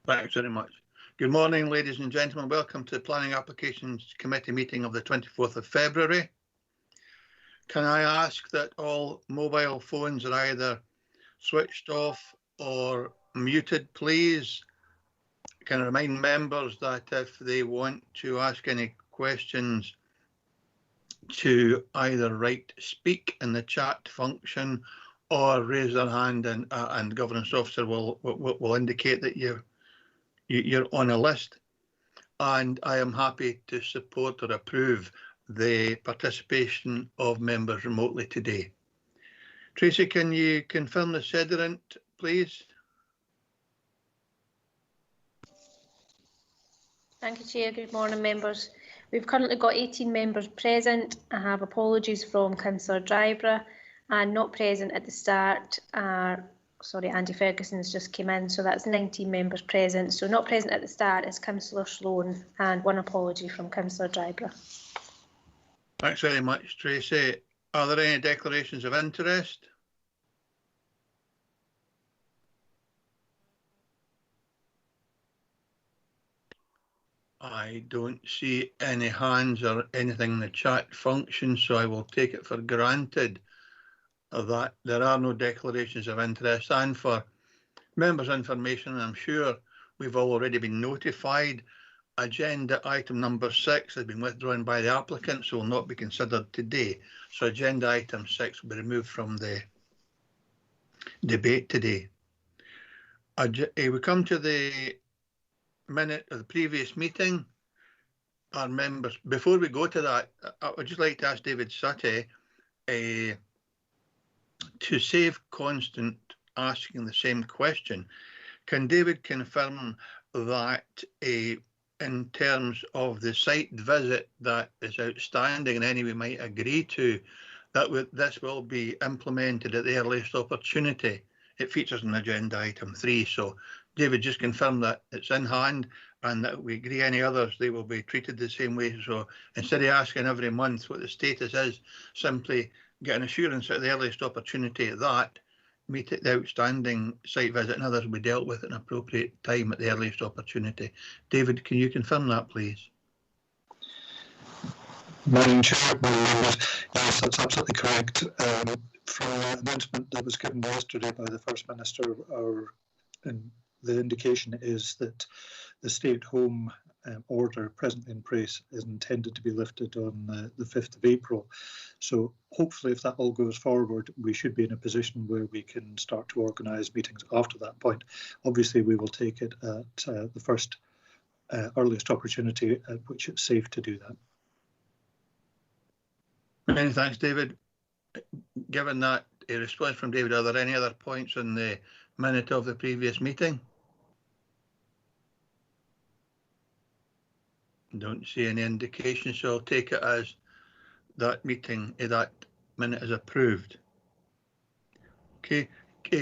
Thanks very much. Good morning, ladies and gentlemen. Welcome to the Planning Applications Committee meeting of the 24th of February. Can I ask that all mobile phones are either switched off or muted, please? Can I remind members that if they want to ask any questions, to either write speak in the chat function or raise their hand, and governance officer will indicate that you're on a list. And I am happy to support or approve the participation of members remotely today. Tracy, can you confirm the sediment, please? Thank you, Chair. Good morning, members. We've currently got 18 members present. I have apologies from Councillor Dryborough, and not present at the start are, sorry, Andy Ferguson's just came in, so that's 19 members present. So not present at the start is Councillor Sloan, and one apology from Councillor Dryborough. Thanks very much, Tracy. Are there any declarations of interest? I don't see any hands or anything in the chat function, so I will take it for granted that there are no declarations of interest. And for members' information, I'm sure we've already been notified, agenda item number 6 has been withdrawn by the applicant, so will not be considered today. So agenda item 6 will be removed from the debate today. We come to the minute of the previous meeting. Our members, before we go to that, I would just like to ask David Sutty to save constant asking the same question. Can David confirm that in terms of the site visit that is outstanding and any we might agree to, that this will be implemented at the earliest opportunity? It features in agenda item 3. So David, just confirm that it's in hand and that we agree any others, they will be treated the same way. So instead of asking every month what the status is, simply get an assurance at the earliest opportunity that meet the outstanding site visit and others will be dealt with at an appropriate time at the earliest opportunity. David, can you confirm that, please? Madam Chair, yes, that's absolutely correct. From the announcement that was given yesterday by the First Minister, the indication is that the stay-at-home order presently in place is intended to be lifted on the 5th of April. So hopefully, if that all goes forward, we should be in a position where we can start to organise meetings after that point. Obviously, we will take it at the first earliest opportunity at which it's safe to do that. Many thanks, David. Given that a response from David, are there any other points on the minute of the previous meeting? Don't see any indication, so I'll take it as that minute is approved. Okay,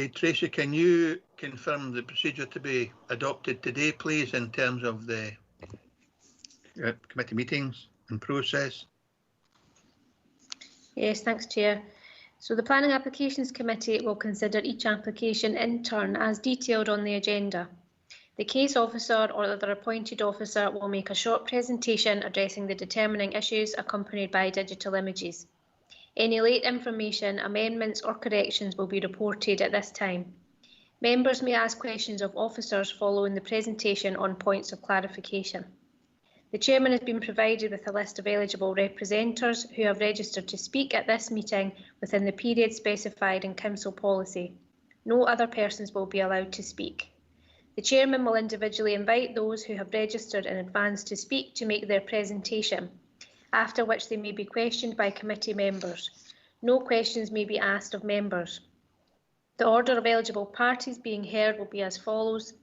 Tracy, can you confirm the procedure to be adopted today, please, in terms of the committee meetings and process? Yes, thanks, Chair. So the Planning Applications Committee will consider each application in turn as detailed on the agenda. The case officer or other appointed officer will make a short presentation addressing the determining issues accompanied by digital images. Any late information, amendments or corrections will be reported at this time. Members may ask questions of officers following the presentation on points of clarification. The Chairman has been provided with a list of eligible representatives who have registered to speak at this meeting within the period specified in Council policy. No other persons will be allowed to speak. The Chairman will individually invite those who have registered in advance to speak to make their presentation, after which they may be questioned by committee members. No questions may be asked of members. The order of eligible parties being heard will be as follows: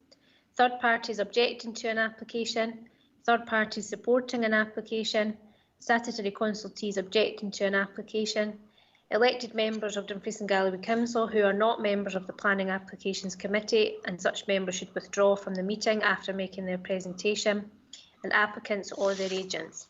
third parties objecting to an application, third parties supporting an application, statutory consultees objecting to an application, elected members of Dumfries and Galloway Council who are not members of the Planning Applications Committee, and such members should withdraw from the meeting after making their presentation, and applicants or their agents.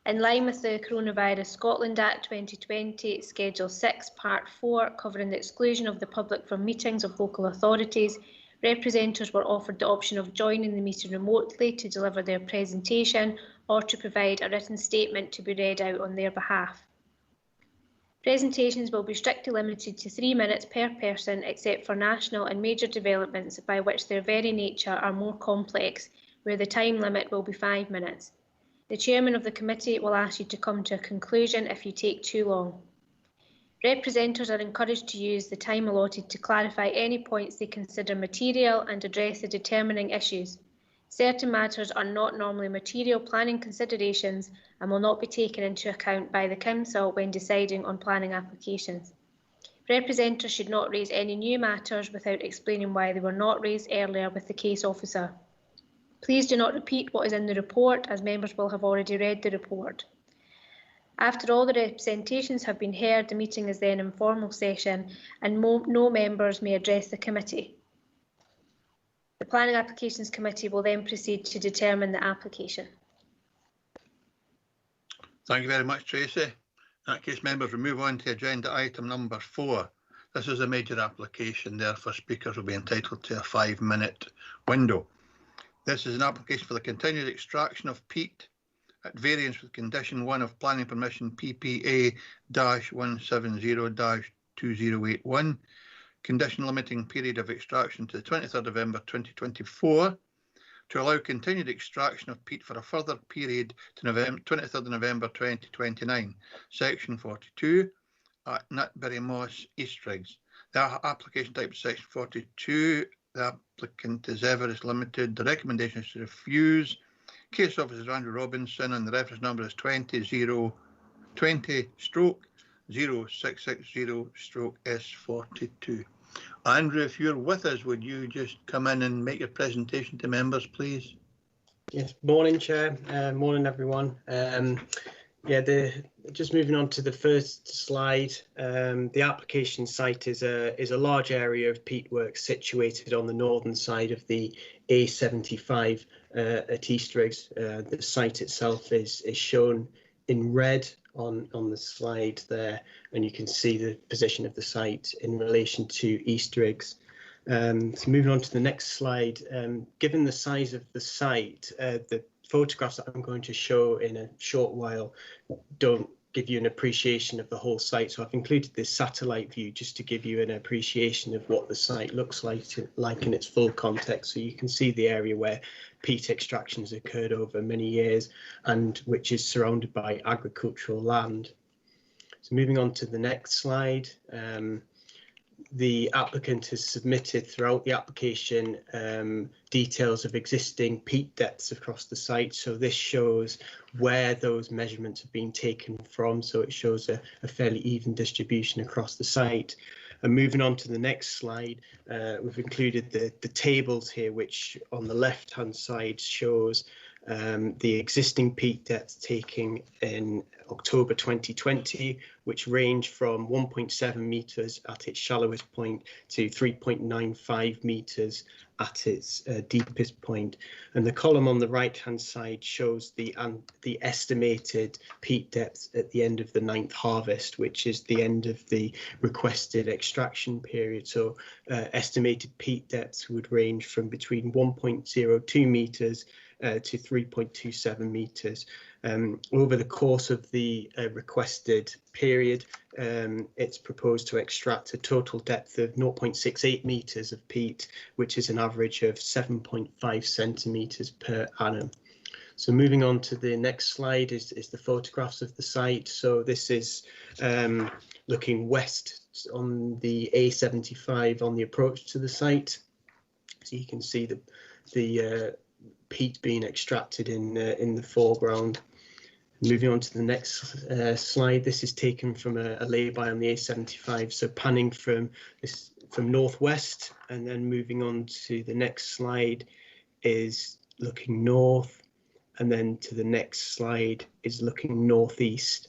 In line with the Coronavirus Scotland Act 2020, Schedule 6, Part 4, covering the exclusion of the public from meetings of local authorities, Representatives were offered the option of joining the meeting remotely to deliver their presentation or to provide a written statement to be read out on their behalf. Presentations will be strictly limited to 3 minutes per person, except for national and major developments by which their very nature are more complex, where the time limit will be 5 minutes. The chairman of the committee will ask you to come to a conclusion if you take too long. Representatives are encouraged to use the time allotted to clarify any points they consider material and address the determining issues. Certain matters are not normally material planning considerations and will not be taken into account by the Council when deciding on planning applications. Representatives should not raise any new matters without explaining why they were not raised earlier with the case officer. Please do not repeat what is in the report, as members will have already read the report. After all the representations have been heard, the meeting is then in formal session and no members may address the committee. The Planning Applications Committee will then proceed to determine the application. Thank you very much, Tracy. In that case, members, we move on to agenda item number 4. This is a major application, therefore speakers will be entitled to a 5-minute window. This is an application for the continued extraction of peat at variance with condition 1 of planning permission PPA-170-2081, condition limiting period of extraction to the 23rd November 2024, to allow continued extraction of peat for a further period to 23rd November 2029, section 42 at Nutbury Moss, Eastriggs. The application type is section 42. The applicant is Everest Limited. The recommendation is to refuse. Case officer is Andrew Robinson and the reference number is 20-20/0660/S42. Andrew, if you're with us, would you just come in and make your presentation to members, please? Yes, morning, Chair. Morning, everyone. Just moving on to the first slide. The application site is a large area of peat work situated on the northern side of the A75 at Eastriggs. The site itself is shown in red on the slide there, and you can see the position of the site in relation to Eastriggs. So moving on to the next slide, given the size of the site, the photographs that I'm going to show in a short while don't give you an appreciation of the whole site. So I've included this satellite view just to give you an appreciation of what the site looks like in its full context. So you can see the area where peat extraction has occurred over many years and which is surrounded by agricultural land. So moving on to the next slide. The applicant has submitted throughout the application details of existing peat depths across the site. So this shows where those measurements have been taken from. So it shows a fairly even distribution across the site. And moving on to the next slide, we've included the tables here, which on the left-hand side shows the existing peat depths taken in October 2020, which range from 1.7 metres at its shallowest point to 3.95 metres at its deepest point. And the column on the right-hand side shows the estimated peat depth at the end of the 9th harvest, which is the end of the requested extraction period. So estimated peat depths would range from between 1.02 metres to 3.27 metres. Over the course of the requested period, it's proposed to extract a total depth of 0.68 metres of peat, which is an average of 7.5 centimetres per annum. So moving on to the next slide is the photographs of the site. So this is looking west on the A75 on the approach to the site. So you can see the peat being extracted in the foreground. Moving on to the next slide, this is taken from a lay-by on the A75, so panning from northwest, and then moving on to the next slide is looking north, and then to the next slide is looking northeast.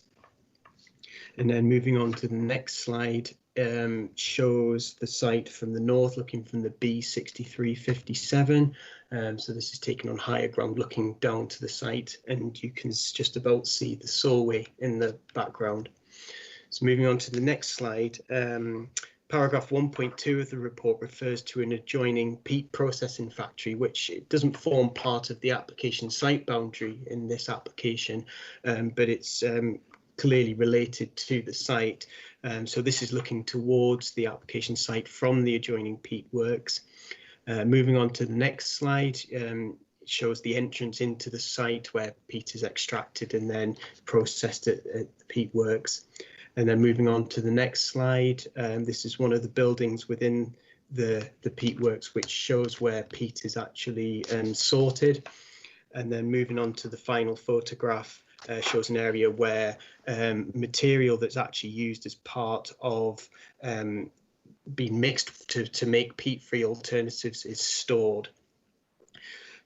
And then moving on to the next slide shows the site from the north, looking from the B6357. So this is taken on higher ground, looking down to the site, and you can just about see the Solway in the background. So moving on to the next slide, Paragraph 1.2 of the report refers to an adjoining peat processing factory, which it doesn't form part of the application site boundary in this application, but it's clearly related to the site. So this is looking towards the application site from the adjoining peat works. Moving on to the next slide, it shows the entrance into the site where peat is extracted and then processed at the peat works. And then moving on to the next slide, this is one of the buildings within the peat works, which shows where peat is actually sorted. And then moving on to the final photograph, shows an area where material that's actually used as part of being mixed to make peat-free alternatives is stored.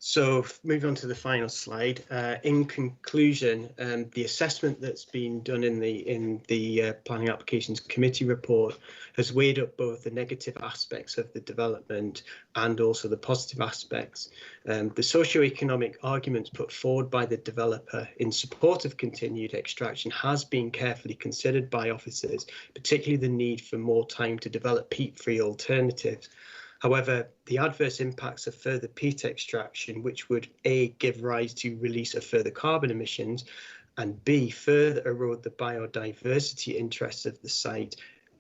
So moving on to the final slide, in conclusion, the assessment that's been done in the Planning Applications Committee report has weighed up both the negative aspects of the development and also the positive aspects. The socio-economic arguments put forward by the developer in support of continued extraction has been carefully considered by officers, particularly the need for more time to develop peat-free alternatives. However, the adverse impacts of further peat extraction, which would A, give rise to release of further carbon emissions, and B, further erode the biodiversity interests of the site,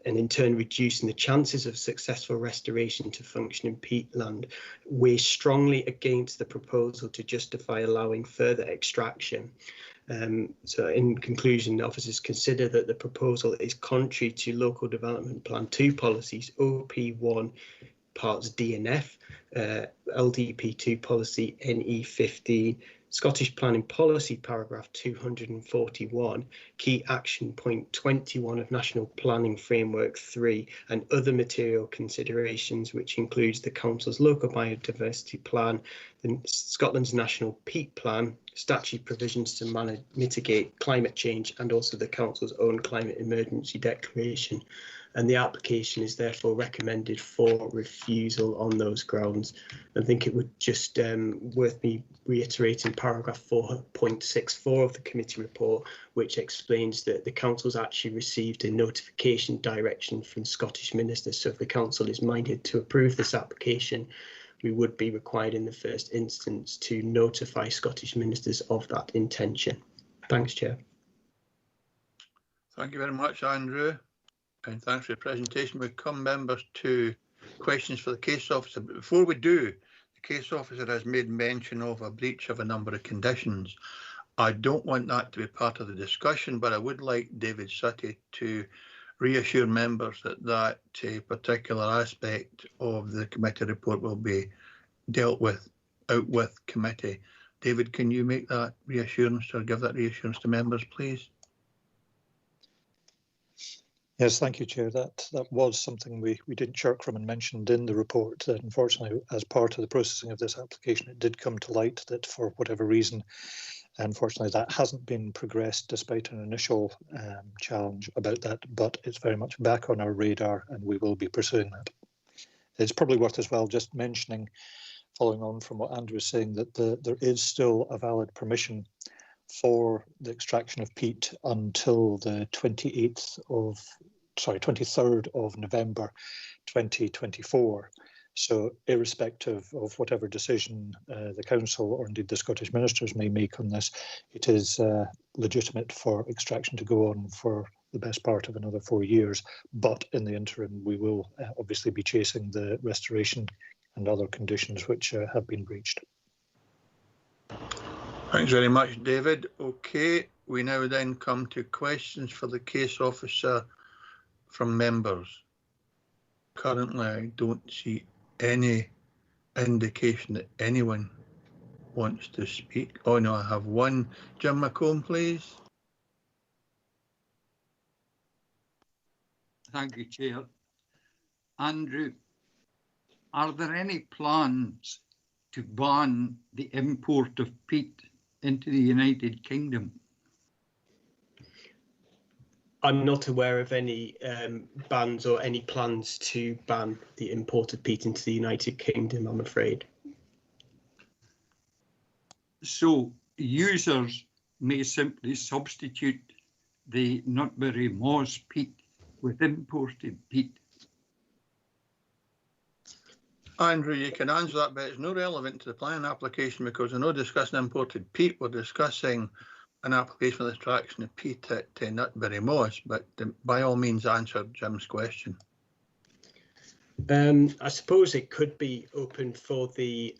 and in turn reducing the chances of successful restoration to functioning peatland, weigh strongly against the proposal to justify allowing further extraction. So in conclusion, the officers consider that the proposal is contrary to Local Development Plan 2 policies, OP1, Parts D and F, LDP2 policy NE15, Scottish Planning Policy paragraph 241, key action point 21 of National Planning Framework 3, and other material considerations, which includes the Council's Local Biodiversity Plan, Scotland's National Peat Plan, statutory provisions to mitigate climate change, and also the Council's own climate emergency declaration. And the application is therefore recommended for refusal on those grounds. I think it would just worth me reiterating paragraph 4.64 of the committee report, which explains that the council's actually received a notification direction from Scottish ministers. So if the council is minded to approve this application, we would be required in the first instance to notify Scottish ministers of that intention. Thanks, Chair. Thank you very much, Andrew. And thanks for your presentation. We come, members, to questions for the case officer. But before we do, the case officer has made mention of a breach of a number of conditions. I don't want that to be part of the discussion, but I would like David Sutty to reassure members that that particular aspect of the committee report will be dealt with out with committee. David, can you make that reassurance or give that reassurance to members, please? Yes, thank you, Chair. That was something we didn't shirk from and mentioned in the report. That unfortunately, as part of the processing of this application, it did come to light that for whatever reason, unfortunately, that hasn't been progressed despite an initial challenge about that, but it's very much back on our radar and we will be pursuing that. It's probably worth as well just mentioning, following on from what Andrew was saying, that there is still a valid permission for the extraction of peat until the 23rd of November 2024. So irrespective of whatever decision the council or indeed the Scottish ministers may make on this, it is legitimate for extraction to go on for the best part of another 4 years. But in the interim, we will obviously be chasing the restoration and other conditions which have been breached. Thanks very much, David. Okay, we now then come to questions for the case officer from members. Currently, I don't see any indication that anyone wants to speak. Oh no, I have one. Jim McComb, please. Thank you, Chair. Andrew, are there any plans to ban the import of peat into the United Kingdom? I'm not aware of any bans or any plans to ban the import of peat into the United Kingdom, I'm afraid. So users may simply substitute the Nutbury Moss peat with imported peat Andrew, you can answer that, but it's not relevant to the planning application because we're not discussing imported peat. We're discussing an application for the extraction of peat at Nutbury Moss, but by all means answer Jim's question. I suppose it could be open for the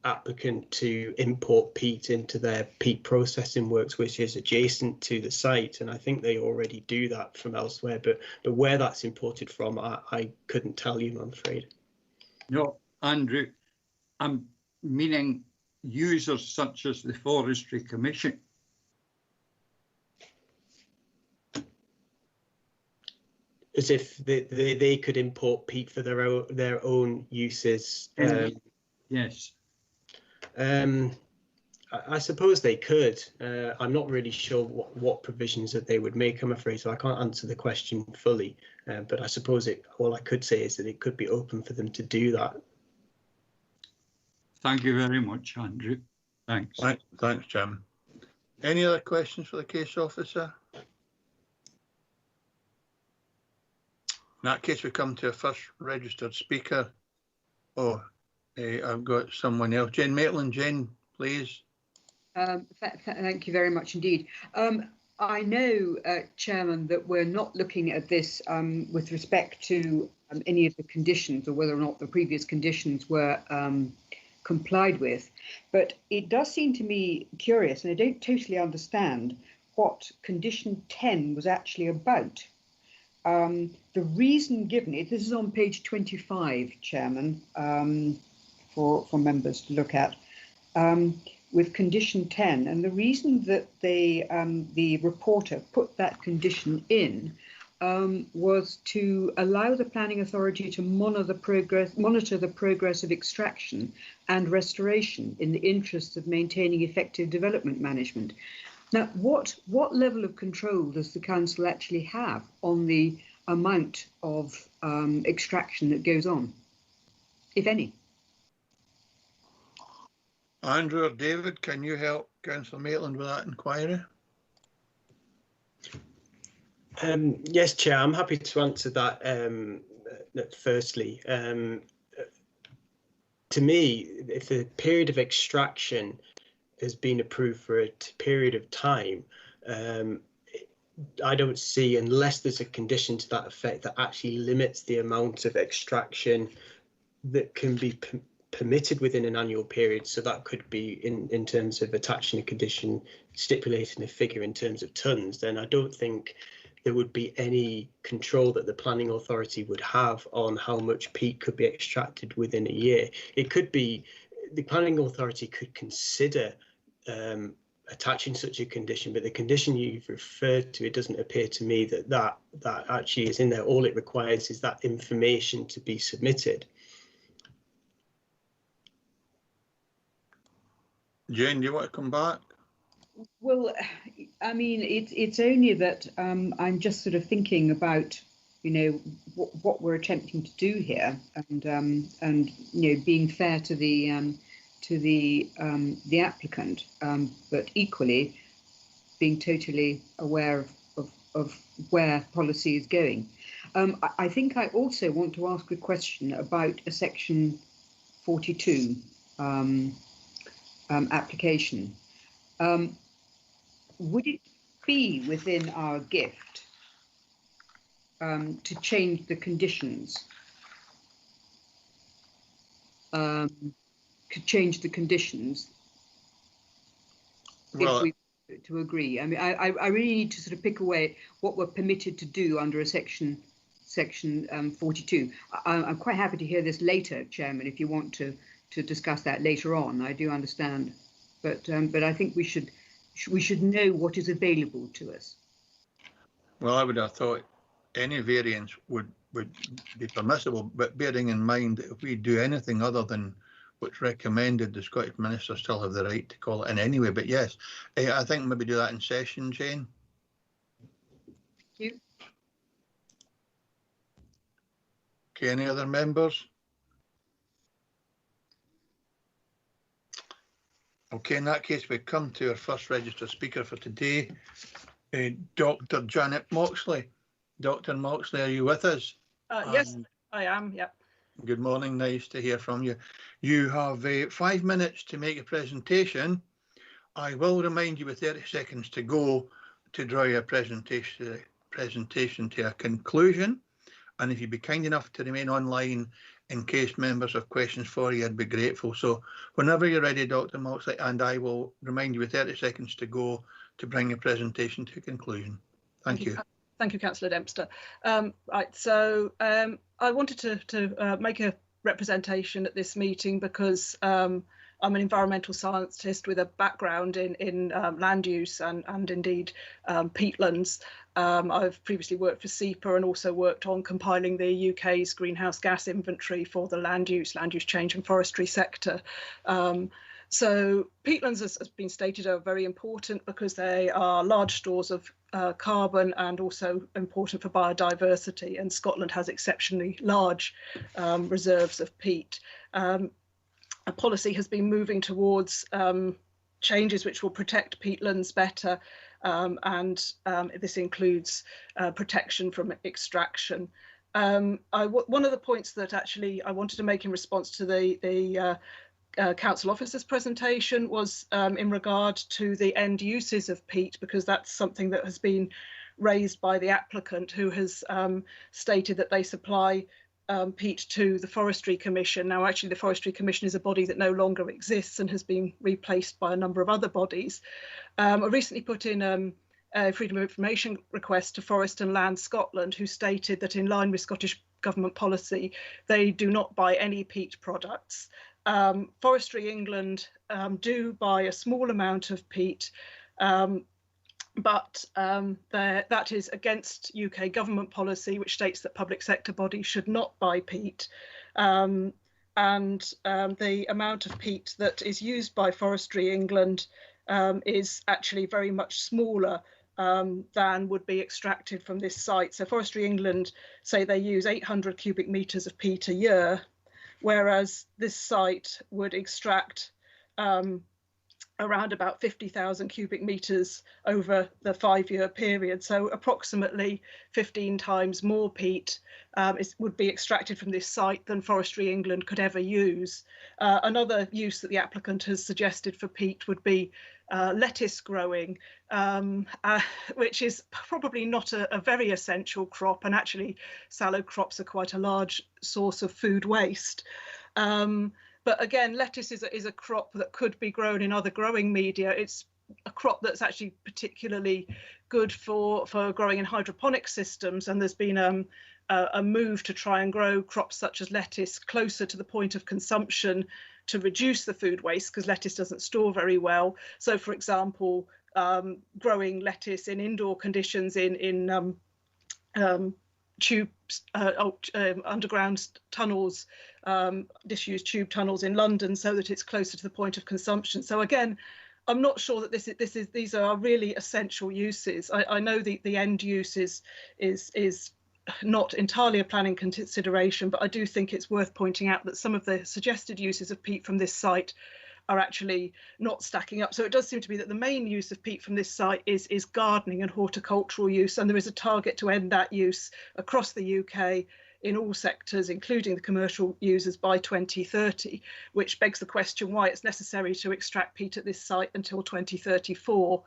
applicant to import peat into their peat processing works, which is adjacent to the site, and I think they already do that from elsewhere. But where that's imported from, I couldn't tell you, I'm afraid. No, Andrew, I'm meaning users such as the Forestry Commission. As if they could import peat for their own uses. Yes. I suppose they could. I'm not really sure what provisions that they would make, I'm afraid, so I can't answer the question fully. But I suppose all I could say is that it could be open for them to do that. Thank you very much, Andrew. Thanks. Thanks, Jim. Any other questions for the case officer? In that case, we come to a first registered speaker. Oh, I've got someone else. Jane Maitland. Jane, please. Thank you very much indeed. I know, Chairman, that we're not looking at this with respect to any of the conditions or whether or not the previous conditions were complied with, but it does seem to me curious, and I don't totally understand what condition 10 was actually about. The reason given, this is on page 25, Chairman, for members to look at, with condition 10, and the reason that the reporter put that condition in was to allow the planning authority to monitor the progress of extraction and restoration in the interests of maintaining effective development management. Now, what level of control does the council actually have on the amount of extraction that goes on, if any? Andrew or David, can you help Councillor Maitland with that inquiry? Yes, Chair, I'm happy to answer that. Firstly, to me, if the period of extraction has been approved for a period of time, I don't see, unless there's a condition to that effect that actually limits the amount of extraction that can be permitted within an annual period. So that could be in terms of attaching a condition stipulating a figure in terms of tonnes, then I don't think there would be any control that the planning authority would have on how much peat could be extracted within a year. It could be, the planning authority could consider attaching such a condition, but the condition you've referred to, it doesn't appear to me that actually is in there. All it requires is that information to be submitted. Jane, do you want to come back? Well, I mean, it's only that I'm just sort of thinking about, you know, what we're attempting to do here, and you know, being fair to the applicant, but equally being totally aware of where policy is going. I think I also want to ask a question about a section 42 application. Would it be within our gift to change the conditions? Could change the conditions if we to agree. I mean, I really need to sort of pick away what we're permitted to do under a section 42. I'm quite happy to hear this later, Chairman, if you want to discuss that later on. I do understand, but I think we should know what is available to us. Well, I would have thought any variance would be permissible, but bearing in mind that if we do anything other than what's recommended, the Scottish Minister still have the right to call it in anyway. But yes, I think maybe do that in session, Jane. Thank you. Okay, any other members? Okay, in that case, we come to our first registered speaker for today, Dr. Janet Moxley. Dr. Moxley, are you with us? Yes, I am. Yep. Good morning, nice to hear from you. You have 5 minutes to make a presentation. I will remind you with 30 seconds to go to draw your presentation to a conclusion. And if you'd be kind enough to remain online in case members have questions for you, I'd be grateful. So whenever you're ready, Dr. Maltsley, and I will remind you with 30 seconds to go to bring your presentation to a conclusion. Thank you. Thank you, Councillor Dempster. Right, so I wanted to make a representation at this meeting because I'm an environmental scientist with a background in land use and indeed peatlands. I've previously worked for SEPA and also worked on compiling the UK's greenhouse gas inventory for the land use change and forestry sector. So peatlands, as has been stated, are very important because they are large stores of carbon and also important for biodiversity, and Scotland has exceptionally large reserves of peat. A policy has been moving towards changes which will protect peatlands better, and this includes protection from extraction. One of the points that actually I wanted to make in response to the council officer's presentation was in regard to the end uses of peat, because that's something that has been raised by the applicant, who has stated that they supply peat to the Forestry Commission. Now, actually, the Forestry Commission is a body that no longer exists and has been replaced by a number of other bodies. I recently put in a Freedom of Information request to Forest and Land Scotland, who stated that in line with Scottish Government policy, they do not buy any peat products. Forestry England do buy a small amount of peat, but that is against UK government policy, which states that public sector bodies should not buy peat. And the amount of peat that is used by Forestry England is actually very much smaller than would be extracted from this site. So Forestry England say they use 800 cubic metres of peat a year, whereas this site would extract around about 50,000 cubic metres over the 5-year period. So approximately 15 times more peat would be extracted from this site than Forestry England could ever use. Another use that the applicant has suggested for peat would be lettuce growing, which is probably not a very essential crop, and actually salad crops are quite a large source of food waste. But again, lettuce is a crop that could be grown in other growing media. It's a crop that's actually particularly good for growing in hydroponic systems, and there's been a move to try and grow crops such as lettuce closer to the point of consumption to reduce the food waste, because lettuce doesn't store very well. So, for example, growing lettuce in indoor conditions in tubes, underground tunnels, disused tube tunnels in London, so that it's closer to the point of consumption. So again, I'm not sure that these are really essential uses. I know the end use is not entirely a planning consideration, but I do think it's worth pointing out that some of the suggested uses of peat from this site are actually not stacking up. So it does seem to be that the main use of peat from this site is gardening and horticultural use, and there is a target to end that use across the UK in all sectors, including the commercial users, by 2030, which begs the question why it's necessary to extract peat at this site until 2034.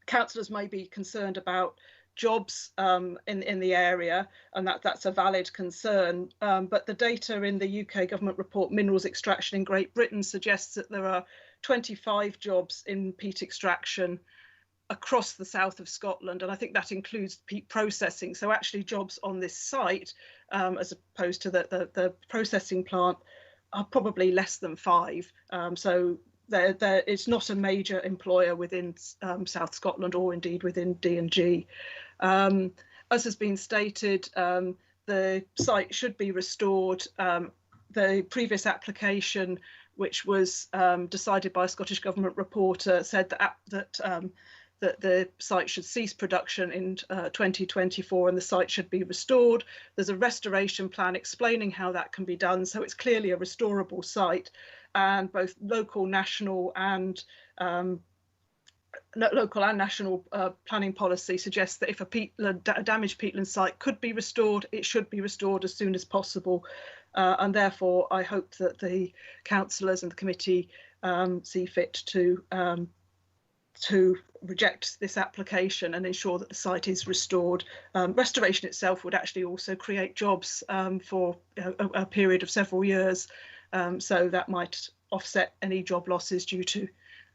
Councillors may be concerned about jobs in the area, and that's a valid concern, but the data in the UK government report Minerals Extraction in Great Britain suggests that there are 25 jobs in peat extraction across the south of Scotland, and I think that includes peat processing. So actually jobs on this site, as opposed to the processing plant, are probably less than 5. So it's not a major employer within South Scotland, or indeed within D&G. As has been stated, the site should be restored. The previous application, which was decided by a Scottish Government reporter, said that the site should cease production in 2024 and the site should be restored. There's a restoration plan explaining how that can be done, so it's clearly a restorable site, and both local, national and local and national planning policy suggests that if a damaged peatland site could be restored, it should be restored as soon as possible. And therefore, I hope that the councillors and the committee see fit to reject this application and ensure that the site is restored. Restoration itself would actually also create jobs for a period of several years, so that might offset any job losses due to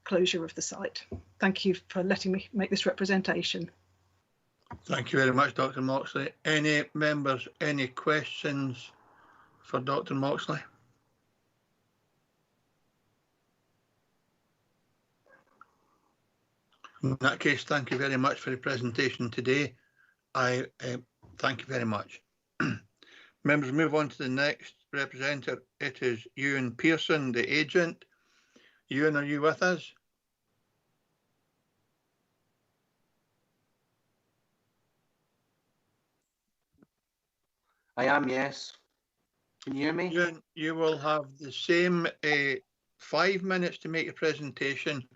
closure of the site. Thank you for letting me make this representation. Thank you very much, Dr. Moxley. Any members, any questions for Dr. Moxley? In that case, thank you very much for the presentation today. I thank you very much. Members, move on to the next representative. It is Ewan Pearson, the agent. Ewan, are you with us? I am, yes. Can you hear me? Ewan, you will have the same 5 minutes to make your presentation.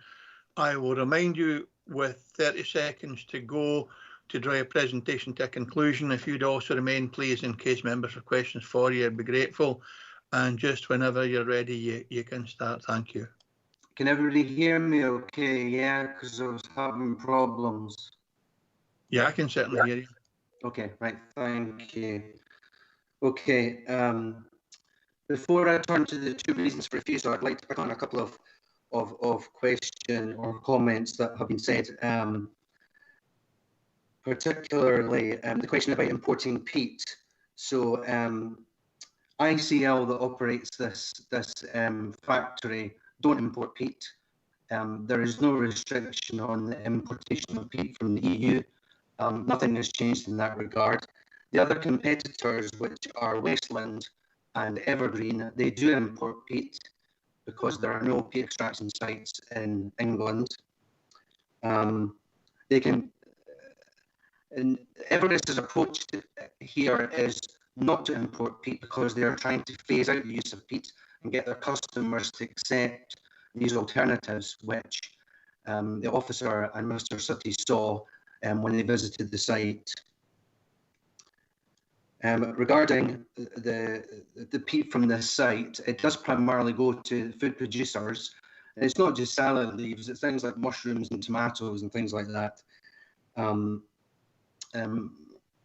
I will remind you with 30 seconds to go to draw your presentation to a conclusion. If you'd also remain, please, in case members have questions for you, I'd be grateful. And just whenever you're ready, you can start. Thank you. Can everybody hear me okay? Yeah, because I was having problems. Yeah, I can certainly hear you. Okay, right, thank you. Okay, before I turn to the 2 reasons for refusal, I'd like to pick on a couple of questions or comments that have been said, particularly the question about importing peat. So ICL that operates this factory don't import peat. There is no restriction on the importation of peat from the EU. Nothing has changed in that regard. The other competitors, which are Westland and Evergreen, they do import peat because there are no peat extraction sites in England. They can, and Everest's approach here is not to import peat because they are trying to phase out the use of peat and get their customers to accept these alternatives, which the officer and Mr. Sutty saw when they visited the site. Regarding the peat from this site, it does primarily go to food producers. And it's not just salad leaves, it's things like mushrooms and tomatoes and things like that.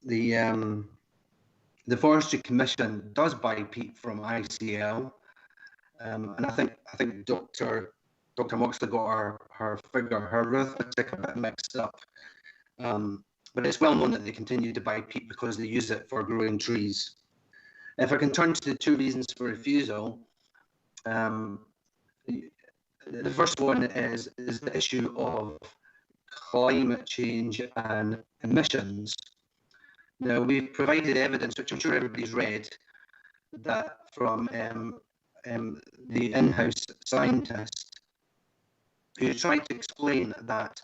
The Forestry Commission does buy peat from ICL. And I think Dr. Moxley got her figure, her arithmetic a bit mixed up. But it's well known that they continue to buy peat because they use it for growing trees. If I can turn to the 2 reasons for refusal, the first one is the issue of climate change and emissions. Now, we've provided evidence, which I'm sure everybody's read, that from the in-house scientist who tried to explain that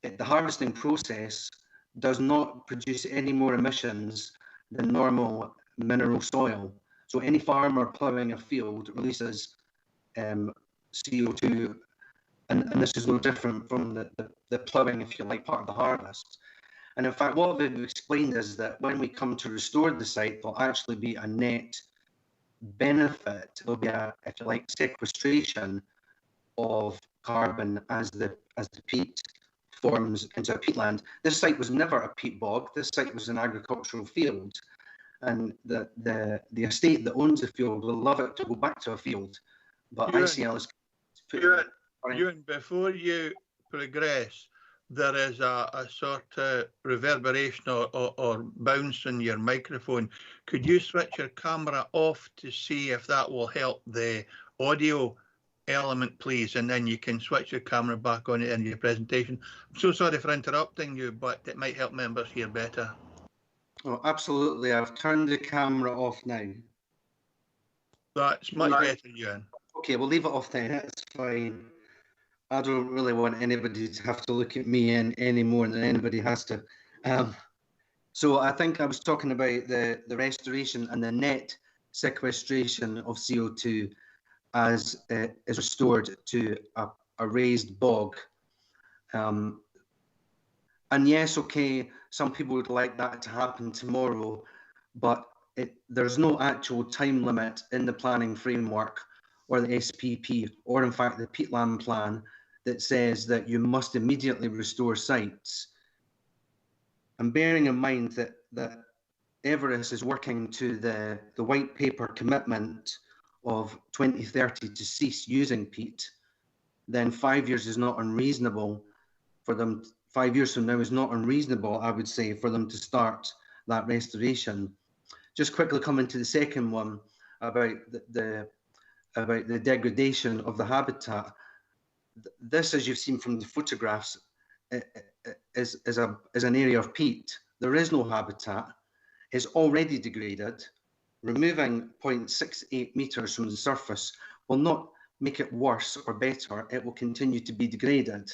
the harvesting process does not produce any more emissions than normal mineral soil. So any farmer ploughing a field releases CO2, and this is no different from the ploughing, if you like, part of the harvest. And in fact, what we've explained is that when we come to restore the site, there'll actually be a net benefit. There'll be a, if you like, sequestration of carbon as the peat forms into a peatland. This site was never a peat bog. This site was an agricultural field, and the estate that owns the field will love it to go back to a field. But ICL is Ewan, before you progress, there is a sort of reverberation or bounce in your microphone. Could you switch your camera off to see if that will help the audio element, please, and then you can switch your camera back on in your presentation. I'm so sorry for interrupting you, but it might help members hear better. Oh, absolutely. I've turned the camera off now. That's much better, Ewan. Okay, we'll leave it off then. That's fine. I don't really want anybody to have to look at me any more than anybody has to. So I think I was talking about the restoration and the net sequestration of CO2 as is restored to a raised bog. And yes, okay, some people would like that to happen tomorrow, but there's no actual time limit in the planning framework or the SPP, or in fact the peatland plan, that says that you must immediately restore sites. And bearing in mind that Everest is working to the white paper commitment of 2030 to cease using peat, then 5 years is not unreasonable for them. 5 years from now is not unreasonable, I would say, for them to start that restoration. Just quickly coming to the second one about the degradation of the habitat. This, as you've seen from the photographs, is an area of peat. There is no habitat. It's already degraded. Removing 0.68 meters from the surface will not make it worse or better. It will continue to be degraded.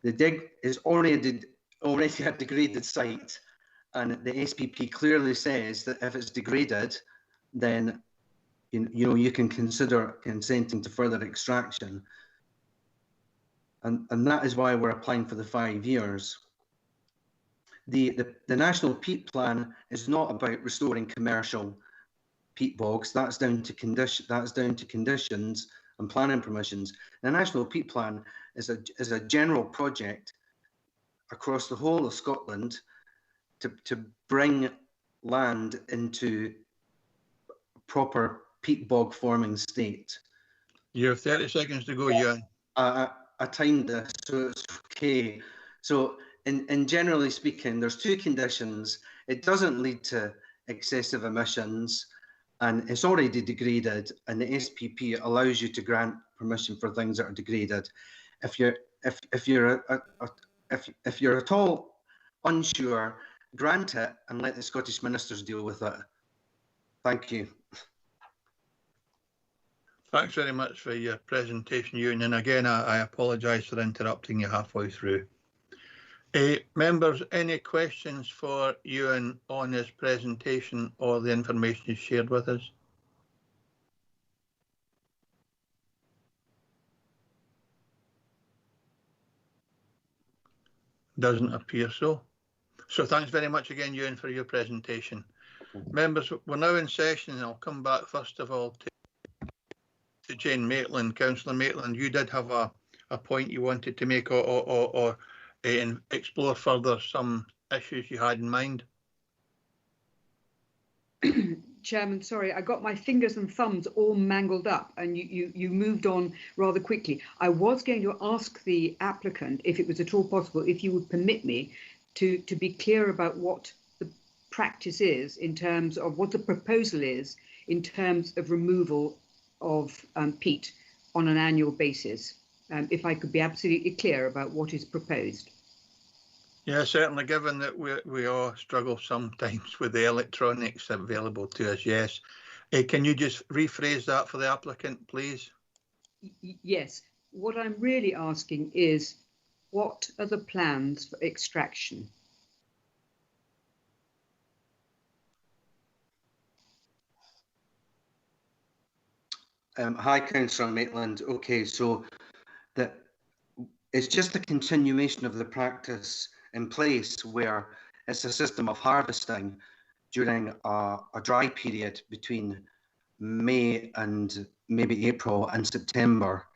The dig is already a degraded site, and the SPP clearly says that if it's degraded, then you can consider consenting to further extraction. And that is why we're applying for the 5 years. The National Peat Plan is not about restoring commercial peat bogs. That's down to conditions and planning permissions. The National Peat Plan is a general project across the whole of Scotland to bring land into proper peat bog forming state. You have 30 seconds to go, Ewan. I timed this, so it's okay. So in generally speaking, there's two conditions. It doesn't lead to excessive emissions, and it's already degraded, and the SPP allows you to grant permission for things that are degraded. If you're at all unsure, grant it and let the Scottish ministers deal with it. Thank you. Thanks very much for your presentation, Ewan. And again, I apologise for interrupting you halfway through. Members, any questions for Ewan on his presentation or the information he's shared with us? Doesn't appear so. So thanks very much again, Ewan, for your presentation. Members, we're now in session, and I'll come back first of all to Jane Maitland. Councillor Maitland, you did have a point you wanted to make or explore further some issues you had in mind. Chairman, sorry, I got my fingers and thumbs all mangled up, and you moved on rather quickly. I was going to ask the applicant, if it was at all possible, if you would permit me to be clear about what the practice is in terms of what the proposal is in terms of removal of peat on an annual basis. If I could be absolutely clear about what is proposed. Yeah, certainly, given that we all struggle sometimes with the electronics available to us, yes. Can you just rephrase that for the applicant, please? Yes, what I'm really asking is, what are the plans for extraction? Hi, Councillor Maitland. Okay, so it's just a continuation of the practice in place where it's a system of harvesting during a dry period between May and maybe April and September,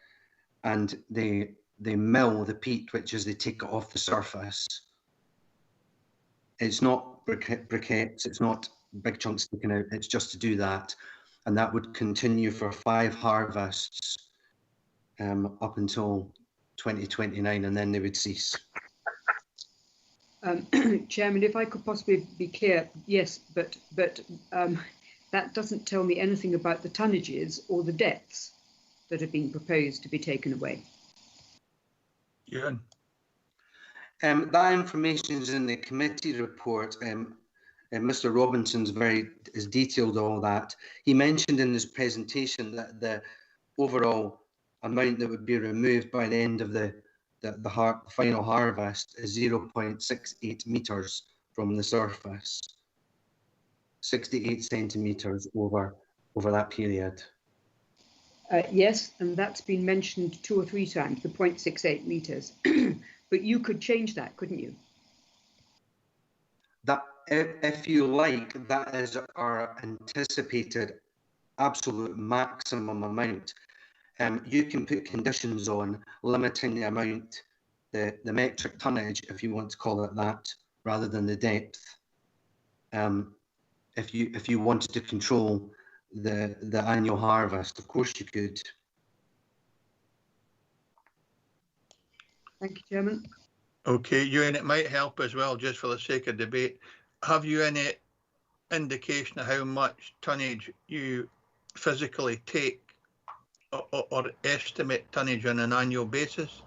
and they mill the peat, which is they take it off the surface. It's not briquettes, it's not big chunks taken out, it's just to do that. And that would continue for 5 harvests up until 2029, and then they would cease. Chairman, if I could possibly be clear, yes, but that doesn't tell me anything about the tonnages or the depths that are being proposed to be taken away. Yeah. That information is in the committee report. Mr. Robinson's is detailed all that. He mentioned in his presentation that the overall amount that would be removed by the end of the final harvest is 0.68 meters from the surface, 68 centimeters over that period. Yes, and that's been mentioned 2 or 3 times, the 0.68 metres. But you could change that, couldn't you? That, if you like, that is our anticipated absolute maximum amount. You can put conditions on limiting the amount, the metric tonnage, if you want to call it that, rather than the depth. If you wanted to control the annual harvest, of course you could. Thank you, Chairman. Okay, Ewan, it might help as well, just for the sake of debate. Have you any indication of how much tonnage you physically take or estimate tonnage on an annual basis?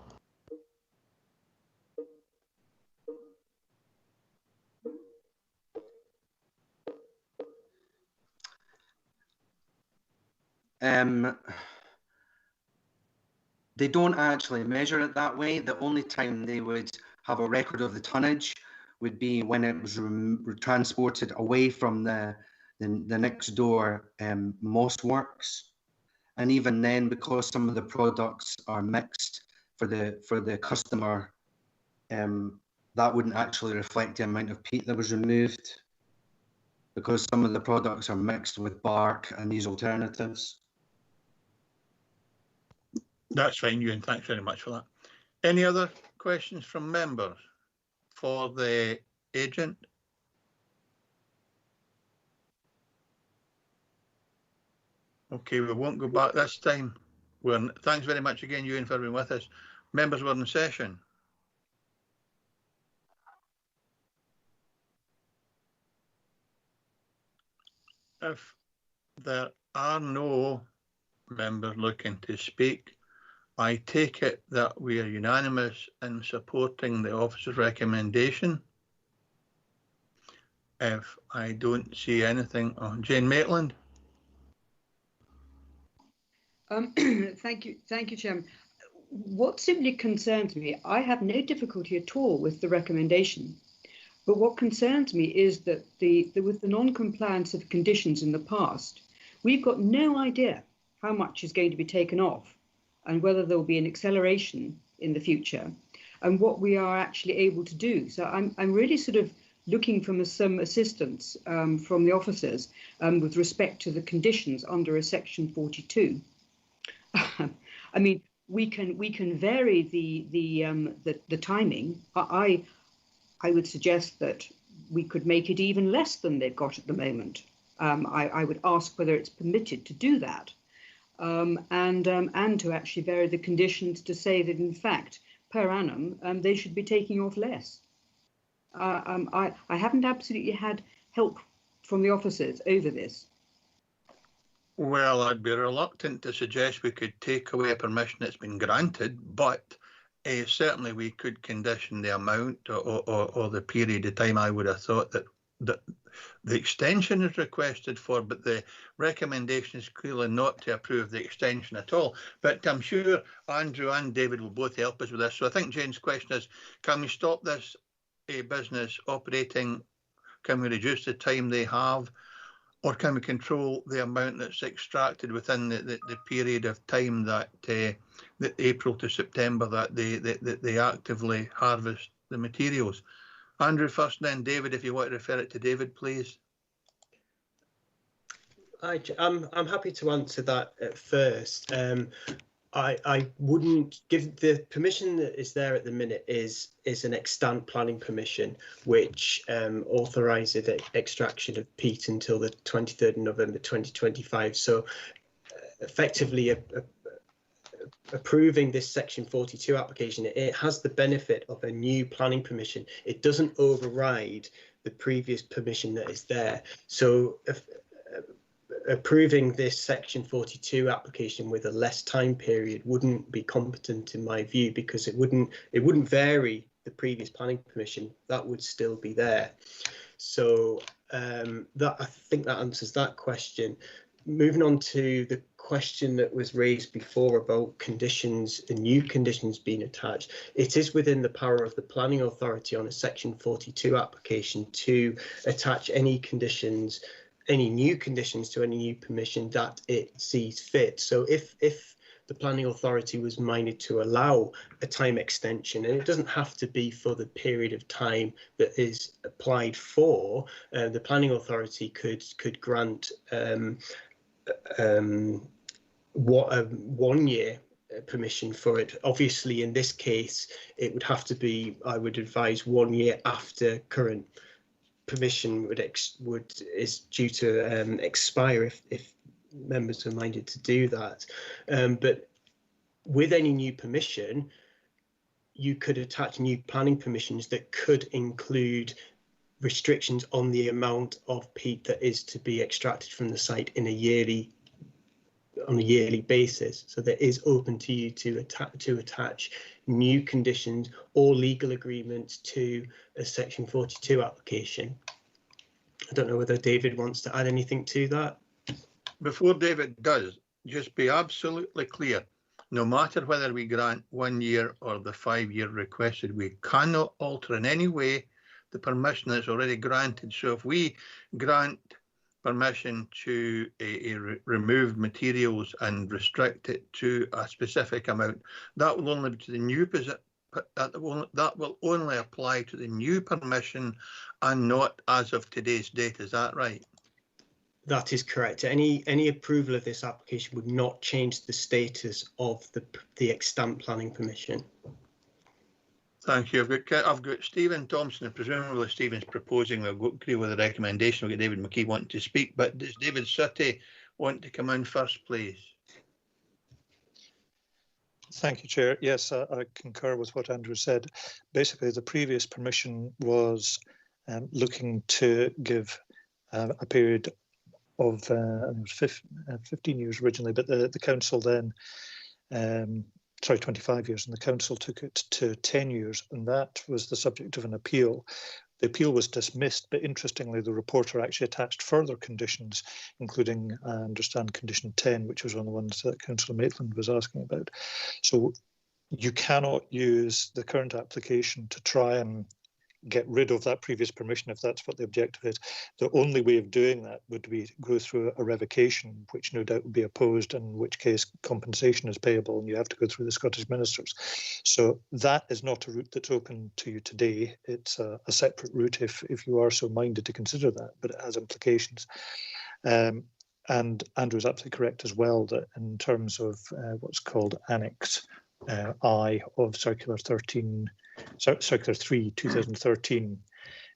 They don't actually measure it that way. The only time they would have a record of the tonnage would be when it was transported away from the next door moss works. And even then, because some of the products are mixed for the customer, that wouldn't actually reflect the amount of peat that was removed, because some of the products are mixed with bark and these alternatives. That's fine, Ewan. Thanks very much for that. Any other questions from members for the agent? Okay, we won't go back this time. Thanks very much again, Ewan, for being with us. Members, we're in session. If there are no members looking to speak, I take it that we are unanimous in supporting the officer's recommendation. If I don't see anything on Jane Maitland. Thank you, Chairman. What simply concerns me, I have no difficulty at all with the recommendation, but what concerns me is that with the non-compliance of conditions in the past, we've got no idea how much is going to be taken off and whether there will be an acceleration in the future and what we are actually able to do. So I'm really sort of looking for some assistance from the officers with respect to the conditions under a section 42. I mean, we can vary the timing. I would suggest that we could make it even less than they've got at the moment. I would ask whether it's permitted to do that, and to actually vary the conditions to say that in fact per annum they should be taking off less. I haven't absolutely had help from the officers over this. Well, I'd be reluctant to suggest we could take away a permission that's been granted, but certainly we could condition the amount or the period of time. I would have thought that the extension is requested for, but the recommendation is clearly not to approve the extension at all. But I'm sure Andrew and David will both help us with this. So I think Jane's question is, can we stop this business operating? Can we reduce the time they have? Or can we control the amount that's extracted within the period of time that April to September that they actively harvest the materials? Andrew first, and then David, if you want to refer it to David, please. I'm happy to answer that at first. I wouldn't give the permission that is there at the minute is an extant planning permission, which authorises extraction of peat until the 23rd of November 2025. So effectively approving this section 42 application, it has the benefit of a new planning permission. It doesn't override the previous permission that is there. So approving this section 42 application with a less time period wouldn't be competent in my view, because it wouldn't vary the previous planning permission. That would still be there. So that, I think that answers that question. Moving on to the question that was raised before about conditions and new conditions being attached, it is within the power of the planning authority on a section 42 application to attach any conditions any new conditions to any new permission that it sees fit. So if the planning authority was minded to allow a time extension, and it doesn't have to be for the period of time that is applied for, the planning authority could grant what a 1 year permission for it. Obviously, in this case, it would have to be, I would advise, 1 year after current permission is due to expire if members are minded to do that. But with any new permission, you could attach new planning permissions that could include restrictions on the amount of peat that is to be extracted from the site on a yearly basis. So that is open to you to attach new conditions or legal agreements to a Section 42 application. I don't know whether David wants to add anything to that. Before David does, just be absolutely clear. No matter whether we grant 1 year or the 5 year requested, we cannot alter in any way the permission that's already granted. So if we grant permission to remove materials and restrict it to a specific amount, that will only be to the new that will only apply to the new permission and not as of today's date. Is that right? That is correct. Any approval of this application would not change the status of the extant planning permission. Thank you. I've got Stephen Thompson, and presumably Stephen's proposing we'll agree with the recommendation. We'll get David McKee wanting to speak, but does David Sutty want to come in first, please? Thank you, Chair. Yes, I concur with what Andrew said. Basically, the previous permission was looking to give a period of it was 15 years originally, but the council then, 25 years, and the council took it to 10 years, and that was the subject of an appeal. The appeal was dismissed, but interestingly, the reporter actually attached further conditions, including, I understand, condition 10, which was one of the ones that Councillor Maitland was asking about. So you cannot use the current application to try and get rid of that previous permission if that's what the objective is. The only way of doing that would be to go through a revocation, which no doubt would be opposed, in which case compensation is payable and you have to go through the Scottish ministers. So that is not a route that's open to you today. It's a separate route if you are so minded to consider that, but it has implications. And Andrew's absolutely correct as well that in terms of what's called Annex I of Circular 3, 2013,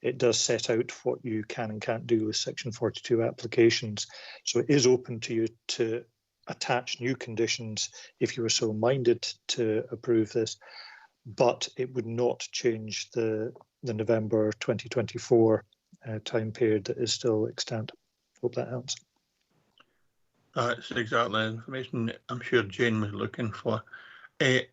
it does set out what you can and can't do with Section 42 applications. So it is open to you to attach new conditions if you were so minded to approve this, but it would not change the November 2024 time period that is still extant. Hope that helps. That's exactly the information I'm sure Jane was looking for.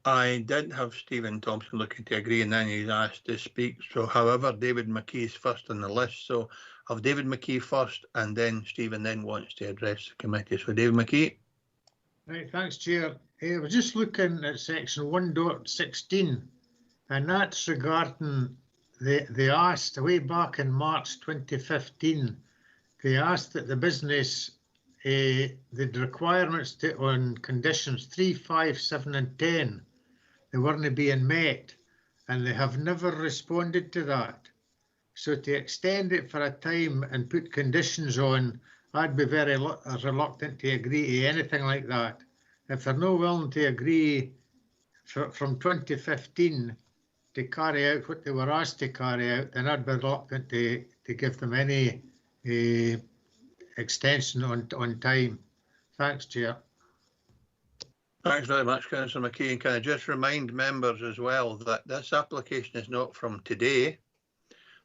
I did have Stephen Thompson looking to agree, and then he's asked to speak. So, however, David McKee's first on the list. So, I'll have David McKee first, and then Stephen then wants to address the committee. So, David McKee. Right, thanks, Chair. I was just looking at section 1.16, and that's regarding they asked way back in March 2015. They asked that the business the requirements on conditions 3, 5, 7 and 10, they weren't being met, and they have never responded to that. So to extend it for a time and put conditions on, I'd be very reluctant to agree to anything like that. If they're not willing to agree from 2015 to carry out what they were asked to carry out, then I'd be reluctant to give them any extension on time. Thanks, Chair. Thanks very much, Councillor McKee. And can I just remind members as well that this application is not from today.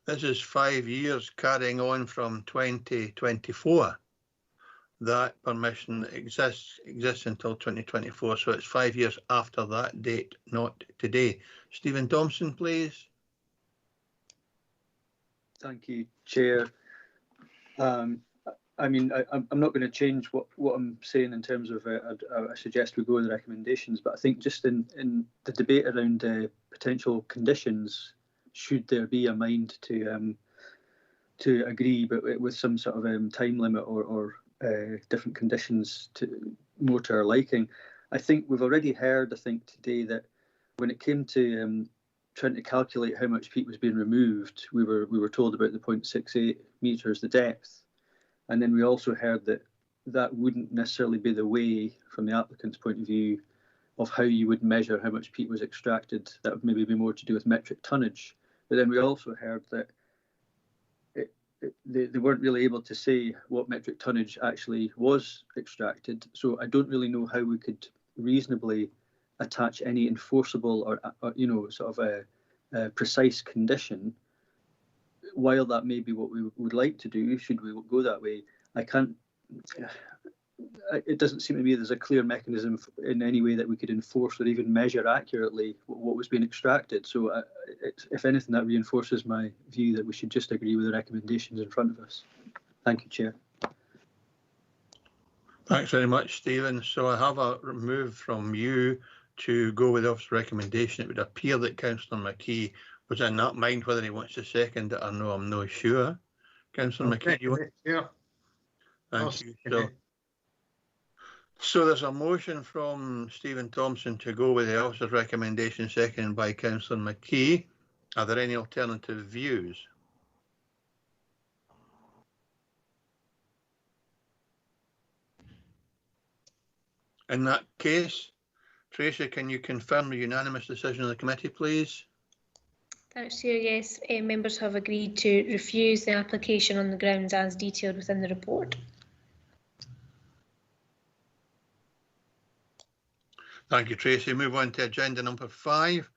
This is 5 years carrying on from 2024. That permission exists until 2024, so it's 5 years after that date, not today. Stephen Thompson, please. Thank you, Chair. I mean, I'm not going to change what I'm saying in terms of I suggest we go with the recommendations, but I think just in the debate around potential conditions, should there be a mind to to agree, but with some sort of time limit or different conditions more to our liking. I think we've already heard, I think today, that when it came to trying to calculate how much peat was being removed, we were told about the 0.68 metres, the depth, and then we also heard that that wouldn't necessarily be the way, from the applicant's point of view, of how you would measure how much peat was extracted. That would maybe be more to do with metric tonnage. But then we also heard that they weren't really able to say what metric tonnage actually was extracted. So I don't really know how we could reasonably attach any enforceable or sort of a precise condition. While that may be what we would like to do, should we go that way, I can't. It doesn't seem to me there's a clear mechanism in any way that we could enforce or even measure accurately what was being extracted. So if anything, that reinforces my view that we should just agree with the recommendations in front of us. Thank you, Chair. Thanks very much, Stephen. So I have a move from you to go with the officer's recommendation. It would appear that Councillor McKee was in that mind. Whether he wants to second it or no, I'm not sure. Councillor McKee, you want? Yeah. Thank you. So there's a motion from Stephen Thompson to go with the officer's recommendation, seconded by Councillor McKee. Are there any alternative views? In that case, Tracy, can you confirm the unanimous decision of the committee, please? Thanks, Chair. Yes, members have agreed to refuse the application on the grounds as detailed within the report. Thank you, Tracy. Move on to agenda number 5.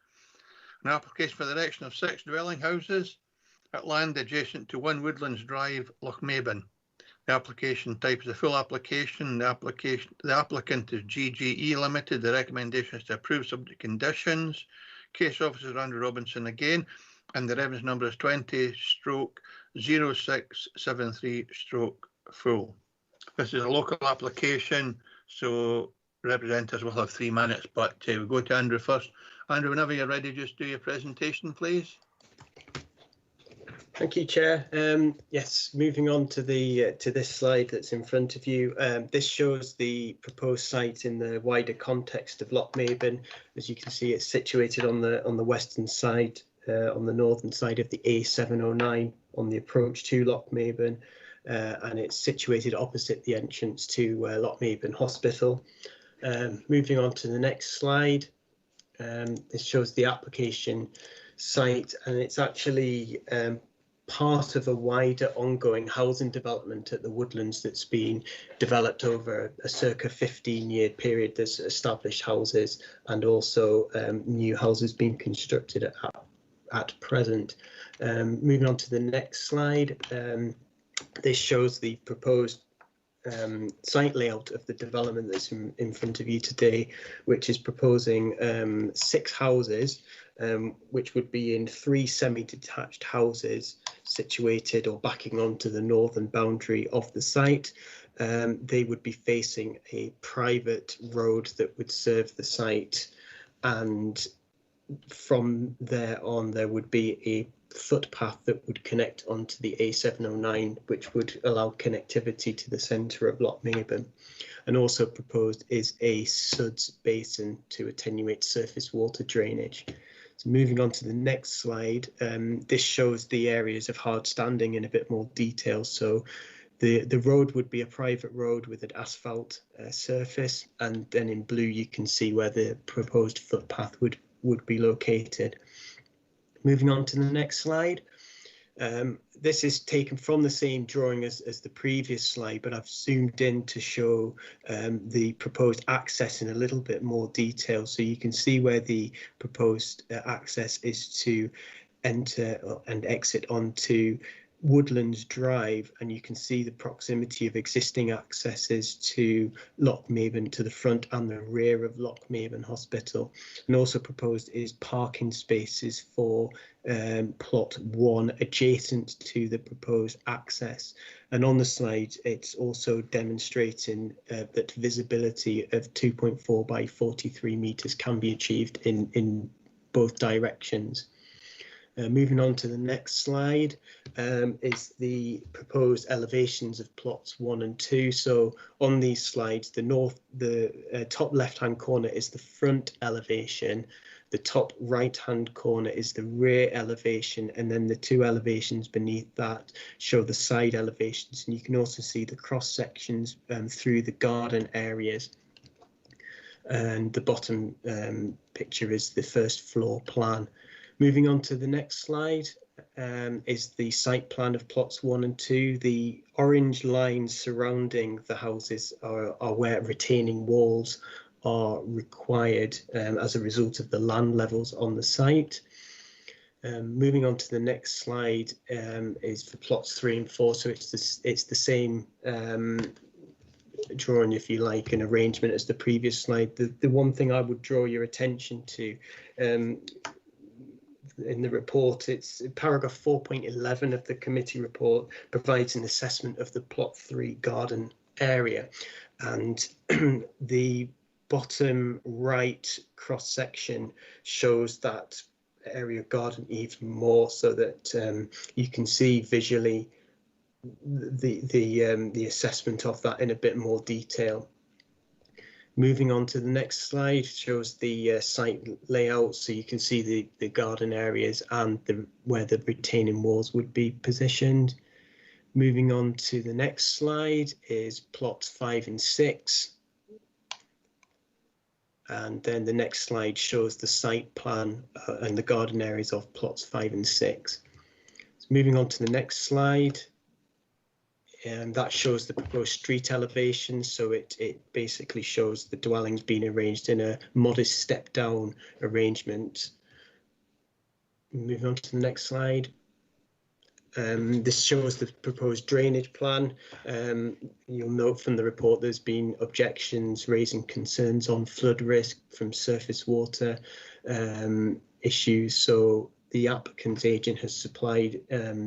An application for the erection of 6 dwelling houses at land adjacent to 1 Woodlands Drive, Lochmaben. The application type is a full application. The applicant is GGE Limited. The recommendation is to approve subject conditions. Case officer Andrew Robinson again, and the reference number is 20/0673/full. This is a local application, so representatives will have 3 minutes, but we'll go to Andrew first. Andrew, whenever you're ready, just do your presentation, please. Thank you, Chair. Yes, moving on to this slide that's in front of you. This shows the proposed site in the wider context of Lochmaben. As you can see, it's situated on the western side, on the northern side of the A709 on the approach to Lochmaben, and it's situated opposite the entrance to Lochmaben Hospital. Moving on to the next slide. This shows the application site, and it's actually part of a wider ongoing housing development at the Woodlands that's been developed over a circa 15-year period. There's established houses and also new houses being constructed at present. Moving on to the next slide. This shows the proposed site layout of the development that's in front of you today, which is proposing 6 houses, which would be in 3 semi-detached houses situated or backing onto the northern boundary of the site. They would be facing a private road that would serve the site, and from there on there would be a footpath that would connect onto the A709, which would allow connectivity to the centre of Lochmaben. And also proposed is a suds basin to attenuate surface water drainage. So moving on to the next slide, this shows the areas of hard standing in a bit more detail. So the road would be a private road with an asphalt surface, and then in blue you can see where the proposed footpath would be located. Moving on to the next slide. This is taken from the same drawing as the previous slide, but I've zoomed in to show the proposed access in a little bit more detail. So you can see where the proposed access is to enter and exit onto Woodlands Drive, and you can see the proximity of existing accesses to Lochmaben, to the front and the rear of Lochmaben Hospital. And also proposed is parking spaces for plot 1 adjacent to the proposed access. And on the slide, it's also demonstrating that visibility of 2.4 by 43 metres can be achieved in both directions. Moving on to the next slide is the proposed elevations of plots 1 and 2. So on these slides, the top left-hand corner is the front elevation, the top right-hand corner is the rear elevation, and then the two elevations beneath that show the side elevations. And you can also see the cross sections through the garden areas. And the bottom picture is the first floor plan. Moving on to the next slide is the site plan of plots 1 and 2. The orange lines surrounding the houses are where retaining walls are required as a result of the land levels on the site. Moving on to the next slide is for plots 3 and 4. So it's the same drawing, if you like, an arrangement as the previous slide. The one thing I would draw your attention to in the report, it's paragraph 4.11 of the committee report provides an assessment of the plot 3 garden area, and the bottom right cross section shows that area of garden even more, so that you can see visually the assessment of that in a bit more detail. Moving on to the next slide shows the site layout, so you can see the garden areas and where the retaining walls would be positioned. Moving on to the next slide is plots 5 and 6. And then the next slide shows the site plan and the garden areas of plots 5 and 6. So moving on to the next slide. And that shows the proposed street elevation. So it basically shows the dwellings being arranged in a modest step down arrangement. Moving on to the next slide. This shows the proposed drainage plan. You'll note from the report there's been objections raising concerns on flood risk from surface water issues. So the applicant's agent has supplied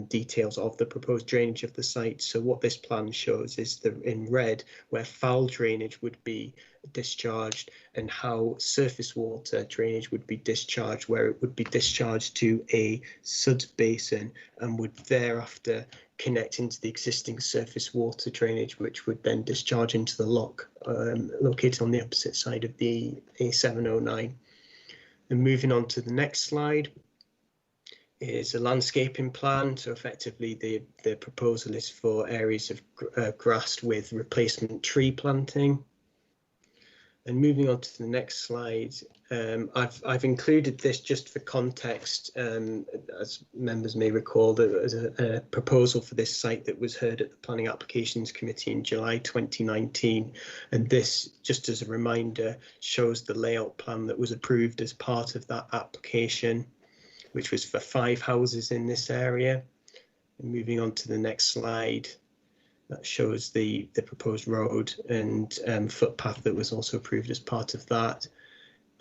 details of the proposed drainage of the site. So what this plan shows is in red where foul drainage would be discharged and how surface water drainage would be discharged, where it would be discharged to a suds basin and would thereafter connect into the existing surface water drainage, which would then discharge into the lock located on the opposite side of the A709. And moving on to the next slide is a landscaping plan. So effectively the proposal is for areas of grass with replacement tree planting. And moving on to the next slide, I've included this just for context, as members may recall, there was a proposal for this site that was heard at the Planning Applications Committee in July 2019. And this, just as a reminder, shows the layout plan that was approved as part of that application, which was for 5 houses in this area. And moving on to the next slide, that shows the proposed road and footpath that was also approved as part of that.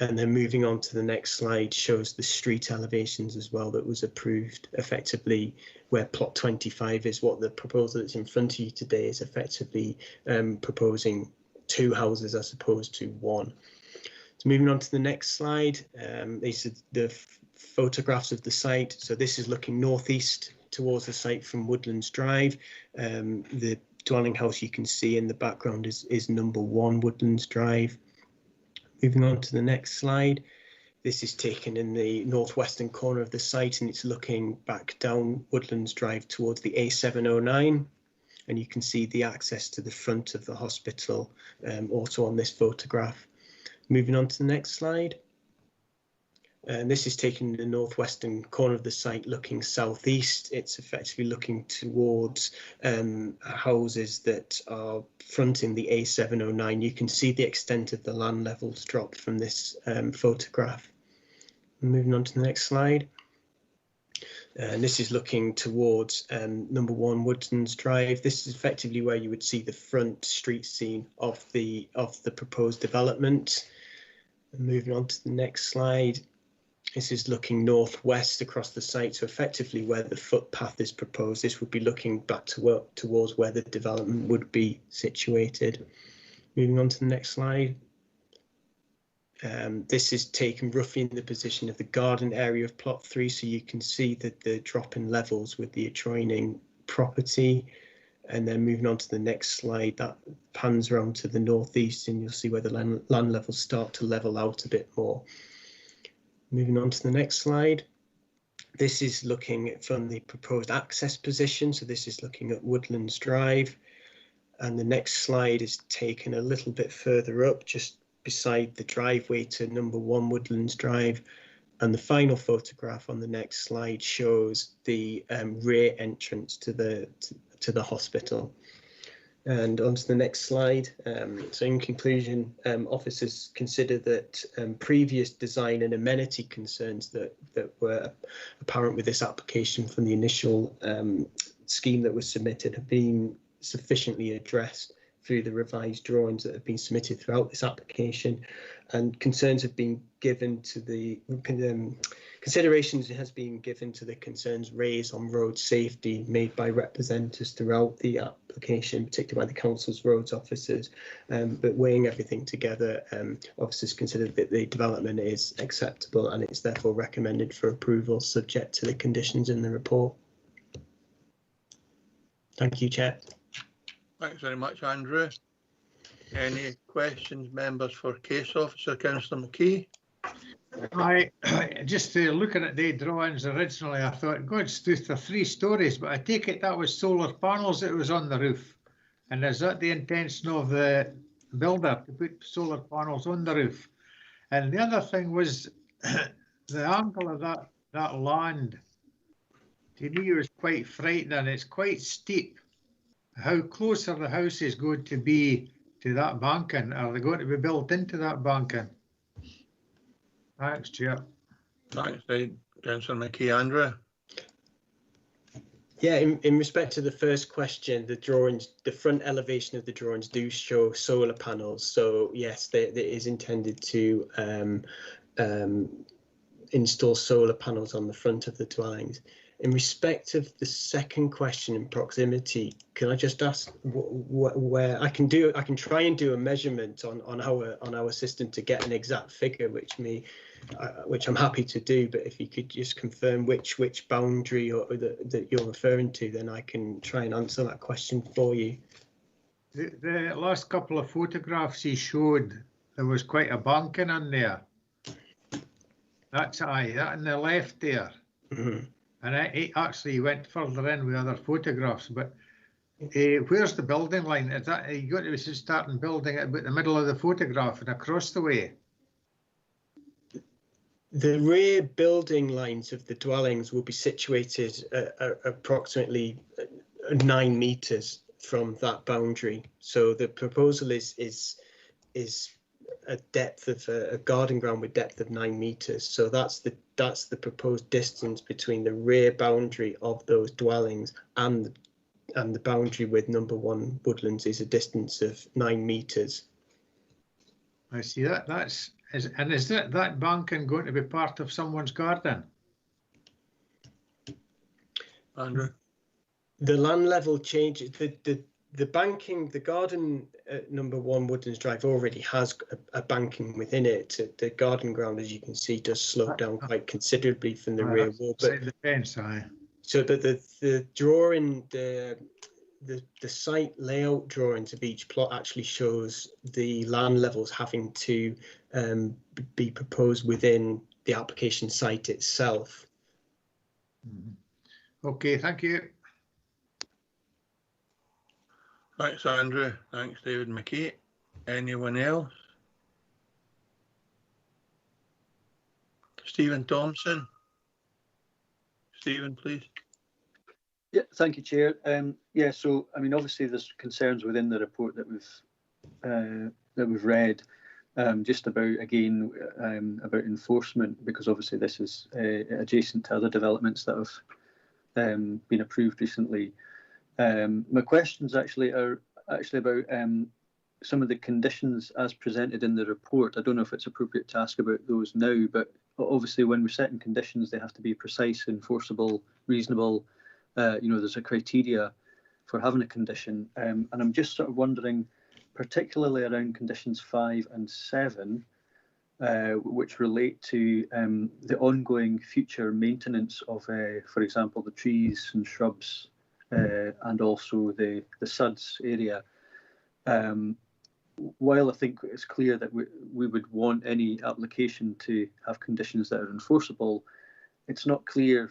And then moving on to the next slide shows the street elevations as well that was approved, effectively where plot 25 is. What the proposal that's in front of you today is effectively proposing 2 houses as opposed to 1. So moving on to the next slide, these are the photographs of the site. So this is looking northeast towards the site from Woodlands Drive. The dwelling house you can see in the background is number 1 Woodlands Drive. Moving on to the next slide. This is taken in the northwestern corner of the site and it's looking back down Woodlands Drive towards the A709. And you can see the access to the front of the hospital also on this photograph. Moving on to the next slide. And this is taken in the northwestern corner of the site looking southeast. It's effectively looking towards houses that are fronting the A709. You can see the extent of the land levels dropped from this photograph. Moving on to the next slide. And this is looking towards number 1 Woodlands Drive. This is effectively where you would see the front street scene of the proposed development. And moving on to the next slide. This is looking northwest across the site, so effectively where the footpath is proposed, this would be looking back towards where the development would be situated. Moving on to the next slide. This is taken roughly in the position of the garden area of plot 3, so you can see that the drop in levels with the adjoining property. And then moving on to the next slide, that pans around to the northeast, and you'll see where the land levels start to level out a bit more. Moving on to the next slide. This is looking from the proposed access position, so this is looking at Woodlands Drive. And the next slide is taken a little bit further up, just beside the driveway to number 1 Woodlands Drive. And the final photograph on the next slide shows the rear entrance to the hospital. And on to the next slide. So in conclusion, officers consider that previous design and amenity concerns that were apparent with this application from the initial scheme that was submitted have been sufficiently addressed through the revised drawings that have been submitted throughout this application, and concerns have been given to the considerations has been given to the concerns raised on road safety made by representatives throughout the application, particularly by the council's roads officers. But weighing everything together, officers consider that the development is acceptable and it's therefore recommended for approval subject to the conditions in the report. Thank you, Chair. Thanks very much, Andrew. Any questions, members, for Case Officer? Councillor McKee? Just looking at the drawings originally, I thought, God's truth, they're 3 stories, but I take it that was solar panels that was on the roof. And is that the intention of the builder, to put solar panels on the roof? And the other thing was the angle of that land, to me, was quite frightening. It's quite steep. How close are the houses going to be to that banking? Are they going to be built into that banking? Thanks, Chair. Thanks, Councillor McKee. Andrew? Yeah, in respect to the first question, the drawings, the front elevation of the drawings do show solar panels. So yes, it is intended to install solar panels on the front of the dwellings. In respect of the second question in proximity, can I just ask where I can try and do a measurement on our system to get an exact figure, which I'm happy to do. But if you could just confirm which boundary that you're referring to, then I can try and answer that question for you. The last couple of photographs he showed, there was quite a banking in there. That on the left there. Mm-hmm. And he actually went further in with other photographs, but where's the building line? Is that you got to be starting building at about the middle of the photograph and across the way? The rear building lines of the dwellings will be situated at approximately 9 metres from that boundary. So the proposal is a depth of a garden ground with depth of 9 metres. So that's the proposed distance between the rear boundary of those dwellings and the boundary with number 1 Woodlands is a distance of 9 metres. I see that. Is that banking going to be part of someone's garden? Andrew? The land level changes. The banking, the garden at number 1 Woodlands Drive already has a banking within it. The garden ground, as you can see, does slope down quite considerably from the rear wall. But the fence, so, but the drawing, the site layout drawings of each plot actually shows the land levels having to be proposed within the application site itself. Okay, thank you. Thanks, Andrew. Thanks, David McKee. Anyone else? Stephen Thompson. Stephen, please. Yeah, thank you, Chair. Yeah, so I mean, obviously, there's concerns within the report that we've read, just about about enforcement, because obviously this is adjacent to other developments that have been approved recently. My questions actually are about some of the conditions as presented in the report. I don't know if it's appropriate to ask about those now, but obviously when we're setting conditions, they have to be precise, enforceable, reasonable. There's a criteria for having a condition, and I'm just sort of wondering, particularly around conditions 5 and 7, which relate to the ongoing future maintenance of, for example, the trees and shrubs, and also the suds area. While I think it's clear that we would want any application to have conditions that are enforceable, it's not clear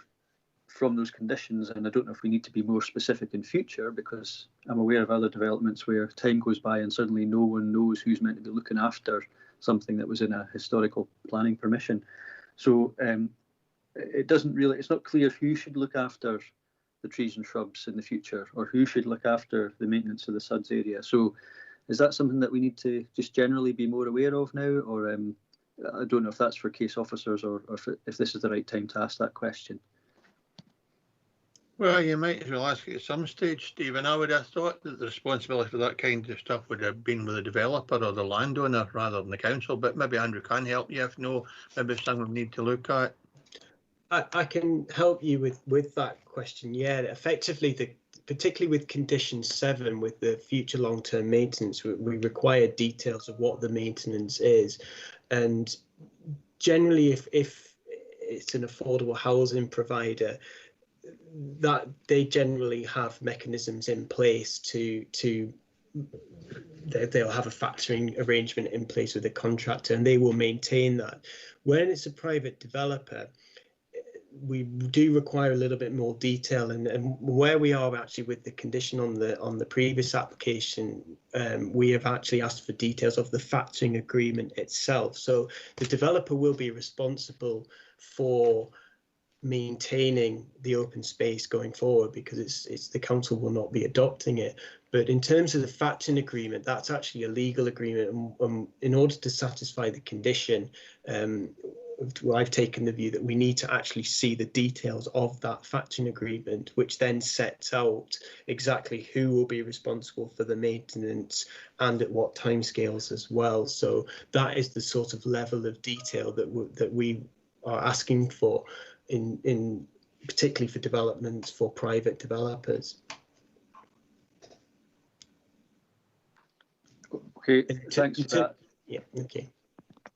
from those conditions, and I don't know if we need to be more specific in future, because I'm aware of other developments where time goes by and suddenly no one knows who's meant to be looking after something that was in a historical planning permission. So it's not clear who should look after the trees and shrubs in the future, or who should look after the maintenance of the suds area. So is that something that we need to just generally be more aware of now, or I don't know if that's for case officers, or if this is the right time to ask that question. Well, you might as well ask it at some stage, Stephen. I would have thought that the responsibility for that kind of stuff would have been with the developer or the landowner rather than the council, but maybe Andrew can help you. If no, maybe it's something we need to look at. I can help you with that question. Yeah, effectively, particularly with condition 7, with the future long-term maintenance, we require details of what the maintenance is, and generally, if it's an affordable housing provider, that they generally have mechanisms in place they'll have a factoring arrangement in place with the contractor, and they will maintain that. When it's a private developer, we do require a little bit more detail, and where we are actually with the condition on the previous application, we have actually asked for details of the factoring agreement itself. So the developer will be responsible for maintaining the open space going forward, because it's the council will not be adopting it. But in terms of the factoring agreement, that's actually a legal agreement, and in order to satisfy the condition, I've taken the view that we need to actually see the details of that factoring agreement, which then sets out exactly who will be responsible for the maintenance and at what timescales as well. So that is the sort of level of detail that we are asking for, in particularly for developments for private developers. Okay, thanks for that. Yeah, okay.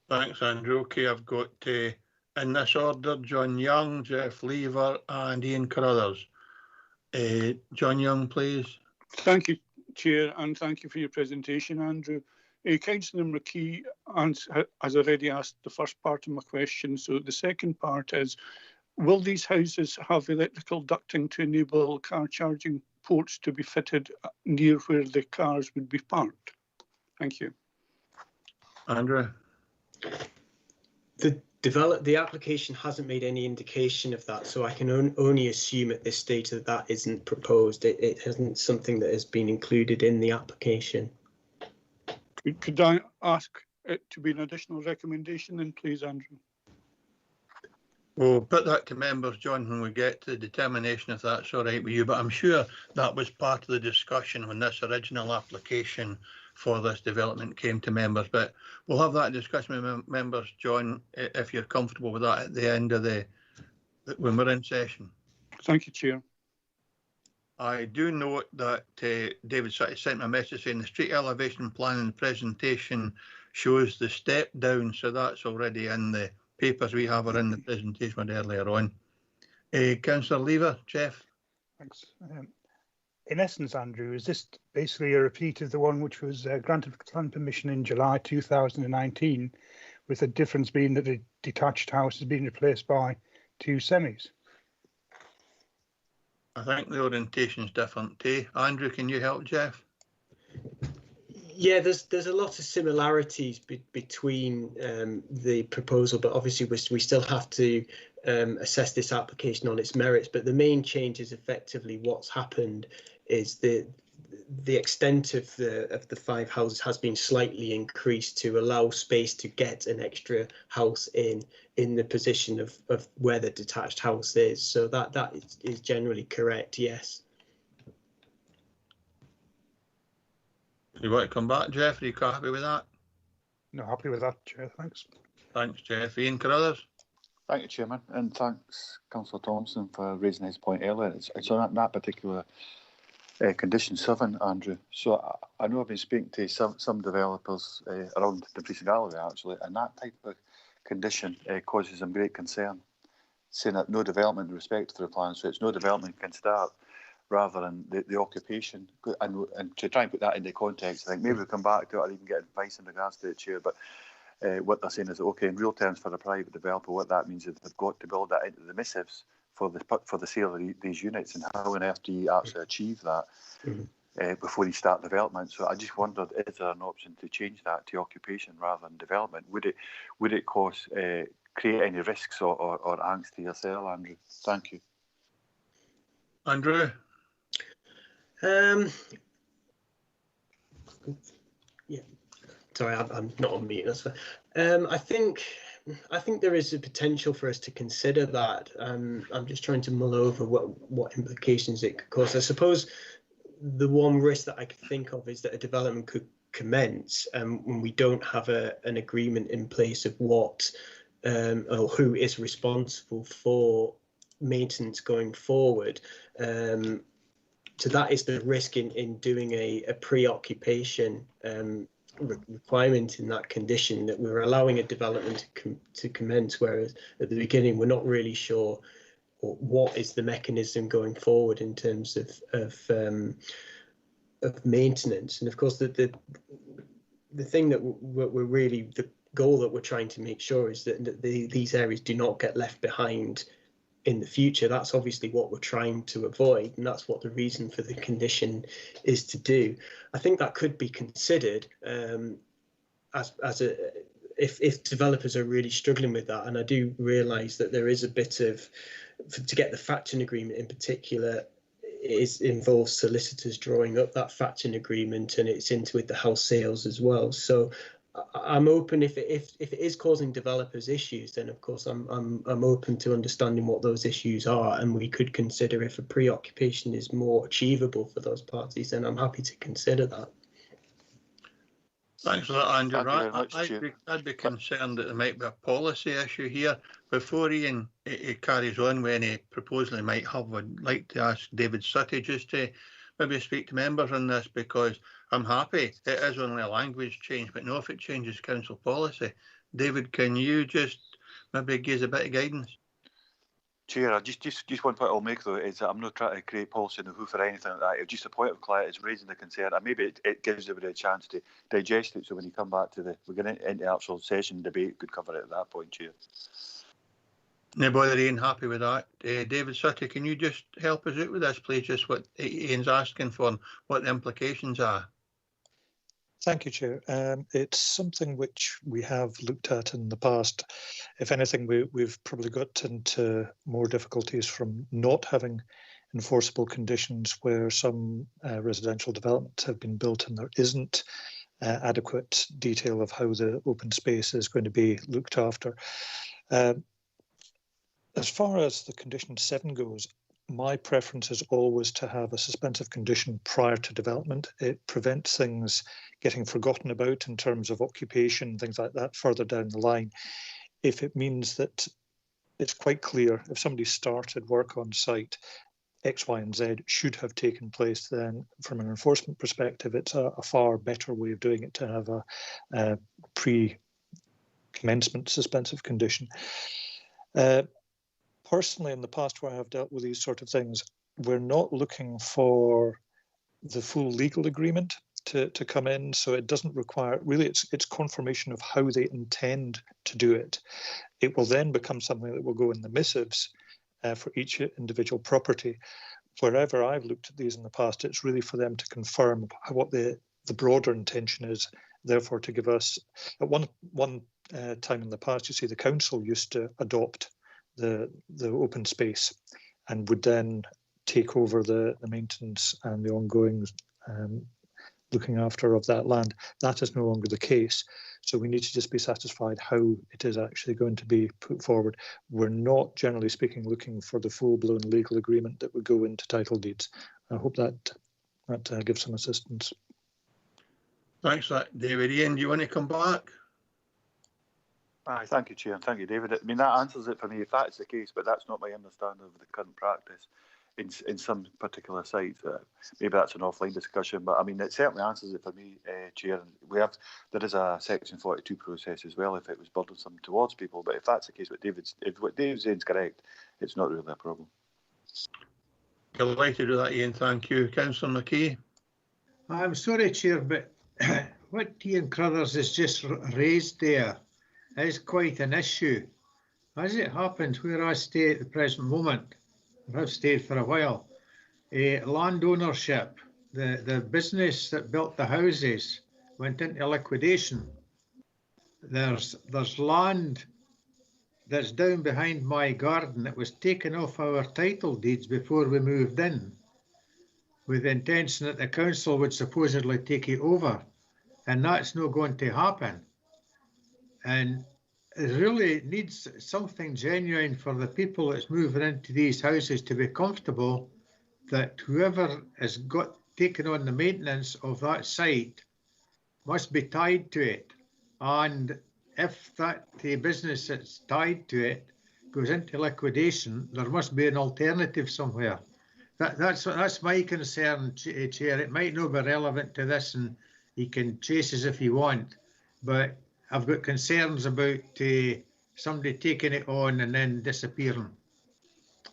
Thanks, Andrew. Okay, I've got in this order, John Young, Jeff Lever and Ian Carruthers. John Young, please. Thank you, Chair, and thank you for your presentation, Andrew. Councillor McKee has already asked the first part of my question, so the second part is, will these houses have electrical ducting to enable car charging ports to be fitted near where the cars would be parked? Thank you. Andrew. The application hasn't made any indication of that, so I can only assume at this stage that that isn't proposed. It isn't something that has been included in the application. Could I ask it to be an additional recommendation then, please, Andrew? We'll put that to members, John, when we get to the determination if that's all right with you, but I'm sure that was part of the discussion when this original application for this development came to members, but we'll have that discussion with members, John, if you're comfortable with that at the end of when we're in session. Thank you, Chair. I do note that David sent me a message saying the street elevation plan and presentation shows the step down, so that's already in the papers we have or in the presentation earlier on. Councillor Lever, Jeff. Thanks. In essence, Andrew, is this basically a repeat of the one which was granted plan permission in July 2019, with the difference being that the detached house has been replaced by 2 semis? I think the orientation is different too. Andrew, can you help Jeff? Yeah, there's a lot of similarities between the proposal, but obviously we still have to assess this application on its merits. But the main change is effectively what's happened is the extent of the 5 houses has been slightly increased to allow space to get an extra house in the position of where the detached house is. So that is generally correct, yes. You want to come back, Jeff? Are you happy with that? No, happy with that, Chair. Thanks. Thanks, Jeff. Ian Carruthers. Thank you, Chairman, and thanks, Councillor Thompson, for raising his point earlier. It's on that particular Condition 7, Andrew. So I know I've been speaking to some developers around Dumfries and Galloway actually, and that type of condition causes them great concern, saying that no development in respect to the plan, so it's no development can start rather than the occupation. And to try and put that into context, I think maybe we'll come back to it or even get advice in regards to it, Chair, but what they're saying is, okay, in real terms for a private developer, what that means is they've got to build that into the missives for the sale of these units, and how on earth do you actually achieve that before you start development? So I just wondered, is there an option to change that to occupation rather than development? Would it cause create any risks or angst to yourself, Andrew? Thank you. Andrew? Yeah. Sorry, I'm not on mute. That's fine. I think there is a potential for us to consider that. I'm just trying to mull over what implications it could cause. I suppose the one risk that I could think of is that a development could commence when we don't have an agreement in place of what or who is responsible for maintenance going forward. So that is the risk in doing a pre-occupation requirement in that condition, that we're allowing a development to commence, whereas at the beginning we're not really sure what is the mechanism going forward in terms of maintenance. And of course the thing that we're really, the goal that we're trying to make sure is that these areas do not get left behind in the future. That's obviously what we're trying to avoid, and that's what the reason for the condition is to do. I think that could be considered if developers are really struggling with that, and I do realise that there is a bit of, to get the factoring agreement in particular, involves solicitors drawing up that factoring agreement, and it's into with the house sales as well. So I'm open, if it is causing developers issues, then of course I'm open to understanding what those issues are, and we could consider if a preoccupation is more achievable for those parties, then I'm happy to consider that. Thanks for that, Andrew. Thank you very much, I'd be concerned that there might be a policy issue here. Before Ian carries on with any proposal he might have, I'd like to ask David Sutty just to maybe speak to members on this, because I'm happy it is only a language change, but no, if it changes council policy. David, can you just maybe give us a bit of guidance? Chair, just one point I'll make though is that I'm not trying to create policy in the hoof or anything like that. It's just a point of clarity. It's raising the concern, and maybe it gives everybody a chance to digest it. So when you come back to we're going into actual session debate, could cover it at that point, Chair. Anybody, Ian, happy with that? David Sutty, can you just help us out with this, please? Just what Ian's asking for and what the implications are. Thank you, Chair. It's something which we have looked at in the past. If anything, we've probably got into more difficulties from not having enforceable conditions where some residential developments have been built and there isn't adequate detail of how the open space is going to be looked after. As far as the condition 7 goes, my preference is always to have a suspensive condition prior to development. It prevents things getting forgotten about in terms of occupation, things like that further down the line. If it means that it's quite clear, if somebody started work on site, X, Y, and Z should have taken place, then from an enforcement perspective, it's a far better way of doing it to have a pre-commencement suspensive condition. Personally, in the past where I have dealt with these sort of things, we're not looking for the full legal agreement to come in, so it doesn't require, really it's confirmation of how they intend to do it. It will then become something that will go in the missives for each individual property. Wherever I've looked at these in the past, it's really for them to confirm what the broader intention is, therefore to give us, at one time in the past, you see the council used to adopt the open space and would then take over the maintenance and the ongoing looking after of that land. That is no longer the case. So we need to just be satisfied how it is actually going to be put forward. We're not, generally speaking, looking for the full-blown legal agreement that would go into title deeds. I hope that gives some assistance. Thanks for that, David. Ian, do you want to come back? Aye, thank you, Chair, and thank you, David. I mean, that answers it for me if that's the case, but that's not my understanding of the current practice. in some particular sites. Maybe that's an offline discussion, but I mean, it certainly answers it for me, Chair. There is a Section 42 process as well if it was burdensome towards people. But if that's the case, if what David's saying is correct, it's not really a problem. Delighted with that, Ian. Thank you. Councillor McKee. I'm sorry, Chair, but what Ian Crothers has just raised there is quite an issue. As it happens, where I stay at the present moment, or have stayed for a while, land ownership, the business that built the houses went into liquidation. There's land that's down behind my garden that was taken off our title deeds before we moved in, with the intention that the council would supposedly take it over, and that's not going to happen. And it really needs something genuine for the people that's moving into these houses to be comfortable that whoever has got taken on the maintenance of that site must be tied to it. And if that business that's tied to it goes into liquidation, there must be an alternative somewhere. That's my concern, Chair. It might not be relevant to this, and he can chase us if he wants, but I've got concerns about somebody taking it on and then disappearing.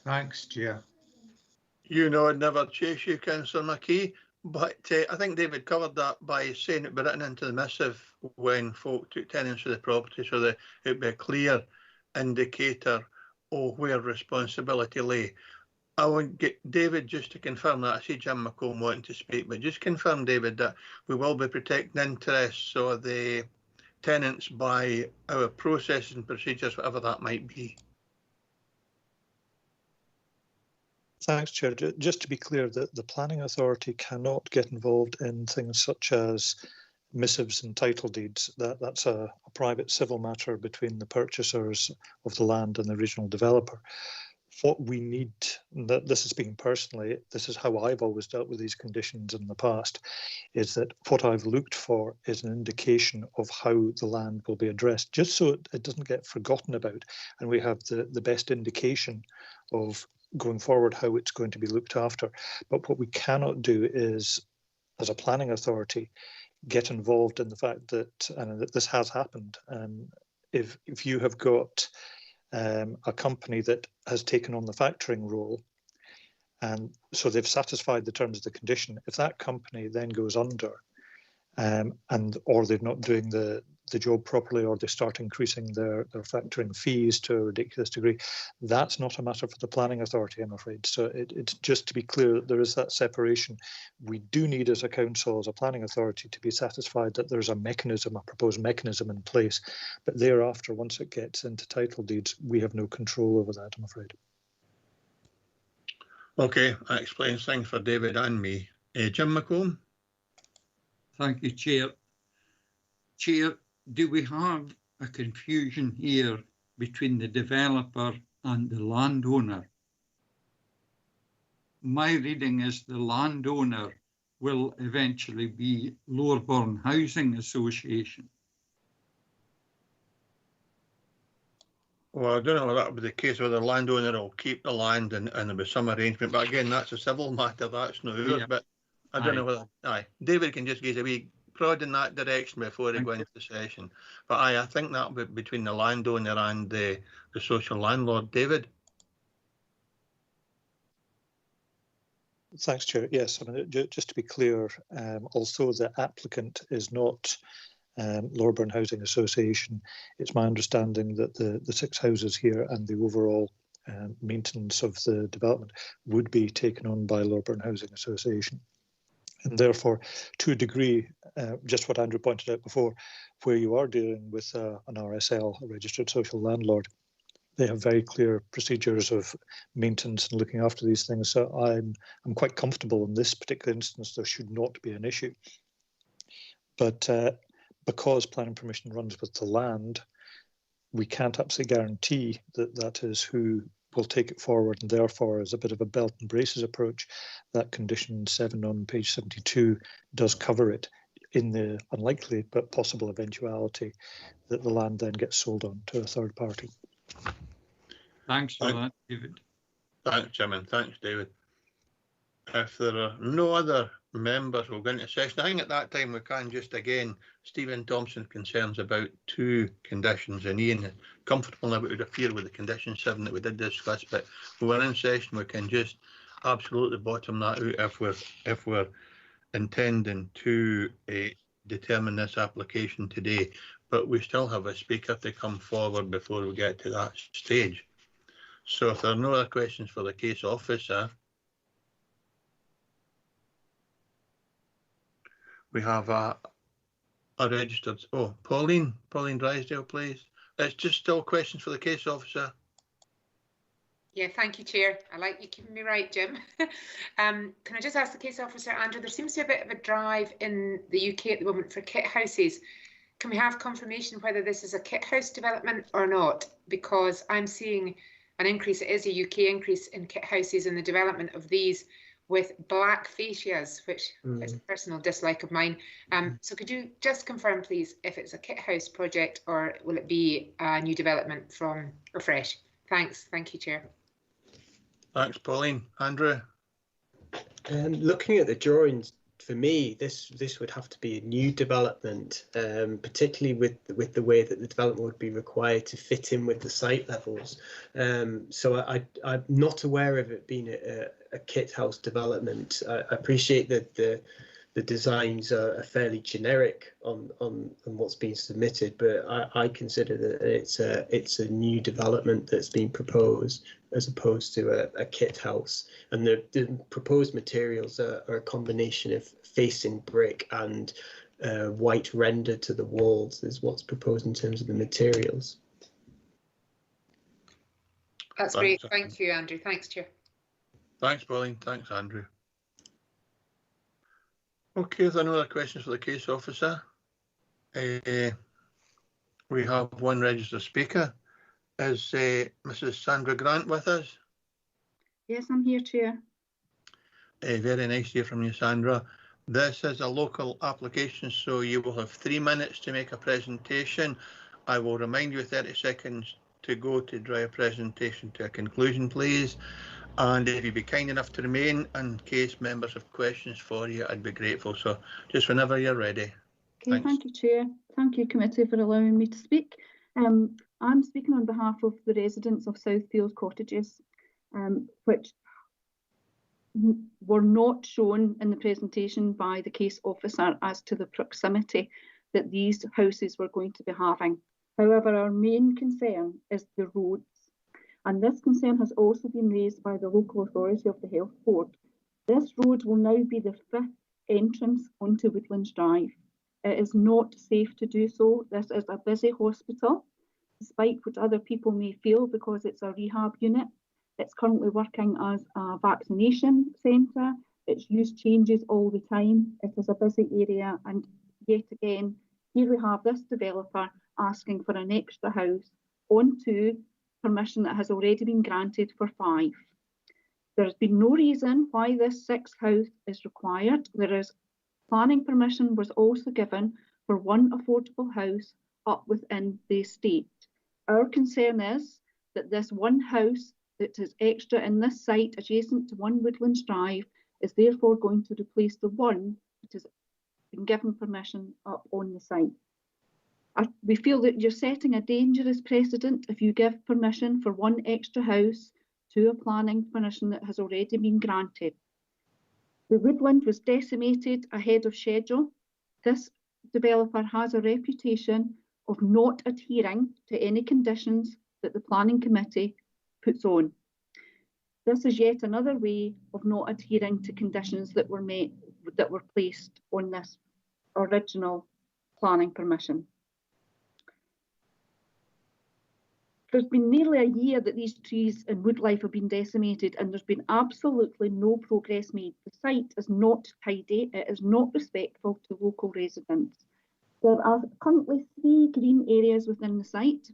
Thanks, Chair. You know I'd never chase you, Councillor McKee, but I think David covered that by saying it be written into the missive when folk took tenants of the property, so that it'd be a clear indicator of where responsibility lay. I want get David just to confirm that. I see Jim McComb wanting to speak, but just confirm, David, that we will be protecting interests of the tenants by our processes and procedures, whatever that might be. Thanks, Chair. Just to be clear, the planning authority cannot get involved in things such as missives and title deeds. That's a private civil matter between the purchasers of the land and the regional developer. What we need, this is speaking personally, this is how I've always dealt with these conditions in the past, is that what I've looked for is an indication of how the land will be addressed, just so it doesn't get forgotten about, and we have the best indication of going forward how it's going to be looked after. But what we cannot do is, as a planning authority, get involved in the fact that, and that this has happened, if you have got a company that has taken on the factoring role, and so they've satisfied the terms of the condition. If that company then goes under, or they're not doing the job properly, or they start increasing their factoring fees to a ridiculous degree, that's not a matter for the planning authority, I'm afraid. So it's just to be clear that there is that separation. We do need, as a council, as a planning authority, to be satisfied that there's a mechanism, a proposed mechanism in place, but thereafter, once it gets into title deeds, we have no control over that, I'm afraid. Okay, that explains things for David and me. Jim McComb. Thank you, Chair. Chair, do we have a confusion here between the developer and the landowner? My reading is the landowner will eventually be Lowerburn Housing Association. Well, I don't know if that will be the case, whether the landowner will keep the land and there'll be some arrangement, but again, that's a civil matter, that's not ours, but I don't know whether, David can just give a wee prod in that direction before they go into the session. But I think that'll be between the landowner and the social landlord. David? Thanks, Chair. Yes, I mean, just to be clear, although the applicant is not Lowerburn Housing Association, it's my understanding that the 6 houses here and the overall maintenance of the development would be taken on by Lowerburn Housing Association. And therefore, to a degree, just what Andrew pointed out before, where you are dealing with an RSL, a registered social landlord, they have very clear procedures of maintenance and looking after these things. So I'm quite comfortable in this particular instance. There should not be an issue. But because planning permission runs with the land, we can't absolutely guarantee that that is who will take it forward, and therefore, as a bit of a belt and braces approach, that condition 7 on page 72 does cover it in the unlikely but possible eventuality that the land then gets sold on to a third party. Thanks for that, David. Thanks, Jim, and thanks, David. If there are no other members, we'll go into session. I think at that time we can just again, Stephen Thompson concerns about 2 conditions, and Ian is comfortable now it would appear with the condition 7 that we did discuss, but when we're in session we can just absolutely bottom that out if we're intending to determine this application today, but we still have a speaker to come forward before we get to that stage. So if there are no other questions for the case officer, we have a registered, Pauline Drysdale, please. It's just still questions for the case officer. Yeah, thank you, Chair. I like you keeping me right, Jim. Can I just ask the case officer, Andrew, there seems to be a bit of a drive in the UK at the moment for kit houses. Can we have confirmation whether this is a kit house development or not? Because I'm seeing an increase, it is a UK increase in kit houses and the development of these with black fascias, which is a personal dislike of mine. So could you just confirm, please, if it's a kit house project or will it be a new development from Refresh? Thanks. Thank you, Chair. Thanks, Pauline. Andrew? Looking at the drawings, for me, this would have to be a new development, particularly with the way that the development would be required to fit in with the site levels. So I'm not aware of it being a kit house development. I appreciate that the designs are fairly generic on what's being submitted, but I consider that it's a new development that's been proposed as opposed to a kit house. And the proposed materials are a combination of facing brick and white render to the walls is what's proposed in terms of the materials. That's great. Thank you, Andrew. Thanks, Chair. Thanks, Pauline. Thanks, Andrew. Okay, if there are no other questions for the case officer, we have one registered speaker. Is Mrs. Sandra Grant with us? Yes, I'm here, Chair. Very nice to hear from you, Sandra. This is a local application, so you will have 3 minutes to make a presentation. I will remind you 30 seconds to go to draw your presentation to a conclusion, please. And if you'd be kind enough to remain in case members have questions for you, I'd be grateful. So just whenever you're ready. Okay, thank you, Chair. Thank you, Committee, for allowing me to speak. I'm speaking on behalf of the residents of Southfield Cottages, which were not shown in the presentation by the case officer as to the proximity that these houses were going to be having. However, our main concern is the roads. And this concern has also been raised by the local authority of the Health Board. This road will now be the 5th entrance onto Woodlands Drive. It is not safe to do so. This is a busy hospital, despite what other people may feel, because it's a rehab unit. It's currently working as a vaccination centre. Its use changes all the time. It is a busy area, and yet again, here we have this developer asking for an extra house onto permission that has already been granted for 5. There has been no reason why this 6th house is required. Planning permission was also given for 1 affordable house up within the estate. Our concern is that this 1 house that is extra in this site adjacent to 1 Woodlands Drive is therefore going to replace the 1 that has been given permission up on the site. We feel that you're setting a dangerous precedent if you give permission for 1 extra house to a planning permission that has already been granted. The woodland was decimated ahead of schedule. This developer has a reputation of not adhering to any conditions that the planning committee puts on. This is yet another way of not adhering to conditions that were placed on this original planning permission. There's been nearly a year that these trees and woodlife have been decimated, and there's been absolutely no progress made. The site is not tidy, it is not respectful to local residents. There are currently 3 green areas within the site,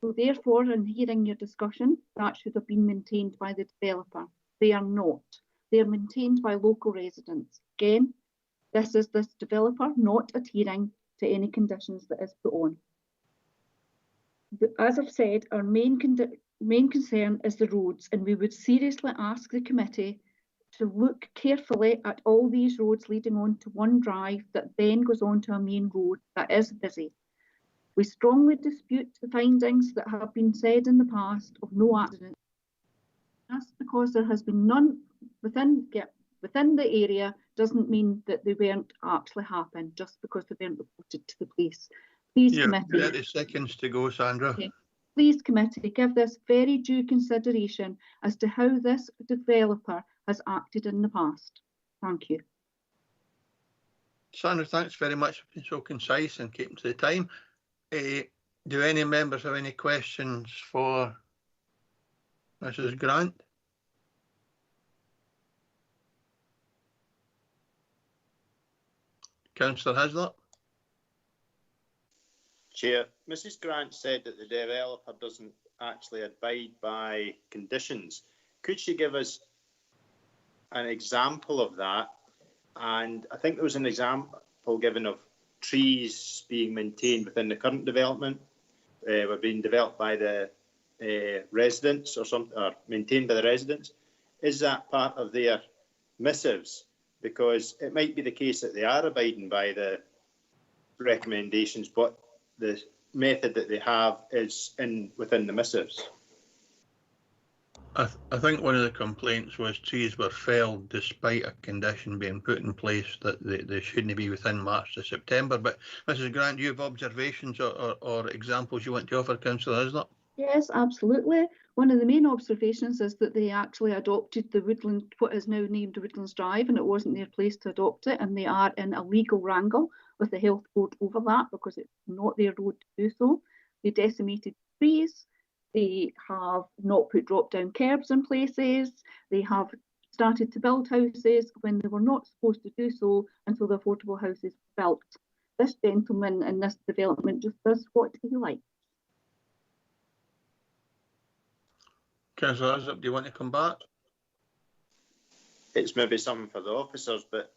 so therefore, in hearing your discussion, that should have been maintained by the developer. They are not. They are maintained by local residents. Again, this is this developer not adhering to any conditions that is put on. As I've said, our main concern is the roads, and we would seriously ask the committee to look carefully at all these roads leading on to one drive that then goes on to a main road that is busy. We strongly dispute the findings that have been said in the past of no accidents. Just because there has been none within the area doesn't mean that they weren't actually happened, just because they weren't reported to the police. Please, committee. 30 seconds to go, Sandra. Okay. Please, committee, give this very due consideration as to how this developer has acted in the past. Thank you. Sandra, thanks very much for being so concise and keeping to the time. Do any members have any questions for Mrs. Grant? Councillor Haslett? Chair, Mrs. Grant said that the developer doesn't actually abide by conditions. Could she give us an example of that? And I think there was an example given of trees being maintained within the current development, were being developed by the residents or something, or maintained by the residents. Is that part of their missives? Because it might be the case that they are abiding by the recommendations, but the method that they have is within the missives. I think one of the complaints was trees were felled despite a condition being put in place that they shouldn't be within March to September. But Mrs. Grant, do you have observations or examples you want to offer, Councillor Haslett? Yes, absolutely. One of the main observations is that they actually adopted the Woodland, what is now named Woodlands Drive, and it wasn't their place to adopt it, and they are in a legal wrangle with the health board over that because it's not their road to do so. They decimated trees. They have not put drop-down curbs in places. They have started to build houses when they were not supposed to do so until the affordable houses were built. This gentleman in this development just does what he likes. Councillor Haslett, do you want to come back? It's maybe something for the officers, but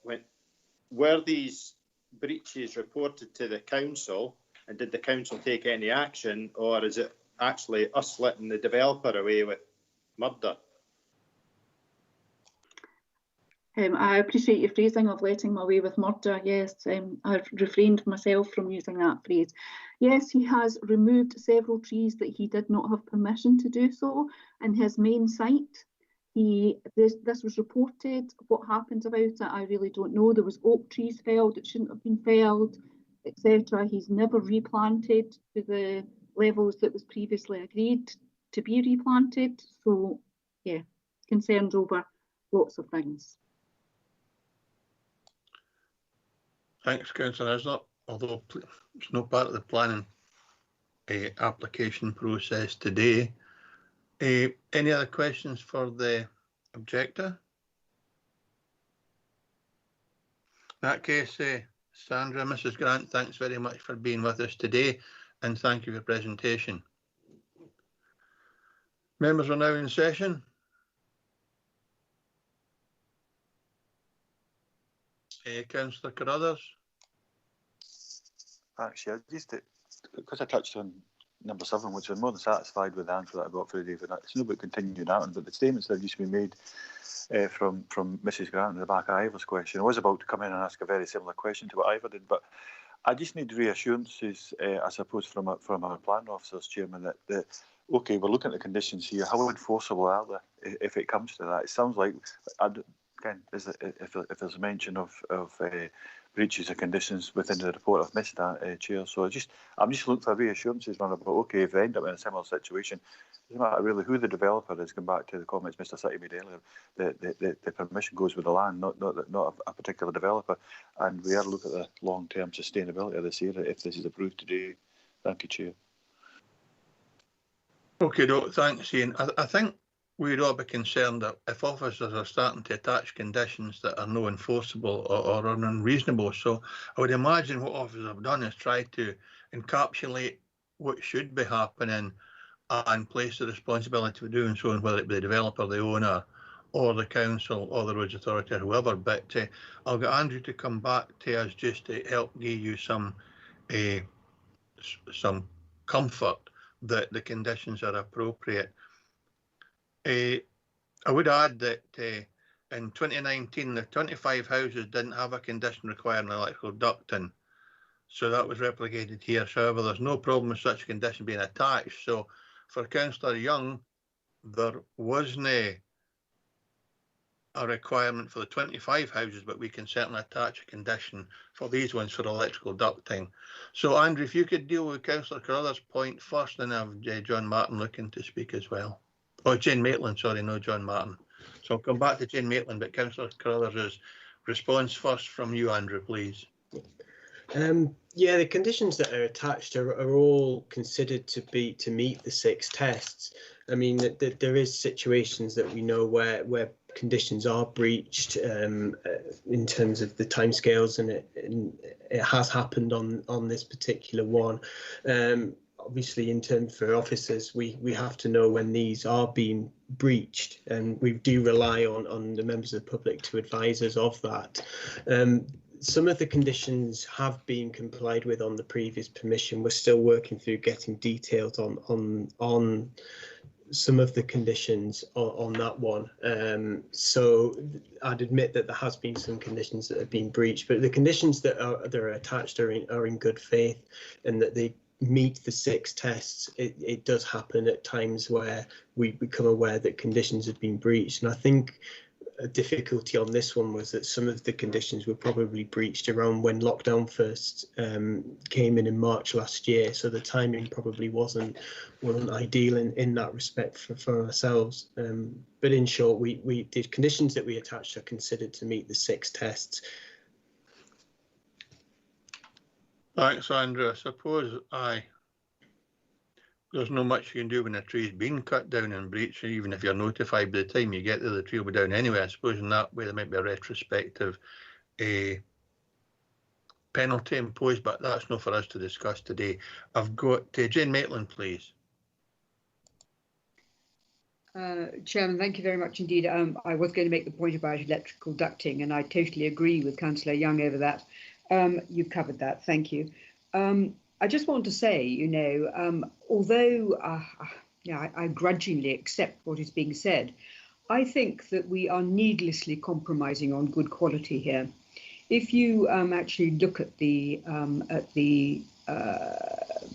were these breaches reported to the council, and did the council take any action, or is it actually us letting the developer away with murder? I appreciate your phrasing of letting him away with murder. Yes, I've refrained myself from using that phrase. Yes, he has removed several trees that he did not have permission to do so in his main site. This was reported. What happened about it, I really don't know. There was oak trees felled that shouldn't have been felled, etc. He's never replanted to the levels that was previously agreed to be replanted. So, yeah, concerns over lots of things. Thanks, Councillor Haslett. Although it's not part of the planning application process today. Any other questions for the objector? In that case, Sandra, Mrs. Grant, thanks very much for being with us today, and thank you for your presentation. Members are now in session. Councillor Carruthers. Actually, because I touched on number 7, which I'm more than satisfied with the answer that I got for David. It's no about continuing that one, but the statements that have just been made from Mrs. Grant in the back of Ivor's question. I was about to come in and ask a very similar question to what Ivor did, but I just need reassurances, I suppose, from our planning officers, Chairman, that okay, we're looking at the conditions here. How enforceable are they if it comes to that? It sounds like, again, if there's a mention of breaches of conditions within the report, I've missed that, Chair. So I'm just looking for reassurances, man, about, okay, if they end up in a similar situation, it doesn't matter really who the developer is, going back to the comments Mr. City made earlier, the permission goes with the land, not a particular developer. And we are looking at the long-term sustainability of this area if this is approved today. Thank you, Chair. Okay, thanks, Ian. I think we'd all be concerned that if officers are starting to attach conditions that are no enforceable or unreasonable. So I would imagine what officers have done is try to encapsulate what should be happening and place the responsibility for doing so, and whether it be the developer, the owner, or the council, or the roads authority, or whoever. But I'll get Andrew to come back to us just to help give you some comfort that the conditions are appropriate. I would add that in 2019, the 25 houses didn't have a condition requiring electrical ducting. So that was replicated here. However, there's no problem with such a condition being attached. So for Councillor Young, there wasn't a requirement for the 25 houses, but we can certainly attach a condition for these ones for electrical ducting. So Andrew, if you could deal with Councillor Carruthers' point first, then I have John Martin looking to speak as well. Oh, Jane Maitland, sorry, no John Martin. So I'll come back to Jane Maitland, but Councillor Carruthers' response first from you, Andrew, please. Yeah, the conditions that are attached are all considered to meet the 6 tests. I mean, there is situations that we know where conditions are breached in terms of the timescales, and it has happened on this particular one. Obviously, in terms for officers, we have to know when these are being breached, and we do rely on the members of the public to advise us of that. Some of the conditions have been complied with on the previous permission. We're still working through getting details on some of the conditions on that one. So I'd admit that there has been some conditions that have been breached, but the conditions that are attached are in good faith, and that they meet the 6 tests. It does happen at times where we become aware that conditions have been breached, and I think a difficulty on this one was that some of the conditions were probably breached around when lockdown first came in March last year, so the timing probably wasn't ideal in that respect for ourselves. But in short, the conditions that we attached are considered to meet the 6 tests. Thanks, Andrew. I suppose there's not much you can do when a tree's been cut down and breached, even if you're notified. By the time you get there, the tree will be down anyway. I suppose in that way there might be a retrospective penalty imposed, but that's not for us to discuss today. I've got Jane Maitland, please. Chairman, thank you very much indeed. I was going to make the point about electrical ducting, and I totally agree with Councillor Young over that. You've covered that, thank you. I just want to say, although I grudgingly accept what is being said, I think that we are needlessly compromising on good quality here. If you actually look at the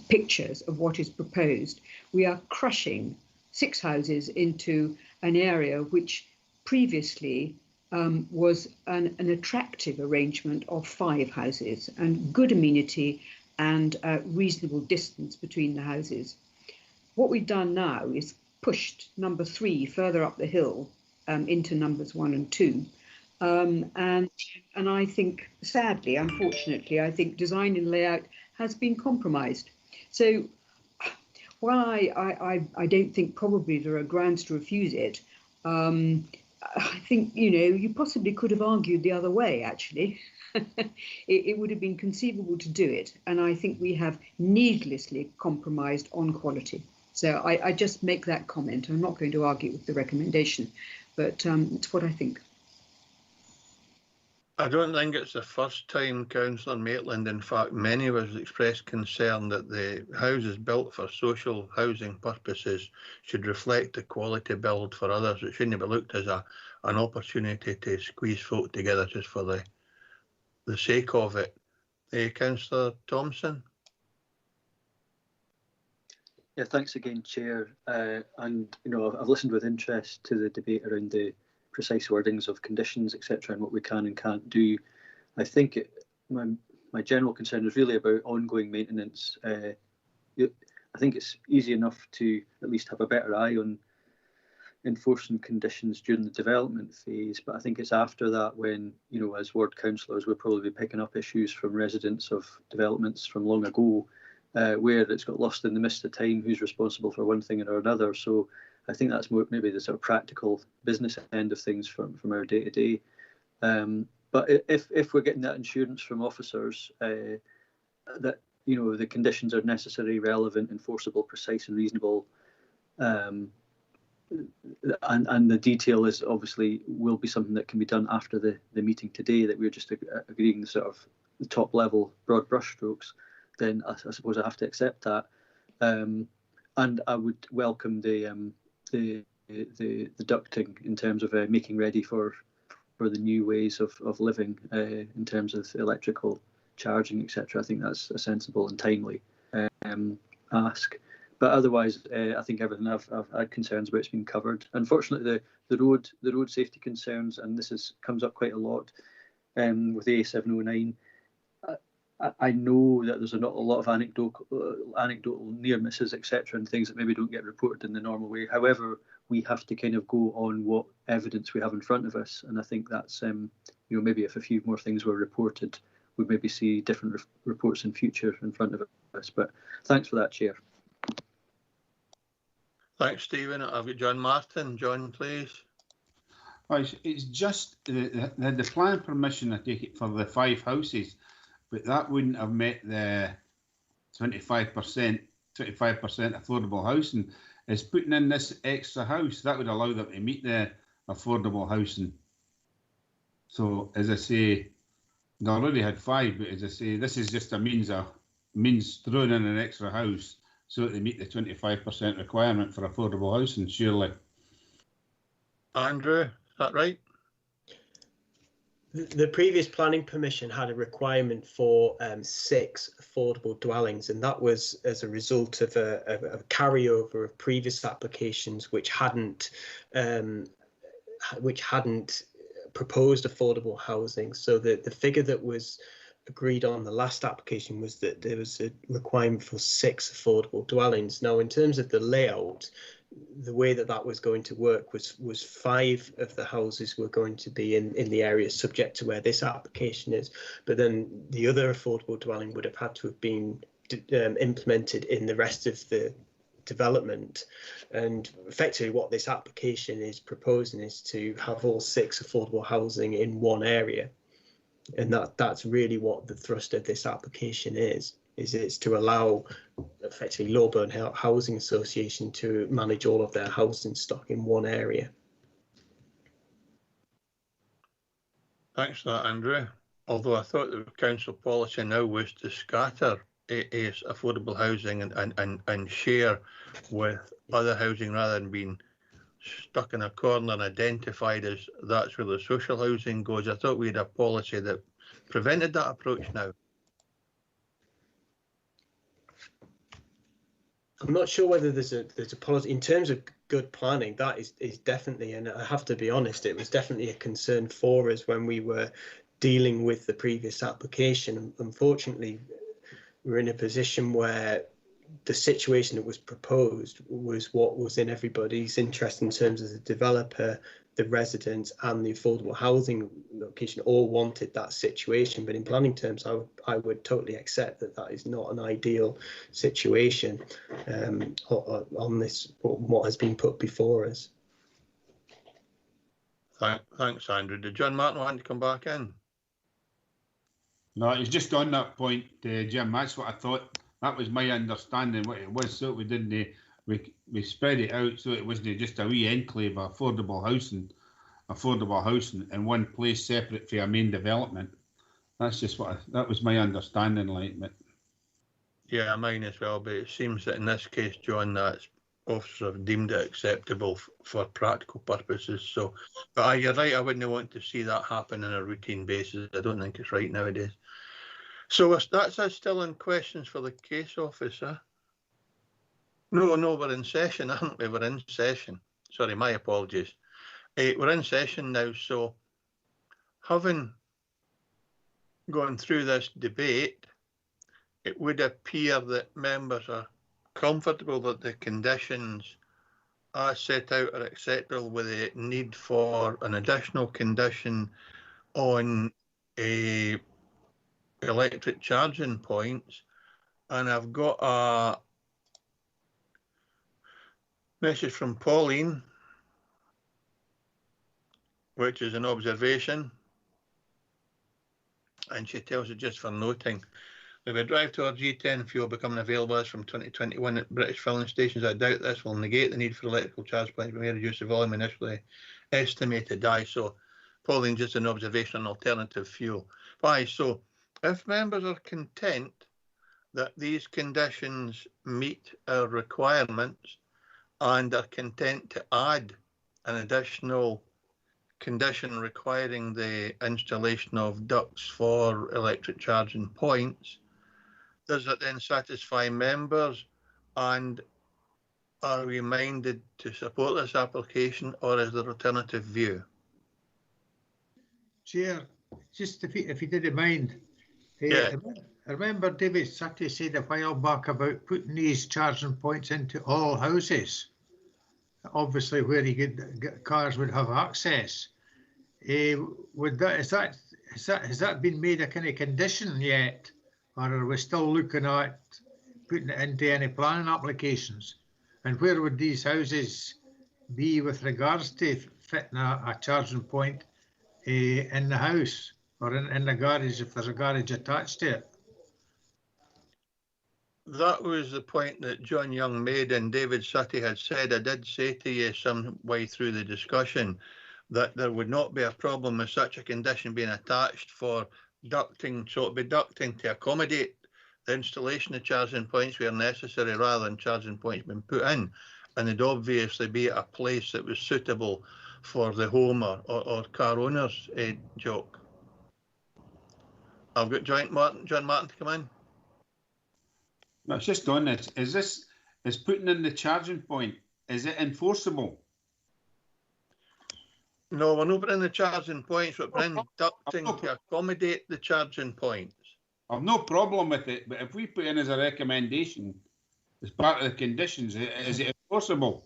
pictures of what is proposed, we are crushing 6 houses into an area which previously was an attractive arrangement of 5 houses and good amenity and reasonable distance between the houses. What we've done now is pushed number 3 further up the hill into numbers 1 and 2. And I think, sadly, unfortunately, I think design and layout has been compromised. So while I don't think probably there are grounds to refuse it, I think, you possibly could have argued the other way, actually. It would have been conceivable to do it. And I think we have needlessly compromised on quality. So I just make that comment. I'm not going to argue with the recommendation, but it's what I think. I don't think it's the first time, Councillor Maitland. In fact, many of us expressed concern that the houses built for social housing purposes should reflect the quality build for others. It shouldn't be looked as an opportunity to squeeze folk together just for the sake of it. Councillor Thompson? Yeah, thanks again, Chair. And I've listened with interest to the debate around the precise wordings of conditions, etc., and what we can and can't do. I think my general concern is really about ongoing maintenance. I think it's easy enough to at least have a better eye on enforcing conditions during the development phase, but I think it's after that when, as ward councillors, we'll probably be picking up issues from residents of developments from long ago, where it's got lost in the mist of time who's responsible for one thing or another. So I think that's more maybe the sort of practical business end of things from our day to day. But if we're getting that assurance from officers that the conditions are necessary, relevant, enforceable, precise, and reasonable, and the detail is obviously will be something that can be done after the meeting today, that we're just agreeing the sort of the top level broad brushstrokes, then I suppose I have to accept that. And I would welcome the ducting in terms of making ready for for the new ways of living in terms of electrical charging, etc. I think that's a sensible and timely ask. But otherwise, I think everything I've had concerns about has been covered. Unfortunately, the road safety concerns, and this comes up quite a lot with the A709. I know that there's not a lot of anecdotal near misses, etc., and things that maybe don't get reported in the normal way. However, we have to kind of go on what evidence we have in front of us, and I think that's maybe if a few more things were reported, we'd maybe see different reports in future in front of us. But thanks for that, Chair. Thanks, Stephen. I've got John Martin. John, please. It's just the plan permission, I take it, for the 5 houses, but that wouldn't have met the 25% affordable housing. Is putting in this extra house that would allow them to meet the affordable housing. So as I say, they already had 5, but as I say, this is just a means throwing in an extra house so that they meet the 25% requirement for affordable housing, surely. Andrew, is that right? The previous planning permission had a requirement for 6 affordable dwellings, and that was as a result of a carryover of previous applications which hadn't proposed affordable housing. So the figure that was agreed on the last application was that there was a requirement for 6 affordable dwellings. Now, in terms of the layout, the way that was going to work was 5 of the houses were going to be in the area subject to where this application is, but then the other affordable dwelling would have had to have been implemented in the rest of the development. And effectively what this application is proposing is to have all 6 affordable housing in one area, and that's really what the thrust of this application is it's to allow effectively Lowburn Housing Association to manage all of their housing stock in one area. Thanks for that, Andrew. Although I thought the council policy now was to scatter is affordable housing and share with other housing rather than being stuck in a corner and identified as that's where the social housing goes. I thought we had a policy that prevented that approach now. I'm not sure whether there's a policy in terms of good planning. That is definitely, and I have to be honest, it was definitely a concern for us when we were dealing with the previous application. Unfortunately, we're in a position where the situation that was proposed was what was in everybody's interest in terms of the developer, the residents and the affordable housing location all wanted that situation. But in planning terms, I would totally accept that is not an ideal situation on this, what has been put before us. Thanks, Andrew. Did John Martin want to come back in? No, it's just on that point, Jim. That's what I thought. That was my understanding what it was. So we didn't we spread it out so it wasn't just a wee enclave of affordable housing in one place separate from a main development. That's just that was my understanding, like. But yeah, mine as well. But it seems that in this case, John, that's officers have deemed it acceptable for practical purposes. So, but you're right. I wouldn't want to see that happen on a routine basis. I don't think it's right nowadays. So that's us still in questions for the case officer. No, we're in session, aren't we? We're in session. Sorry, my apologies. We're in session now, so having gone through this debate, it would appear that members are comfortable that the conditions as set out are acceptable with the need for an additional condition on electric charging points. And I've got a message from Pauline, which is an observation, and she tells us just for noting, with a drive towards G10 fuel becoming available as from 2021 at British filling stations, I doubt this will negate the need for electrical charge points, but may reduce the volume initially estimated. So Pauline, just an observation on alternative fuel. So if members are content that these conditions meet our requirements and are content to add an additional condition requiring the installation of ducts for electric charging points, does it then satisfy members, and are we minded to support this application, or is there an alternative view? Chair, just if you didn't mind, Yeah. I remember David Sutty said a while back about putting these charging points into all houses, obviously where cars would have access. Has that been made a kind of condition yet, or are we still looking at putting it into any planning applications? And where would these houses be with regards to fitting a charging point in the house or in the garage, if there's a garage attached to it? That was the point that John Young made, and David Sutty had said. I did say to you some way through the discussion that there would not be a problem with such a condition being attached for ducting, so it would be ducting to accommodate the installation of charging points where necessary, rather than charging points being put in, and it'd obviously be at a place that was suitable for the home or car owners. Joke. I've got John Martin to come in. No, it's just on this. Is putting in the charging point, is it enforceable? No, we're not putting in the charging points, we're putting in ducting to accommodate the charging points. I've no problem with it, but if we put in as a recommendation, as part of the conditions, is it enforceable?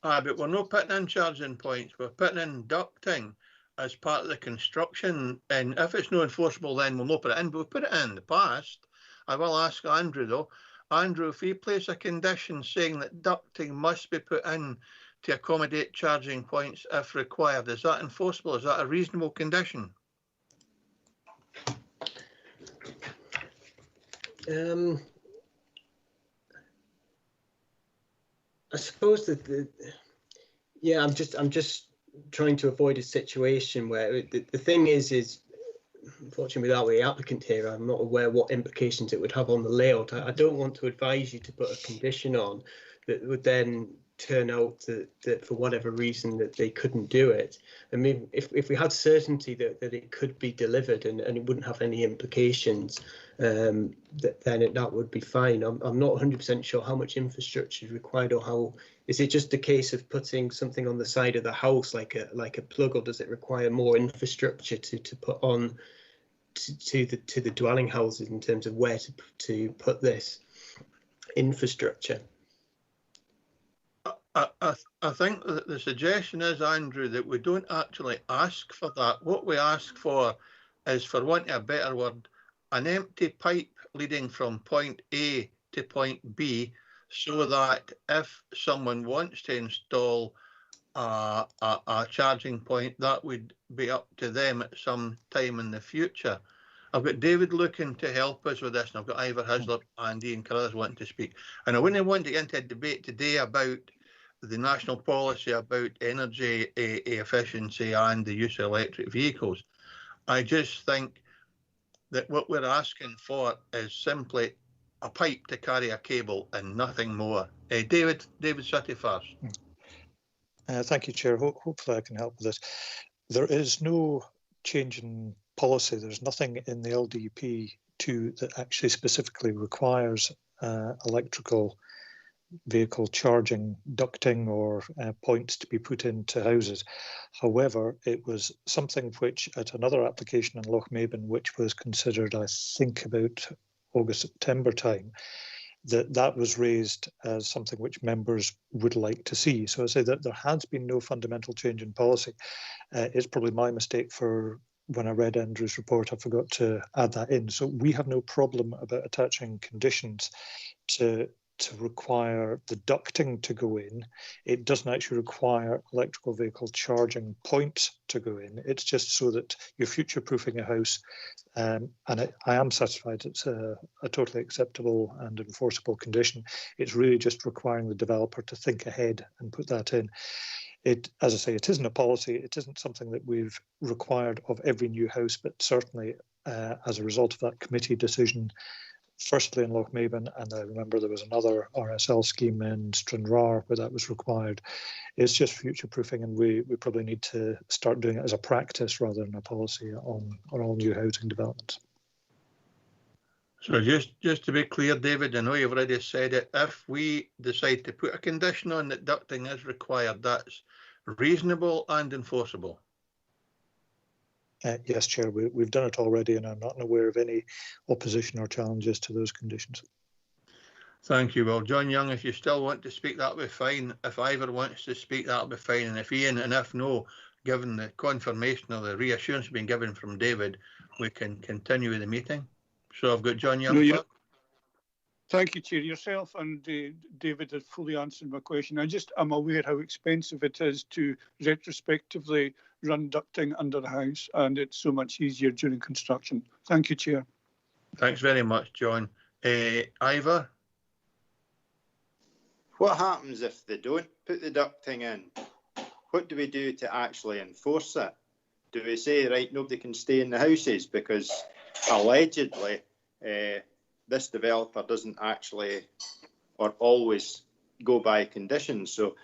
But we're not putting in charging points, we're putting in ducting as part of the construction, and if it's not enforceable, then we'll not put it in, but we've put it in the past. I will ask Andrew though. Andrew, if we place a condition saying that ducting must be put in to accommodate charging points if required, is that enforceable? Is that a reasonable condition? I suppose that I'm just trying to avoid a situation where the thing is unfortunately without the applicant here, I'm not aware what implications it would have on the layout. I don't want to advise you to put a condition on that would then turn out that for whatever reason that they couldn't do it. I mean, if we had certainty that it could be delivered and it wouldn't have any implications, then that would be fine. I'm not 100% sure how much infrastructure is required, or how is it just a case of putting something on the side of the house like a plug, or does it require more infrastructure to put on to the dwelling houses in terms of where to put this infrastructure? I think that the suggestion is, Andrew, that we don't actually ask for that. What we ask for is, for want of a better word, an empty pipe leading from point A to point B, so that if someone wants to install a charging point, that would be up to them at some time in the future. I've got David looking to help us with this, and I've got Ivor Hislop and Ian Carruthers wanting to speak. And I wouldn't want to get into a debate today about the national policy about energy efficiency and the use of electric vehicles. I just think that what we're asking for is simply a pipe to carry a cable and nothing more. David Sutty first. Thank you, Chair. Hopefully I can help with this. There is no change in policy. There's nothing in the LDP2 that actually specifically requires electrical vehicle charging ducting or points to be put into houses. However, it was something which at another application in Lochmaben, which was considered, I think, about August, September time, that was raised as something which members would like to see. So I say that there has been no fundamental change in policy. It's probably my mistake for when I read Andrew's report, I forgot to add that in. So we have no problem about attaching conditions to require the ducting to go in. It doesn't actually require electrical vehicle charging points to go in. It's just so that you're future-proofing a house, and I am satisfied it's a totally acceptable and enforceable condition. It's really just requiring the developer to think ahead and put that in. As I say, it isn't a policy. It isn't something that we've required of every new house, but certainly as a result of that committee decision, firstly in Lochmaben, and I remember there was another RSL scheme in Stranraer where that was required. It's just future-proofing, and we probably need to start doing it as a practice rather than a policy on all new housing developments. So just to be clear, David, I know you've already said it, if we decide to put a condition on that ducting is required, that's reasonable and enforceable. Yes, Chair, we've done it already, and I'm not aware of any opposition or challenges to those conditions. Thank you. Well, John Young, if you still want to speak, that'll be fine. If Ivor wants to speak, that'll be fine. And if Ian, and if no, given the confirmation or the reassurance being given from David, we can continue the meeting. So I've got John Young. No, thank you, Chair. Yourself and David have fully answered my question. I'm aware how expensive it is to retrospectively run ducting under the house, and it's so much easier during construction. Thank you, Chair. Thanks very much, John. Ivor? What happens if they don't put the ducting in? What do we do to actually enforce it? Do we say, right, nobody can stay in the houses because allegedly this developer doesn't actually or always go by conditions? So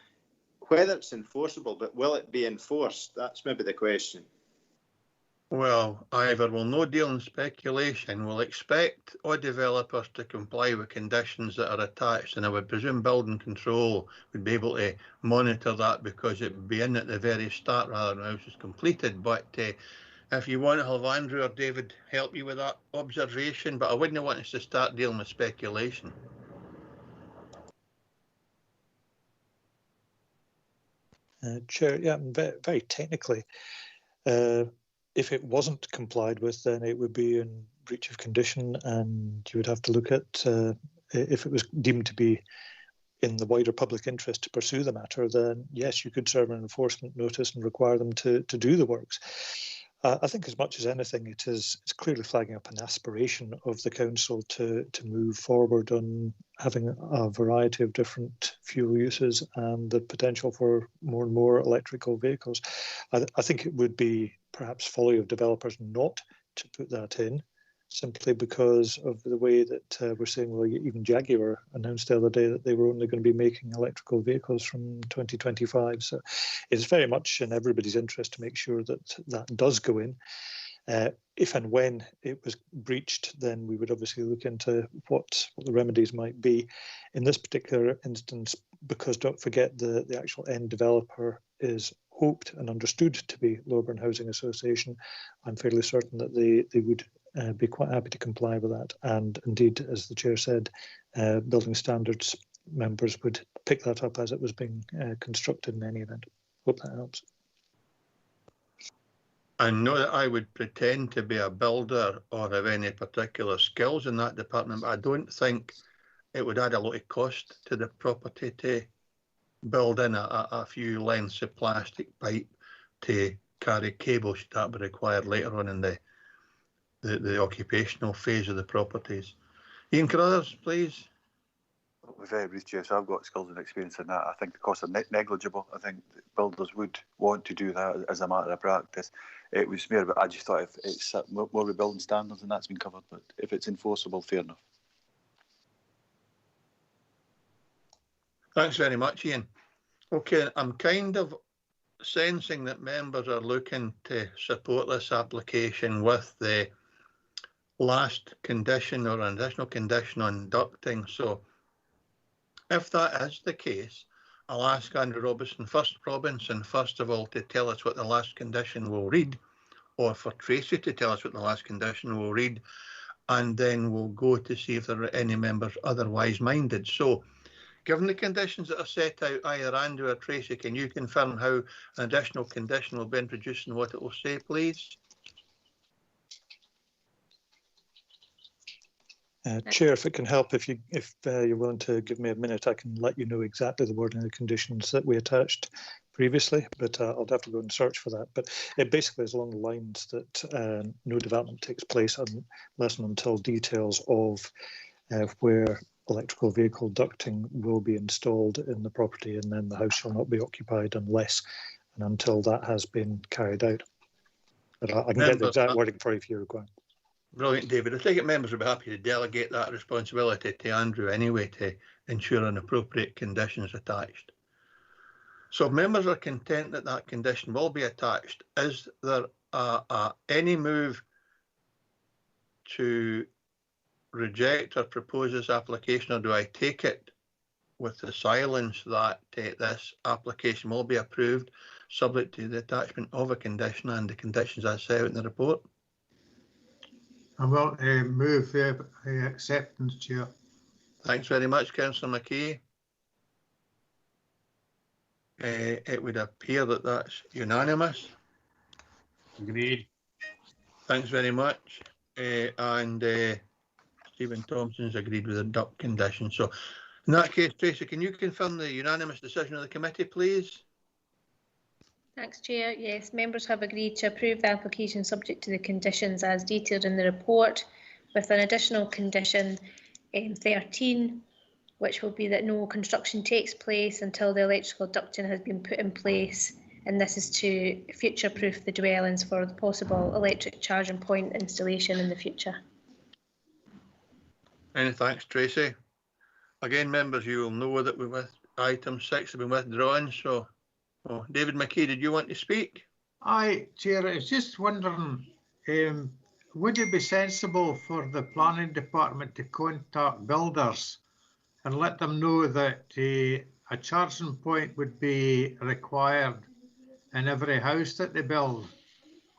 whether it's enforceable, but will it be enforced? That's maybe the question. Well, Ivor will no deal in speculation. We'll expect all developers to comply with conditions that are attached, and I would presume building control would be able to monitor that because it would be in at the very start rather than the house is completed. But if you want to have Andrew or David help you with that observation, but I wouldn't want us to start dealing with speculation. Chair, yeah, very technically, if it wasn't complied with, then it would be in breach of condition, and you would have to look at if it was deemed to be in the wider public interest to pursue the matter, then yes, you could serve an enforcement notice and require them to do the works. I think as much as anything, it's clearly flagging up an aspiration of the council to move forward on having a variety of different fuel uses and the potential for more and more electrical vehicles. I think it would be perhaps folly of developers not to put that in, simply because of the way that we're seeing, well, even Jaguar announced the other day that they were only going to be making electrical vehicles from 2025. So it's very much in everybody's interest to make sure that that does go in. If and when it was breached, then we would obviously look into what the remedies might be. In this particular instance, because don't forget the actual end developer is hoped and understood to be Loreburn Housing Association, I'm fairly certain that they would be quite happy to comply with that. And indeed, as the chair said, building standards members would pick that up as it was being constructed in any event. Hope that helps. I know that I would pretend to be a builder or have any particular skills in that department, but I don't think it would add a lot of cost to the property to build in a few lengths of plastic pipe to carry cables that would be required later on in the occupational phase of the properties. Ian Carruthers, please. Very brief, Chair. So I've got skills and experience in that. I think the costs are negligible. I think builders would want to do that as a matter of practice. It was mere, but I just thought if it's more with building standards and that's been covered, but if it's enforceable, fair enough. Thanks very much, Ian. Okay, I'm kind of sensing that members are looking to support this application with the last condition or an additional condition on ducting. So if that is the case, I'll ask Andrew Robinson first of all to tell us what the last condition will read, or for Tracy to tell us what the last condition will read, and then we'll go to see if there are any members otherwise minded. So given the conditions that are set out, either Andrew or Tracy, can you confirm how an additional condition will be introduced and what it will say, please? Chair, if it can help, if you're willing to give me a minute, I can let you know exactly the wording of the conditions that we attached previously, but I'll have to go and search for that. But it basically is along the lines that no development takes place unless and until details of where electrical vehicle ducting will be installed in the property, and then the house shall not be occupied unless and until that has been carried out. But I can get the exact wording for you if you require. Brilliant, David. I think members would be happy to delegate that responsibility to Andrew anyway to ensure an appropriate conditions attached. So if members are content that that condition will be attached, is there any move to reject or propose this application, or do I take it with the silence that this application will be approved subject to the attachment of a condition and the conditions as set out in the report? I will move acceptance, Chair. Thanks very much, Councillor McKee. It would appear that that's unanimous. Agreed. Thanks very much. And Stephen Thompson's agreed with the duck condition. So in that case, Tracy, can you confirm the unanimous decision of the committee, please? Thanks, Chair. Yes, members have agreed to approve the application subject to the conditions as detailed in the report, with an additional condition 13, which will be that no construction takes place until the electrical ducting has been put in place, and this is to future-proof the dwellings for the possible electric charging point installation in the future. Many thanks, Tracy. Again, members, you will know that item 6 have been withdrawn. So, David McKee, did you want to speak? Aye, Chair. I was just wondering, would it be sensible for the planning department to contact builders and let them know that a charging point would be required in every house that they build,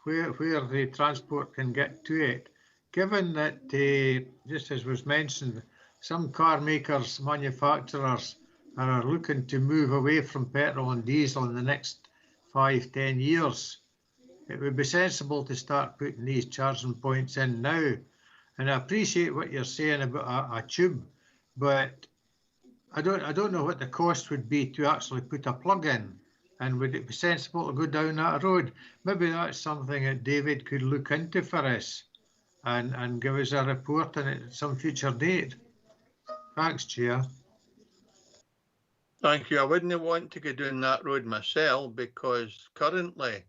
where the transport can get to it? Given that, just as was mentioned, some car makers, manufacturers are looking to move away from petrol and diesel in the next 5-10 years, it would be sensible to start putting these charging points in now. And I appreciate what you're saying about a tube, but I don't know what the cost would be to actually put a plug in. And would it be sensible to go down that road? Maybe that's something that David could look into for us and give us a report on it at some future date. Thanks, Chair. Thank you. I wouldn't want to go down that road myself, because currently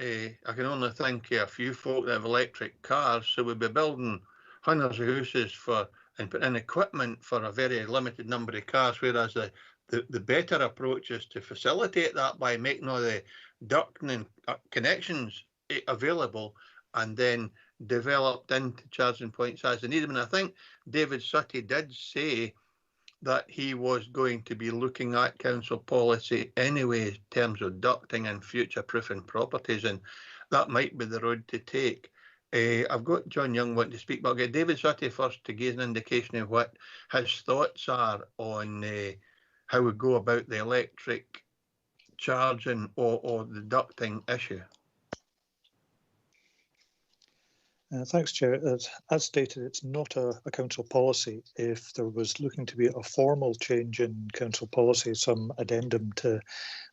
I can only think of a few folk that have electric cars, so we'd be building hundreds of houses and putting in equipment for a very limited number of cars, whereas the better approach is to facilitate that by making all the ducting and connections available, and then developed into charging points as they need them. And I think David Sutty did say that he was going to be looking at council policy anyway in terms of ducting and future-proofing properties, and that might be the road to take. I've got John Young wanting to speak, but I'll get David Sutty first to give an indication of what his thoughts are on how we go about the electric charging or the ducting issue. Thanks, Chair. As stated, it's not a council policy. If there was looking to be a formal change in council policy, some addendum to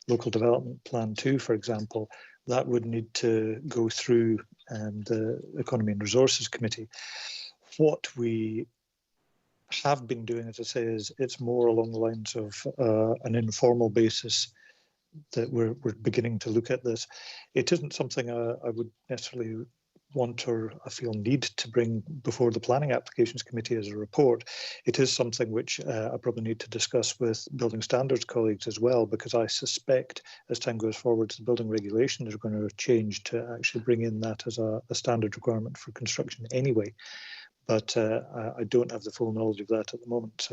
Local Development Plan 2, for example, that would need to go through the Economy and Resources Committee. What we have been doing, as I say, is it's more along the lines of an informal basis that we're beginning to look at this. It isn't something I would necessarily want or I feel need to bring before the Planning Applications Committee as a report. It is something which I probably need to discuss with Building Standards colleagues as well, because I suspect as time goes forward, the building regulations are going to change to actually bring in that as a standard requirement for construction anyway. But I don't have the full knowledge of that at the moment.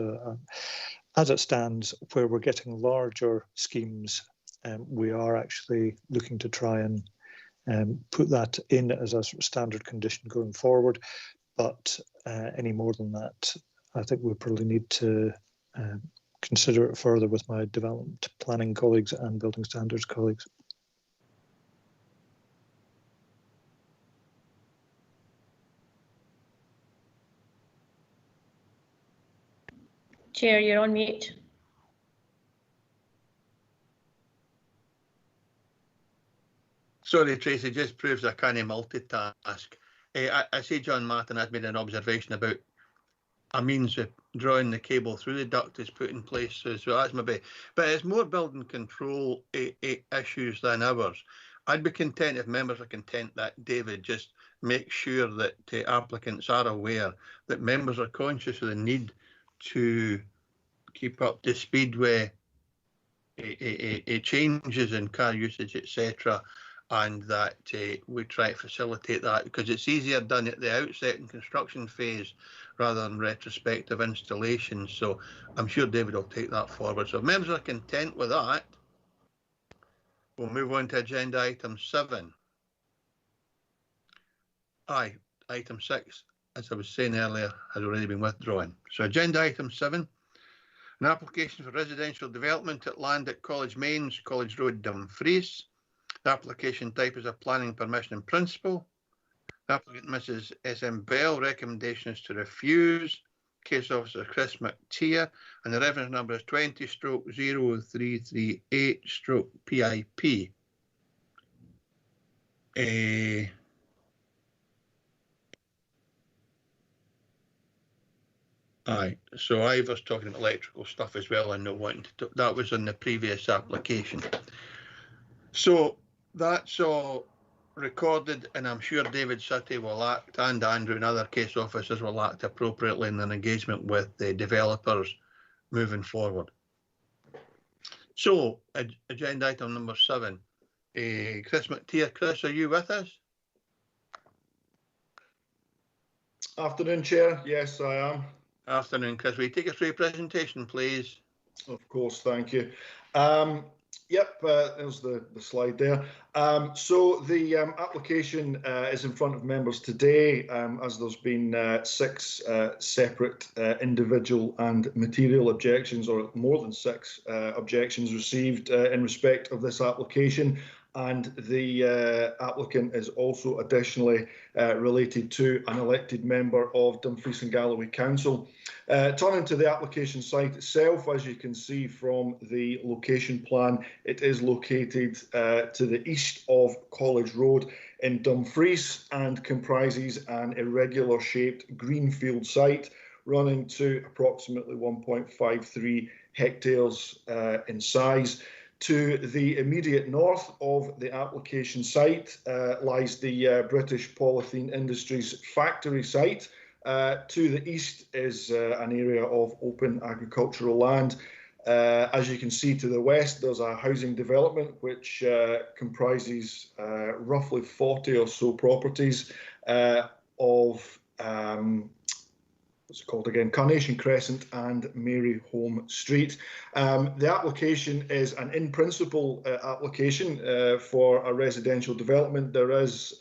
As it stands, where we're getting larger schemes, we are actually looking to try and put that in as a sort of standard condition going forward. But any more than that, I think we probably need to consider it further with my development planning colleagues and building standards colleagues. Chair, you're on mute. Sorry, Tracy, just proves I can't multitask. I see John Martin has made an observation about a means of drawing the cable through the duct is put in place, so that's maybe, but it's more building control issues than ours. I'd be content if members are content that David just make sure that applicants are aware that members are conscious of the need to keep up to speed with changes in car usage, etc., and that we try to facilitate that, because it's easier done at the outset in construction phase rather than retrospective installation. So I'm sure David will take that forward. So if members are content with that, we'll move on to agenda item 7. Item 6, as I was saying earlier, has already been withdrawn. So agenda item 7, an application for residential development at land at College Mains, College Road, Dumfries. The application type is a planning permission in principle. The applicant, Mrs. S.M. Bell, recommendation is to refuse. Case officer Chris McTeer, and the reference number is 20/0338/PIP. So I was talking about electrical stuff as well, and not wanting to. That was in the previous application. So that's all recorded, and I'm sure David Sutty will act, and Andrew and other case officers will act appropriately in their engagement with the developers moving forward. So agenda item number 7. Chris McTeer. Chris, are you with us? Afternoon, Chair. Yes, I am. Afternoon, Chris. Will you take us through your presentation, please? Of course, thank you. Yep, there's the slide there. So the application is in front of members today, as there's been 6 separate individual and material objections, or more than 6 objections received in respect of this application. And the applicant is also additionally related to an elected member of Dumfries and Galloway Council. Turning to the application site itself, as you can see from the location plan, it is located to the east of College Road in Dumfries and comprises an irregular shaped greenfield site running to approximately 1.53 hectares in size. To the immediate north of the application site lies the British Polythene Industries factory site. To the east is an area of open agricultural land. As you can see to the west, there's a housing development which comprises roughly 40 or so properties of what's it called again? Carnation Crescent and Mary Home Street. The application is an in-principle application for a residential development. There is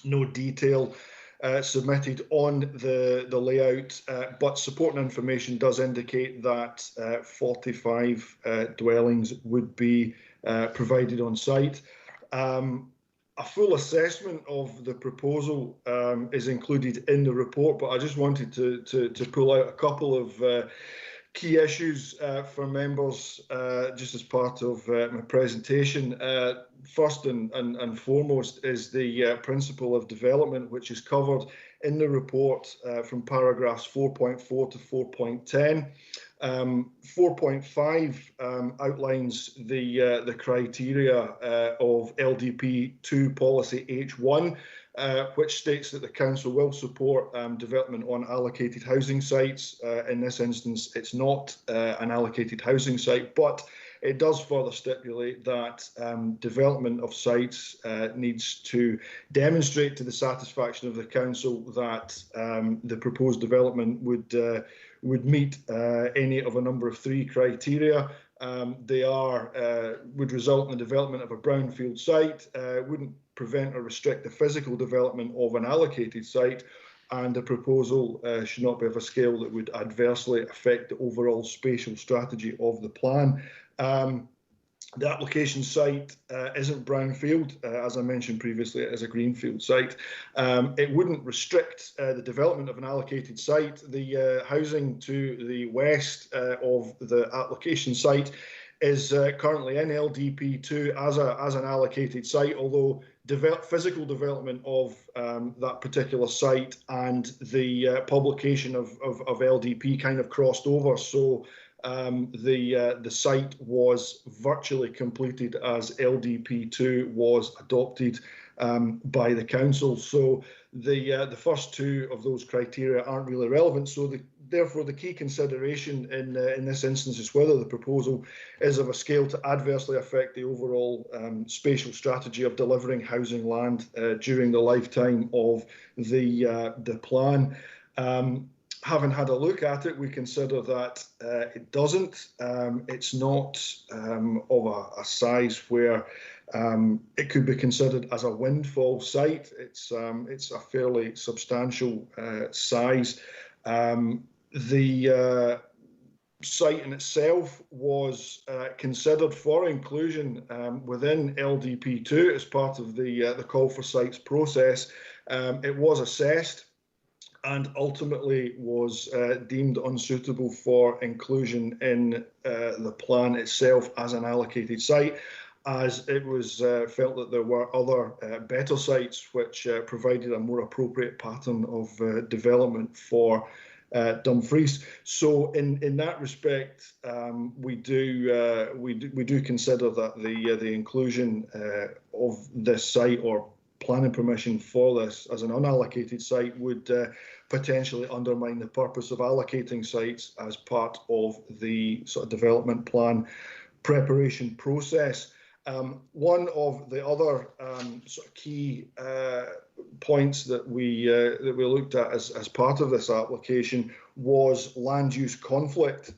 no detail submitted on the layout, but supporting information does indicate that 45 dwellings would be provided on site. A full assessment of the proposal is included in the report, but I just wanted to pull out a couple of key issues for members just as part of my presentation. First and foremost is the principle of development, which is covered in the report from paragraphs 4.4 to 4.10. 4.5 outlines the criteria of LDP2 policy H1, which states that the council will support development on allocated housing sites. In this instance, it's not an allocated housing site, but it does further stipulate that development of sites needs to demonstrate to the satisfaction of the council that the proposed development would meet any of a number of 3 criteria. They would result in the development of a brownfield site, wouldn't prevent or restrict the physical development of an allocated site, and the proposal should not be of a scale that would adversely affect the overall spatial strategy of the plan. The application site isn't brownfield, as I mentioned previously, it is a greenfield site. It wouldn't restrict the development of an allocated site. The housing to the west of the application site is currently in LDP2 as an allocated site, although physical development of that particular site and the publication of LDP kind of crossed over. So the site was virtually completed as LDP2 was adopted by the council. So the first two of those criteria aren't really relevant. So therefore, the key consideration in this instance is whether the proposal is of a scale to adversely affect the overall spatial strategy of delivering housing land during the lifetime of the plan. Having had a look at it, we consider that it doesn't. It's not of a size where it could be considered as a windfall site. It's a fairly substantial size. The site in itself was considered for inclusion within LDP2 as part of the call for sites process. It was assessed and ultimately was deemed unsuitable for inclusion in the plan itself as an allocated site, as it was felt that there were other better sites which provided a more appropriate pattern of development for Dumfries. So in that respect, we do consider that the inclusion of this site or planning permission for this as an unallocated site would potentially undermine the purpose of allocating sites as part of the sort of development plan preparation process. One of the other sort of key points that we looked at as part of this application was land use conflict,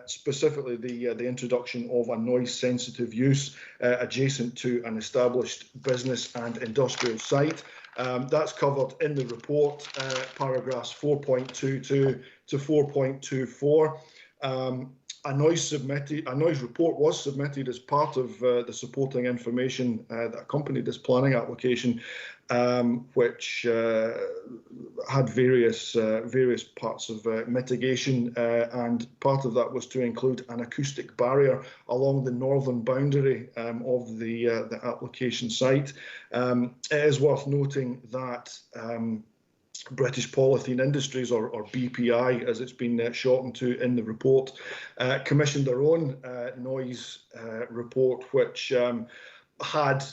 specifically the introduction of a noise-sensitive use adjacent to an established business and industrial site. That's covered in the report, paragraphs 4.22 to 4.24. A noise report was submitted as part of the supporting information that accompanied this planning application, which had various parts of mitigation, and part of that was to include an acoustic barrier along the northern boundary of the application site. It is worth noting that British Polythene Industries, or BPI as it's been shortened to in the report, commissioned their own noise report, which had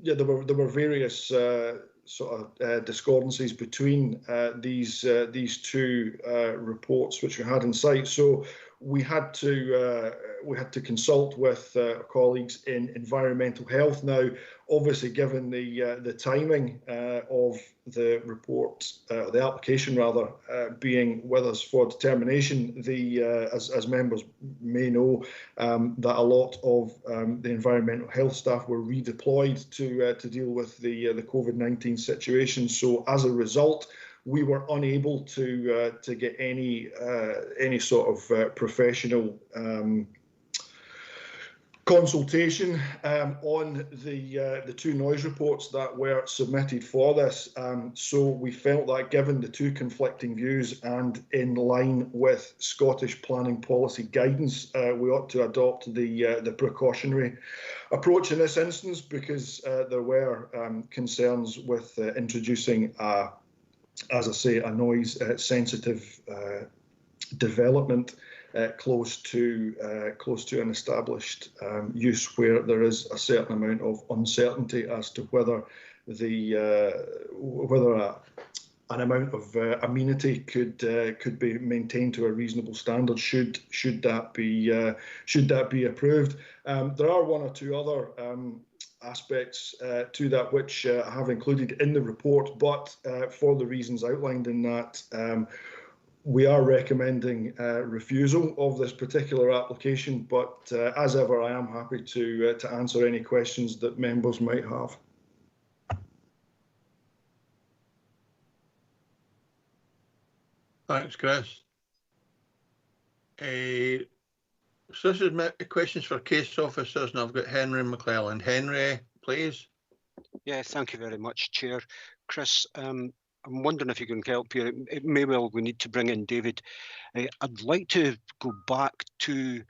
there were various sort of discordancies between these two reports which we had in sight. So we had to consult with colleagues in environmental health. Now, obviously, given the timing of the report, the application rather, being with us for determination, as members may know, that a lot of the environmental health staff were redeployed to deal with the COVID-19 situation. So as a result, we were unable to get any sort of professional consultation on the two noise reports that were submitted for this. So we felt that given the two conflicting views and in line with Scottish planning policy guidance, we ought to adopt the precautionary approach in this instance, because there were concerns with introducing as I say, a noise sensitive development close to an established use, where there is a certain amount of uncertainty as to whether an amount of amenity could be maintained to a reasonable standard should that be approved. There are one or two other aspects to that which I have included in the report, but for the reasons outlined in that, we are recommending refusal of this particular application. But as ever, I am happy to answer any questions that members might have. Thanks, Chris. So this is questions for case officers, and I've got Henry McClelland. Henry, please. Yeah, thank you very much, Chair. Chris, I'm wondering if you can help here. It may well we need to bring in David. I'd like to go back to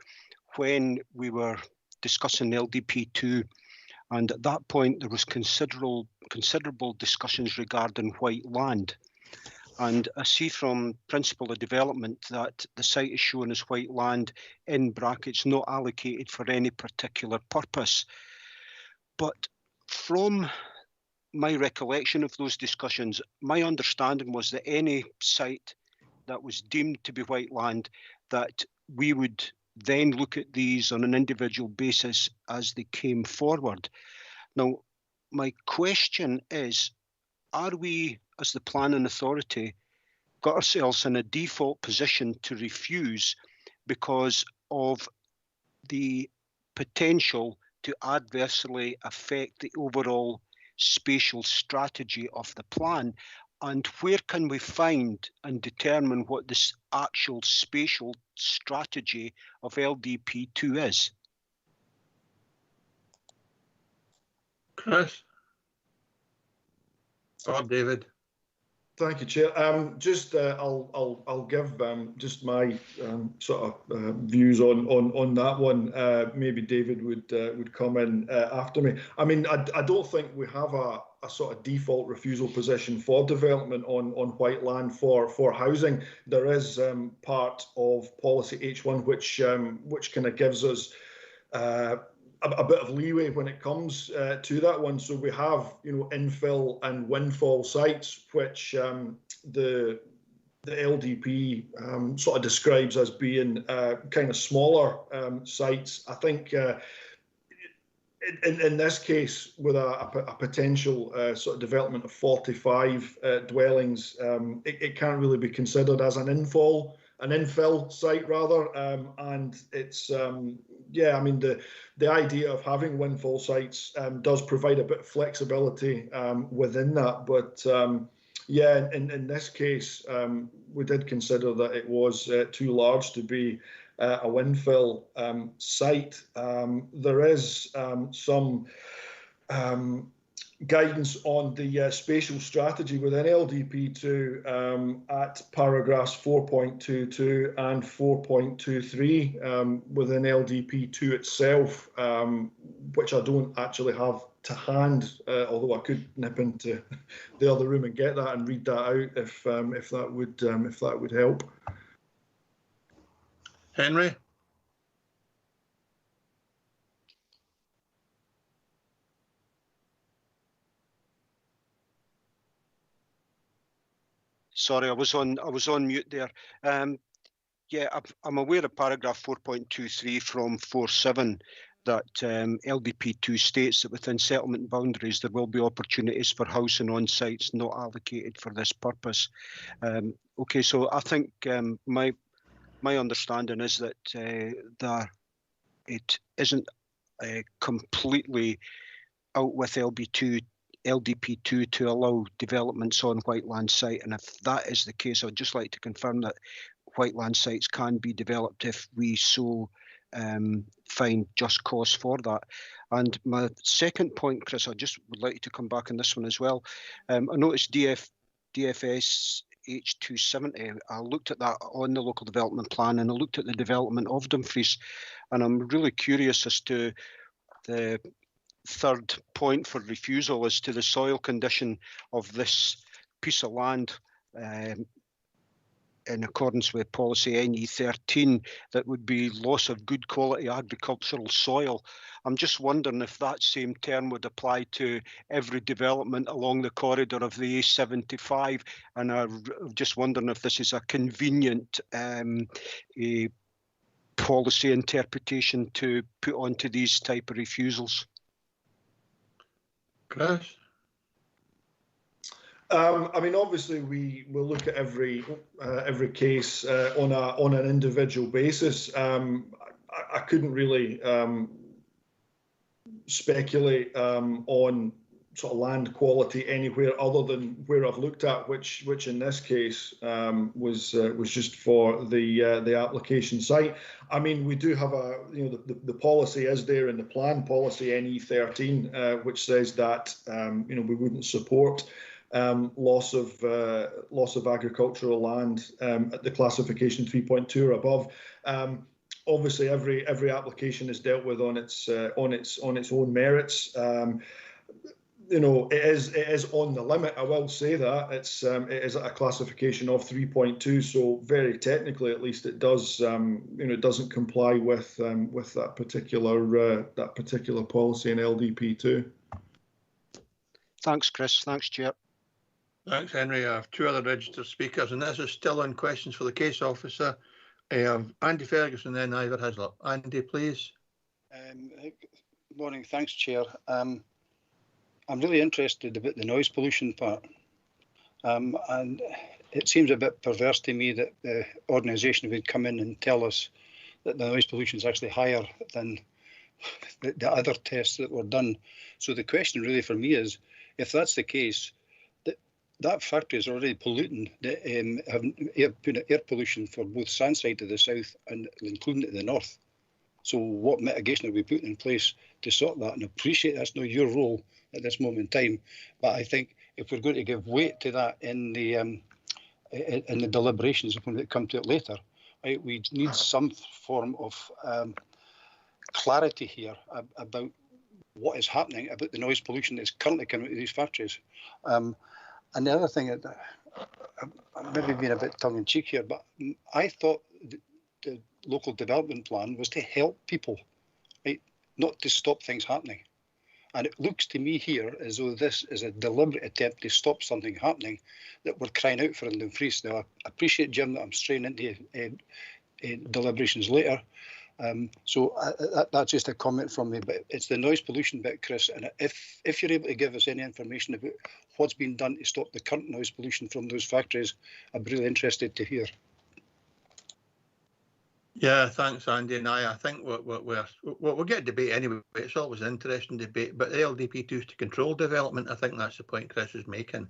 when we were discussing LDP2, and at that point there was considerable discussions regarding white land. And I see from principle of development that the site is shown as white land in brackets, not allocated for any particular purpose. But from my recollection of those discussions, my understanding was that any site that was deemed to be white land, that we would then look at these on an individual basis as they came forward. Now, my question is, are we, as the planning authority, got ourselves in a default position to refuse because of the potential to adversely affect the overall spatial strategy of the plan? And where can we find and determine what this actual spatial strategy of LDP2 is? Chris? Or David? Thank you, Chair. I'll give just my sort of views on that one. Maybe David would come in after me. I mean, I don't think we have a sort of default refusal position for development on white land for housing. There is part of policy H1 which kind of gives us a bit of leeway when it comes to that one. So we have, infill and windfall sites, which the LDP sort of describes as being kind of smaller sites. I think in this case, with a potential sort of development of 45 dwellings, it can't really be considered as an infill site rather, and it's yeah, I mean the idea of having windfall sites does provide a bit of flexibility within that, but yeah, in this case we did consider that it was too large to be a windfill site. There is some guidance on the spatial strategy within LDP2 at paragraphs 4.22 and 4.23 within LDP2 itself, which I don't actually have to hand, although I could nip into the other room and get that and read that out if that would help. Henry? Sorry, I was on mute there. Yeah, I'm aware of paragraph 4.23 from 4.7 that LDP2 states that within settlement boundaries there will be opportunities for housing on sites not allocated for this purpose. Okay, so I think my understanding is that it isn't completely out with LDP2 to allow developments on white land site, and if that is the case, I'd just like to confirm that white land sites can be developed if we so find just cause for that. And my second point, Chris, I just would like to come back on this one as well. I noticed DFS H270, I looked at that on the local development plan and I looked at the development of Dumfries, and I'm really curious as to the third point for refusal as to the soil condition of this piece of land in accordance with policy NE13, that would be loss of good quality agricultural soil. I'm just wondering if that same term would apply to every development along the corridor of the A75, and I'm just wondering if this is a convenient policy interpretation to put onto these type of refusals. Chris? I mean, obviously, we will look at every case on an individual basis. I couldn't really speculate on sort of land quality anywhere other than where I've looked at, which in this case was just for the application site. I mean, we do have the policy is there in the plan policy NE13, which says that we wouldn't support loss of agricultural land at the classification 3.2 or above. Obviously, every application is dealt with on its own merits. It is on the limit. I will say that it is at a classification of 3.2. So very technically, at least, it does it doesn't comply with that particular policy in LDP2. Thanks, Chris. Thanks, Chair. Thanks, Henry. I have two other registered speakers, and this is still on questions for the case officer. Andy Ferguson, then Ivor Hislop. Andy, please. Morning. Thanks, Chair. I'm really interested about the noise pollution part. And it seems a bit perverse to me that the organisation would come in and tell us that the noise pollution is actually higher than the other tests that were done. So the question really for me is, if that's the case, that factory is already polluting, having air pollution for both Sandside to the south and including to the north. So what mitigation are we putting in place to sort that? And I appreciate that's not your role at this moment in time, but I think if we're going to give weight to that in the deliberations when we come to it later, right, we need some form of clarity here about what is happening about the noise pollution that's currently coming out of these factories. And the other thing, I'm maybe being a bit tongue-in-cheek here, but I thought the local development plan was to help people, right, not to stop things happening. And it looks to me here as though this is a deliberate attempt to stop something happening that we're crying out for in Dumfries. Now, I appreciate, Jim, that I'm straying into deliberations later. So that's just a comment from me, but it's the noise pollution bit, Chris. And if you're able to give us any information about what's been done to stop the current noise pollution from those factories, I'd be really interested to hear. Yeah, thanks, Andy. And I think we'll get debate anyway. It's always an interesting debate, but the LDP2 is to control development. I think that's the point Chris is making.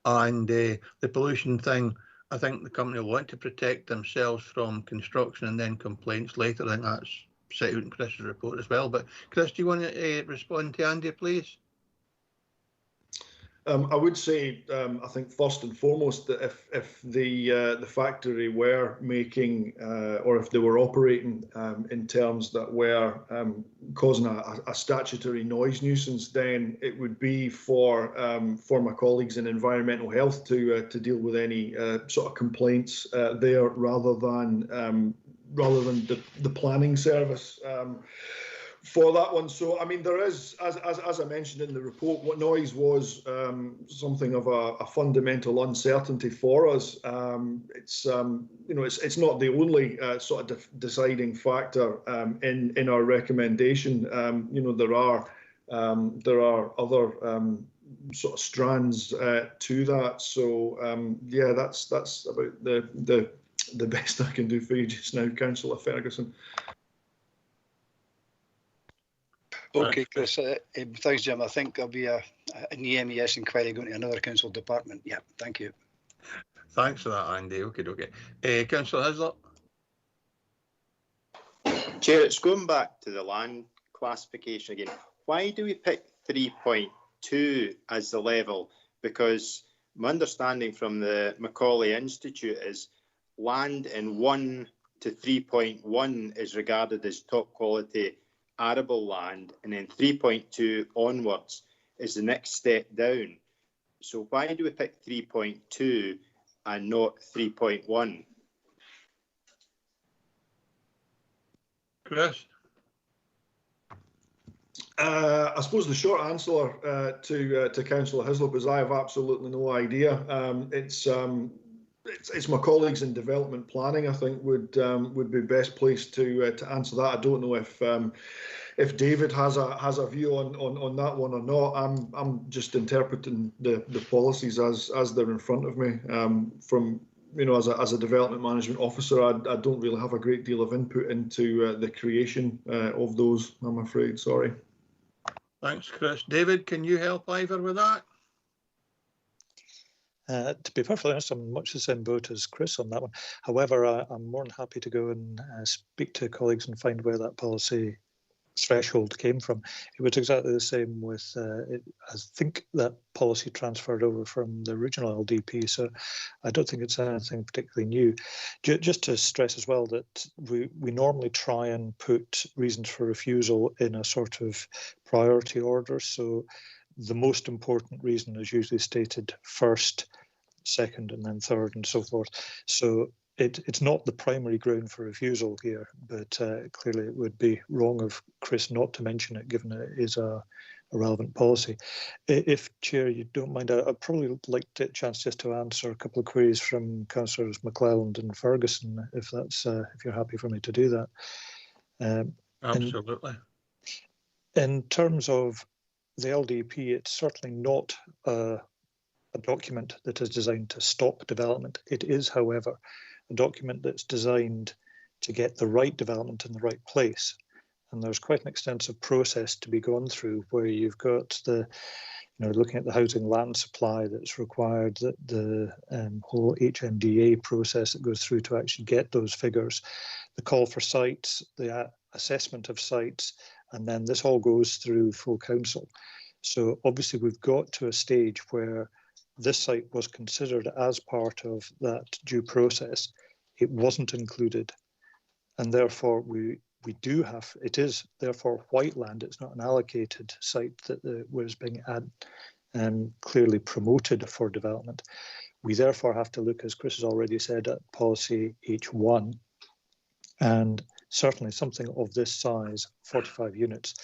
And the pollution thing, I think the company will want to protect themselves from construction and then complaints later. I think that's set out in Chris's report as well. But Chris, do you want to respond to Andy, please? I would say, I think first and foremost, that if the factory were making or if they were operating in terms that were causing a statutory noise nuisance, then it would be for my colleagues in environmental health to deal with any sort of complaints there, rather than the planning service. For that one. So, I mean, there is, as I mentioned in the report, what noise was something of a fundamental uncertainty for us. It's it's not the only sort of deciding factor in our recommendation. There are other sort of strands to that. So yeah, that's about the best I can do for you just now, Councillor Ferguson. Okay, Chris. Thanks, Jim. I think there'll be an EMES inquiry going to another council department. Yeah, thank you. Thanks for that, Andy. Okay. Councillor Hislop. Chair, it's going back to the land classification again. Why do we pick 3.2 as the level? Because my understanding from the Macaulay Institute is land in 1 to 3.1 is regarded as top quality arable land, and then 3.2 onwards is the next step down. So why do we pick 3.2 and not 3.1? Chris? I suppose the short answer to Councillor Hislop is I have absolutely no idea. It's my colleagues in development planning, I think, would be best placed to answer that. I don't know if David has a view on that one or not. I'm just interpreting the policies as they're in front of me. From as a development management officer, I don't really have a great deal of input into the creation of those, I'm afraid. Sorry. Thanks, Chris. David, can you help Ivor with that? To be perfectly honest, I'm much the same boat as Chris on that one. However, I'm more than happy to go and speak to colleagues and find where that policy threshold came from. It was exactly the same with, I think that policy transferred over from the original LDP, so I don't think it's anything particularly new. Just to stress as well that we normally try and put reasons for refusal in a sort of priority order, so the most important reason is usually stated first, second, and then third, and so forth. So it's not the primary ground for refusal here, but clearly it would be wrong of Chris not to mention it, given it is a relevant policy. If, Chair, you don't mind, I'd probably like to take a chance just to answer a couple of queries from Councillors McClelland and Ferguson, if that's if you're happy for me to do that. Absolutely. In terms of the LDP, it's certainly not a document that is designed to stop development. It is, however, a document that's designed to get the right development in the right place. And there's quite an extensive process to be gone through, where you've got the, looking at the housing land supply that's required, that the whole HMDA process that goes through to actually get those figures, the call for sites, the assessment of sites, and then this all goes through full council. So obviously we've got to a stage where this site was considered as part of that due process. It wasn't included, and therefore we do have, it is therefore white land. It's not an allocated site that was being clearly promoted for development. We therefore have to look, as Chris has already said, at policy H1, and certainly something of this size, 45 units,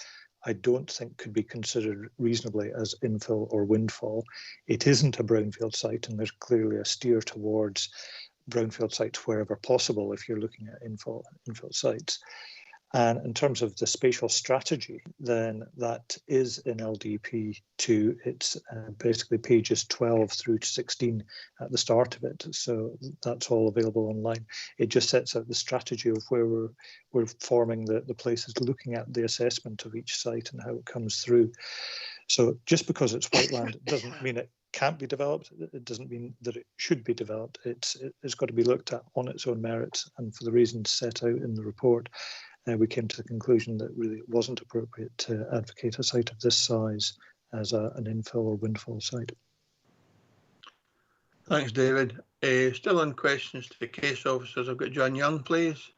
I don't think could be considered reasonably as infill or windfall. It isn't a brownfield site, and there's clearly a steer towards brownfield sites wherever possible if you're looking at infill sites. And in terms of the spatial strategy, then that is in LDP 2. It's basically pages 12 through to 16 at the start of it. So that's all available online. It just sets out the strategy of where we're forming the places, looking at the assessment of each site and how it comes through. So just because it's white land, it doesn't mean it can't be developed. It doesn't mean that it should be developed. It's got to be looked at on its own merits, and for the reasons set out in the report. We came to the conclusion that really it wasn't appropriate to advocate a site of this size as an infill or windfall site. Thanks, David. Still on questions to the case officers. I've got John Young, please.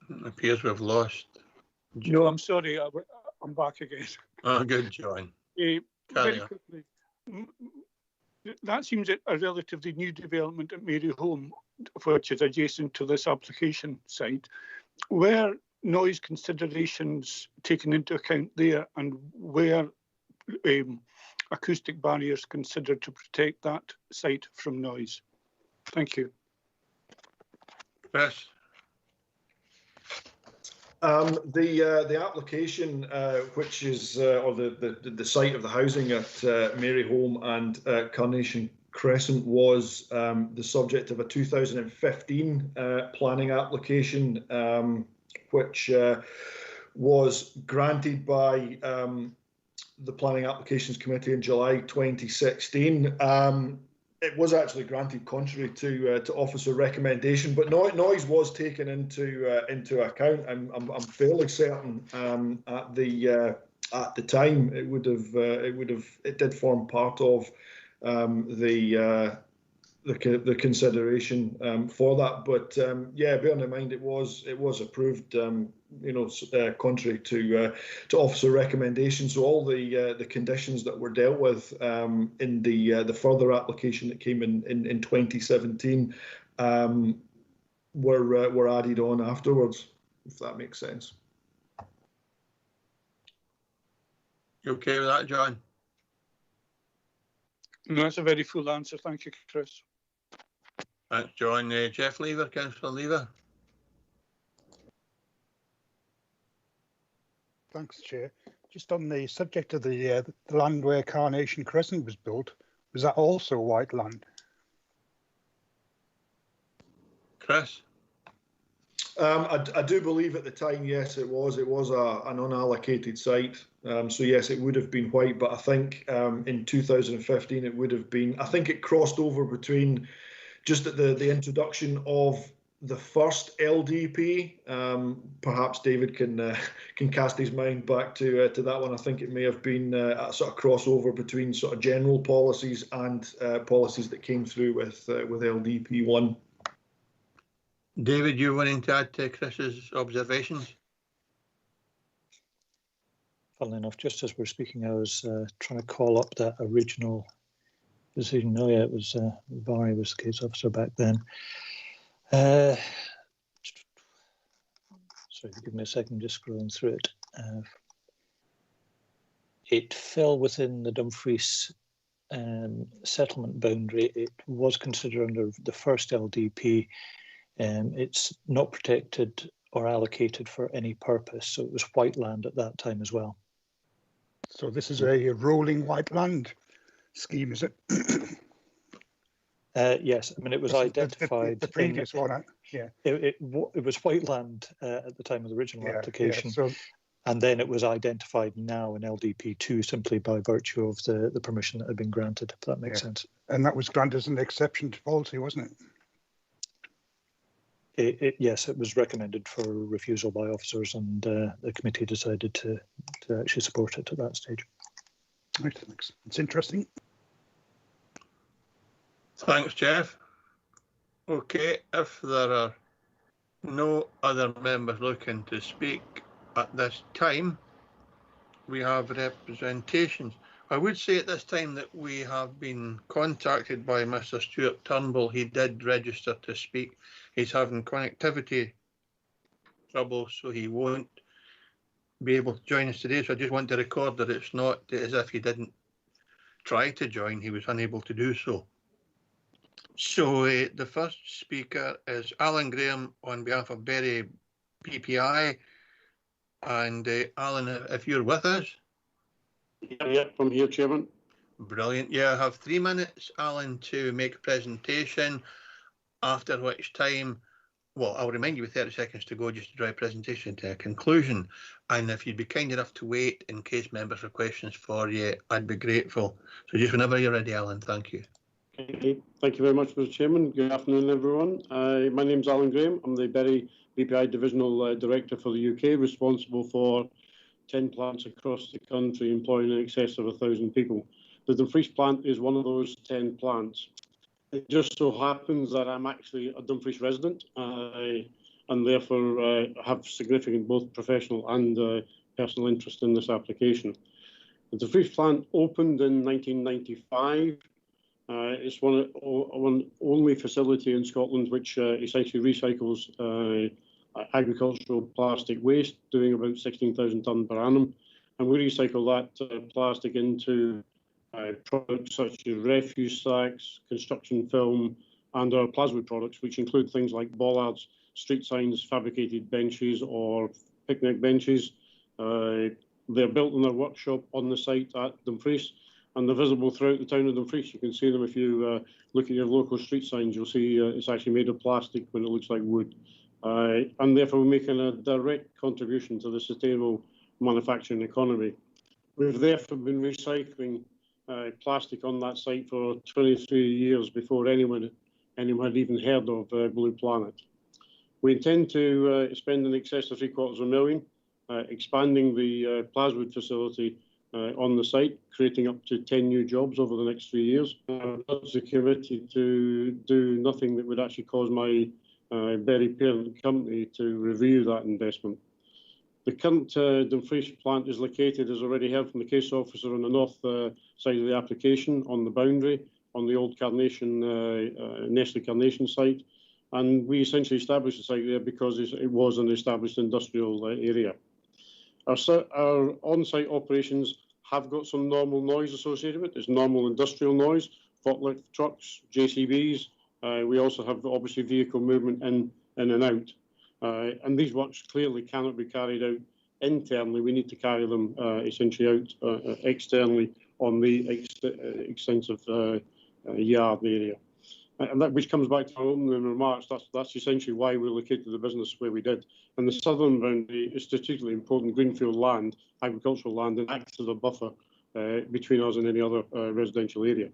It appears we've lost. No, I'm sorry, I'm back again. Oh, good, John. Very quickly, that seems a relatively new development at Mary Home, which is adjacent to this application site. Were noise considerations taken into account there, and were acoustic barriers considered to protect that site from noise? Thank you. Chris? The application, which is or the site of the housing at Mary Home and Carnation Crescent, was the subject of a 2015 planning application, which was granted by the Planning Applications Committee in July 2016. It was actually granted contrary to officer recommendation, but noise was taken into account. I'm fairly certain at the time it did form part of the consideration for that. But yeah, bearing in mind it was approved, contrary to officer recommendation. So all the conditions that were dealt with in the further application that came in 2017 were added on afterwards, if that makes sense. You okay with that, John? No, that's a very full answer. Thank you, Chris. Thanks, John. Jeff Lever, Councillor Lever. Thanks, Chair. Just on the subject of the land where Carnation Crescent was built, was that also white land? Chris? I do believe at the time, yes, it was. It was an unallocated site. So yes, it would have been white, but I think in 2015 it would have been, I think it crossed over between just at the introduction of the first LDP. Perhaps David can cast his mind back to that one. I think it may have been a sort of crossover between sort of general policies and policies that came through with LDP 1. David, you wanting to add to Chris's observations? Funnily enough, just as we're speaking, I was trying to call up that original decision. Oh yeah, it was Barry was the case officer back then. Sorry, give me a second, just scrolling through it. It fell within the Dumfries settlement boundary. It was considered under the first LDP. It's not protected or allocated for any purpose, so it was white land at that time as well. So this is a rolling white land scheme, is it? Yes, I mean it was identified. The previous one, yeah. It was white land at the time of the original application, so, and then it was identified now in LDP2 simply by virtue of the permission that had been granted, if that makes sense. And that was granted as an exception to policy, wasn't it? Yes, it was recommended for refusal by officers, and the committee decided to actually support it at that stage. Right, thanks. It's interesting. Thanks, Jeff. Okay, if there are no other members looking to speak at this time, we have representations. I would say at this time that we have been contacted by Mr. Stuart Turnbull. He did register to speak. He's having connectivity trouble, so he won't be able to join us today. So I just want to record that it's not as if he didn't try to join, he was unable to do so. So the first speaker is Alan Graham on behalf of Berry PPI. And Alan, if you're with us. Yeah, I'm here, Chairman. Brilliant. Yeah, I have 3 minutes, Alan, to make a presentation, after which time, well, I'll remind you with 30 seconds to go just to draw a presentation to a conclusion. And if you'd be kind enough to wait in case members have questions for you, I'd be grateful. So just whenever you're ready, Alan, thank you. Okay. Thank you very much, Mr. Chairman. Good afternoon, everyone. My name's Alan Graham. I'm the Berry BPI Divisional Director for the UK, responsible for 10 plants across the country employing in excess of 1,000 people. The Dumfries plant is one of those 10 plants. It just so happens that I'm actually a Dumfries resident and therefore have significant both professional and personal interest in this application. The Dumfries plant opened in 1995. It's one only facility in Scotland which essentially recycles agricultural plastic waste, doing about 16,000 tonnes per annum. And we recycle that plastic into products such as refuse sacks, construction film, and our plaswood products, which include things like bollards, street signs, fabricated benches, or picnic benches. They're built in their workshop on the site at Dumfries, and they're visible throughout the town of Dumfries. You can see them if you look at your local street signs. You'll see it's actually made of plastic when it looks like wood. And therefore, we're making a direct contribution to the sustainable manufacturing economy. We've therefore been recycling plastic on that site for 23 years before anyone had even heard of Blue Planet. We intend to spend in excess of $750,000 expanding the plaswood facility on the site, creating up to 10 new jobs over the next 3 years. I'm committed to do nothing that would actually cause my Berry parent company to review that investment. The current Dumfries plant is located, as already heard from the case officer, on the north side of the application, on the boundary, on the old Carnation, Nestle Carnation site. And we essentially established the site there because it was an established industrial area. Our on-site operations have got some normal noise associated with it. There's normal industrial noise, forklift trucks, JCBs. We also have obviously vehicle movement in and out. And these works clearly cannot be carried out internally. We need to carry them essentially out externally on the extensive yard area. And that, which comes back to our opening remarks, that's essentially why we located the business where we did. And the southern boundary is strategically important greenfield land, agricultural land, and acts as a buffer between us and any other residential area.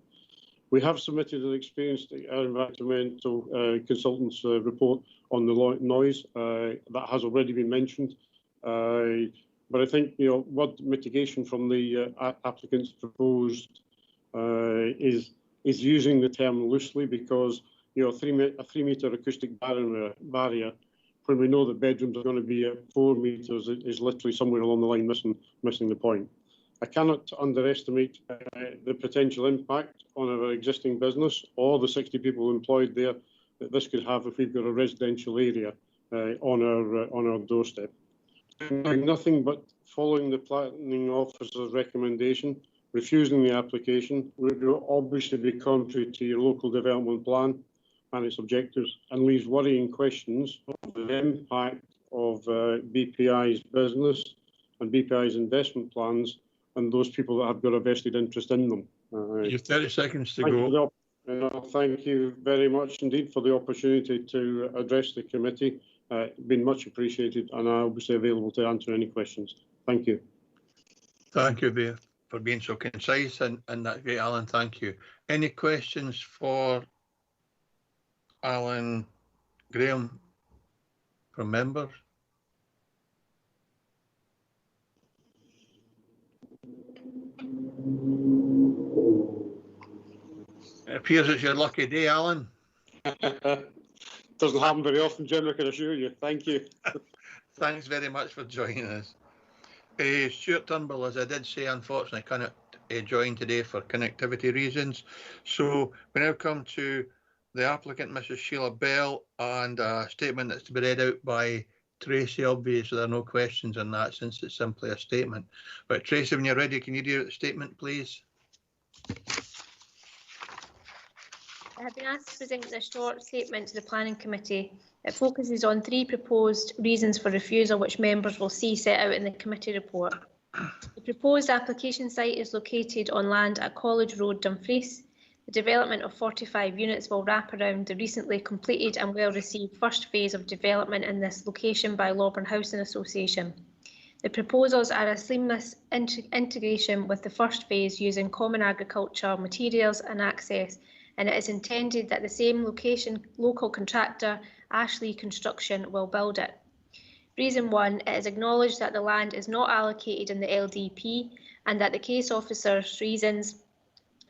We have submitted an experienced environmental consultant's report on the noise. That has already been mentioned. But I think, what mitigation from the applicants proposed is using the term loosely, because you know, a 3 metre acoustic barrier, when we know that bedrooms are going to be at 4 metres, is literally somewhere along the line missing the point. I cannot underestimate the potential impact on our existing business or the 60 people employed there that this could have if we've got a residential area on our doorstep. Nothing but following the planning officer's recommendation, refusing the application would obviously be contrary to your local development plan and its objectives, and leaves worrying questions of the impact of BPI's business and BPI's investment plans and those people that have got a vested interest in them. You have 30 seconds to go. Thank you very much indeed for the opportunity to address the committee. Been much appreciated, and I'll be available to answer any questions. Thank you. Thank you for being so concise, and that's great, Alan. Thank you. Any questions for Alan Graham from members? It appears it's your lucky day, Alan. Doesn't happen very often, Jim, I can assure you. Thank you. Thanks very much for joining us. Stuart Turnbull, as I did say, unfortunately cannot join today for connectivity reasons. So we now come to the applicant, Mrs. Sheila Bell, and a statement that's to be read out by Tracy. Obviously, there are no questions on that since it's simply a statement. But Tracy, when you're ready, can you read out the statement, please? I have been asked to present a short statement to the Planning Committee. It focuses on 3 proposed reasons for refusal, which members will see set out in the committee report. The proposed application site is located on land at College Road, Dumfries. The development of 45 units will wrap around the recently completed and well-received first phase of development in this location by Lorburn Housing Association. The proposals are a seamless integration with the first phase using common agriculture materials and access, and it is intended that the same local contractor, Ashley Construction, will build it. Reason 1, it is acknowledged that the land is not allocated in the LDP and that the case officer's reasons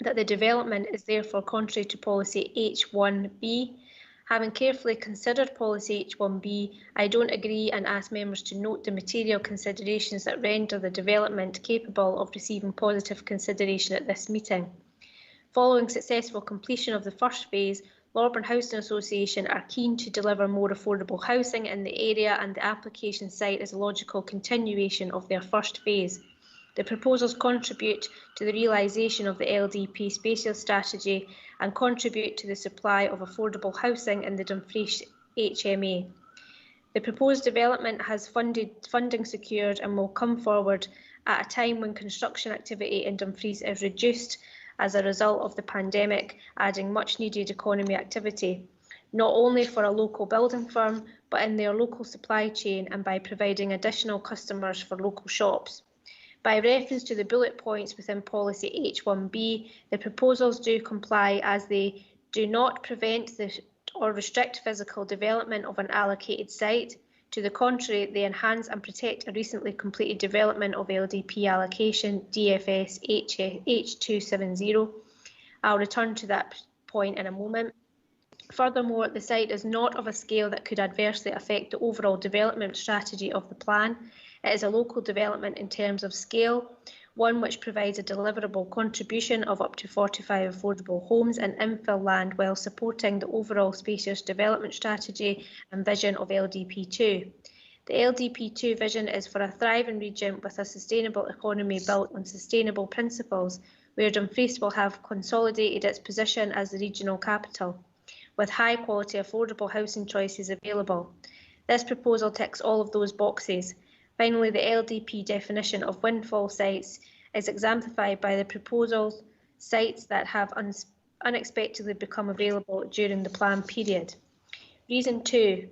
that the development is therefore contrary to policy H1B. Having carefully considered policy H1B, I don't agree and ask members to note the material considerations that render the development capable of receiving positive consideration at this meeting. Following successful completion of the first phase, Lorburn Housing Association are keen to deliver more affordable housing in the area, and the application site is a logical continuation of their first phase. The proposals contribute to the realisation of the LDP spatial strategy and contribute to the supply of affordable housing in the Dumfries HMA. The proposed development has funding secured and will come forward at a time when construction activity in Dumfries is reduced as a result of the pandemic, adding much needed economy activity, not only for a local building firm, but in their local supply chain and by providing additional customers for local shops. By reference to the bullet points within policy H1B, the proposals do comply as they do not prevent or restrict physical development of an allocated site. To the contrary, they enhance and protect a recently completed development of LDP allocation DFS H270. I'll return to that point in a moment. Furthermore, the site is not of a scale that could adversely affect the overall development strategy of the plan. It is a local development in terms of scale, one which provides a deliverable contribution of up to 45 affordable homes and infill land while supporting the overall spacious development strategy and vision of LDP2. The LDP2 vision is for a thriving region with a sustainable economy built on sustainable principles, where Dumfries will have consolidated its position as the regional capital, with high quality affordable housing choices available. This proposal ticks all of those boxes. Finally, the LDP definition of windfall sites is exemplified by the proposal sites that have unexpectedly become available during the plan period. Reason 2.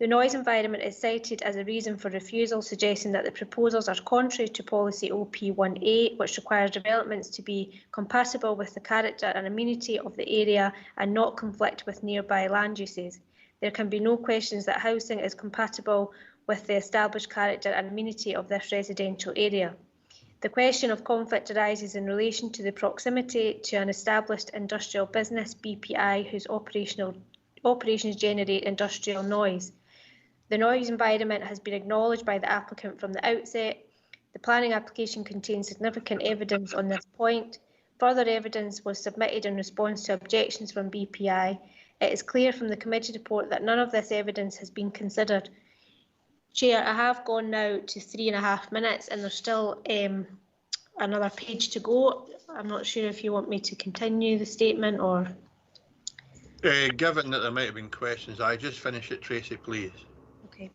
The noise environment is cited as a reason for refusal, suggesting that the proposals are contrary to policy OP1A, which requires developments to be compatible with the character and amenity of the area and not conflict with nearby land uses. There can be no questions that housing is compatible with the established character and amenity of this residential area. The question of conflict arises in relation to the proximity to an established industrial business, BPI, whose operations generate industrial noise. The noise environment has been acknowledged by the applicant from the outset. The planning application contains significant evidence on this point. Further evidence was submitted in response to objections from BPI. It is clear from the committee report that none of this evidence has been considered. Chair, I have gone now to 3.5 minutes and there's still another page to go. I'm not sure if you want me to continue the statement or... Given that there might have been questions, I just finish it, Tracy, please. Okay.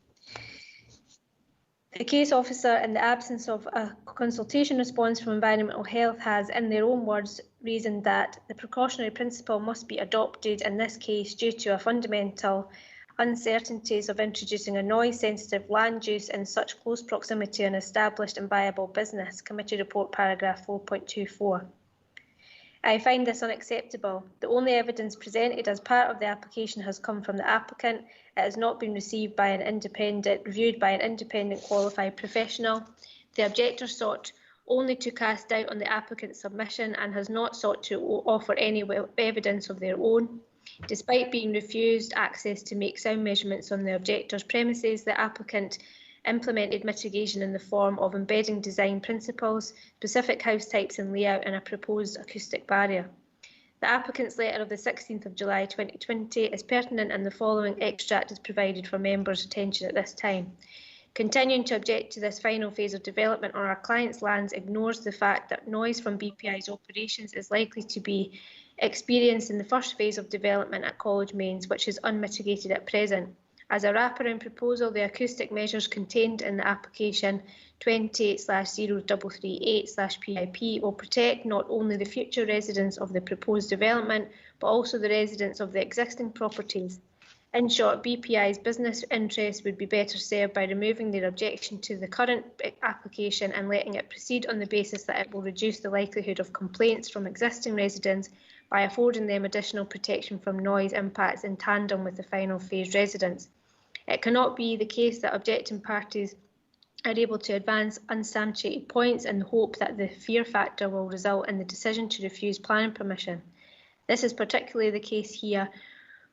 The case officer, in the absence of a consultation response from Environmental Health, has, in their own words, reasoned that the precautionary principle must be adopted in this case due to a fundamental uncertainties of introducing a noise-sensitive land use in such close proximity to an established and viable business. Committee report paragraph 4.24. I find this unacceptable. The only evidence presented as part of the application has come from the applicant. It has not been reviewed by an independent qualified professional. The objector sought only to cast doubt on the applicant's submission and has not sought to offer any evidence of their own. Despite being refused access to make sound measurements on the objector's premises, the applicant implemented mitigation in the form of embedding design principles, specific house types and layout, and a proposed acoustic barrier. The applicant's letter of the 16th of July 2020 is pertinent and the following extract is provided for members' attention at this time. Continuing to object to this final phase of development on our client's lands ignores the fact that noise from BPI's operations is likely to be experienced in the first phase of development at College Mains, which is unmitigated at present. As a wraparound proposal, the acoustic measures contained in the application 20/0338/PIP will protect not only the future residents of the proposed development, but also the residents of the existing properties. In short, BPI's business interests would be better served by removing their objection to the current application and letting it proceed on the basis that it will reduce the likelihood of complaints from existing residents by affording them additional protection from noise impacts in tandem with the final phase residents. It cannot be the case that objecting parties are able to advance unsubstantiated points in the hope that the fear factor will result in the decision to refuse planning permission. This is particularly the case here,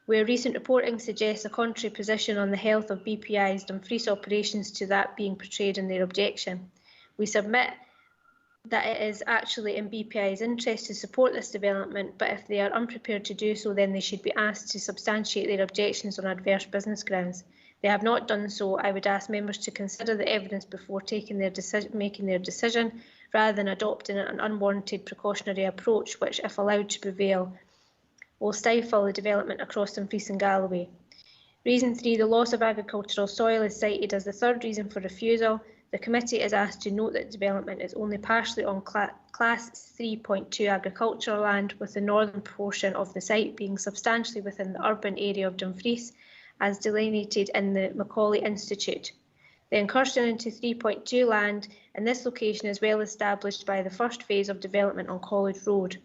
where recent reporting suggests a contrary position on the health of BPI's Dumfries operations to that being portrayed in their objection. We submit that it is actually in BPI's interest to support this development, but if they are unprepared to do so, then they should be asked to substantiate their objections on adverse business grounds. They have not done so. I would ask members to consider the evidence before making their decision, rather than adopting an unwarranted precautionary approach, which, if allowed to prevail, will stifle the development across Dumfries and Galloway. Reason 3, the loss of agricultural soil is cited as the third reason for refusal. The committee is asked to note that development is only partially on Class 3.2 agricultural land, with the northern portion of the site being substantially within the urban area of Dumfries, as delineated in the Macaulay Institute. The incursion into 3.2 land in this location is well established by the first phase of development on College Road.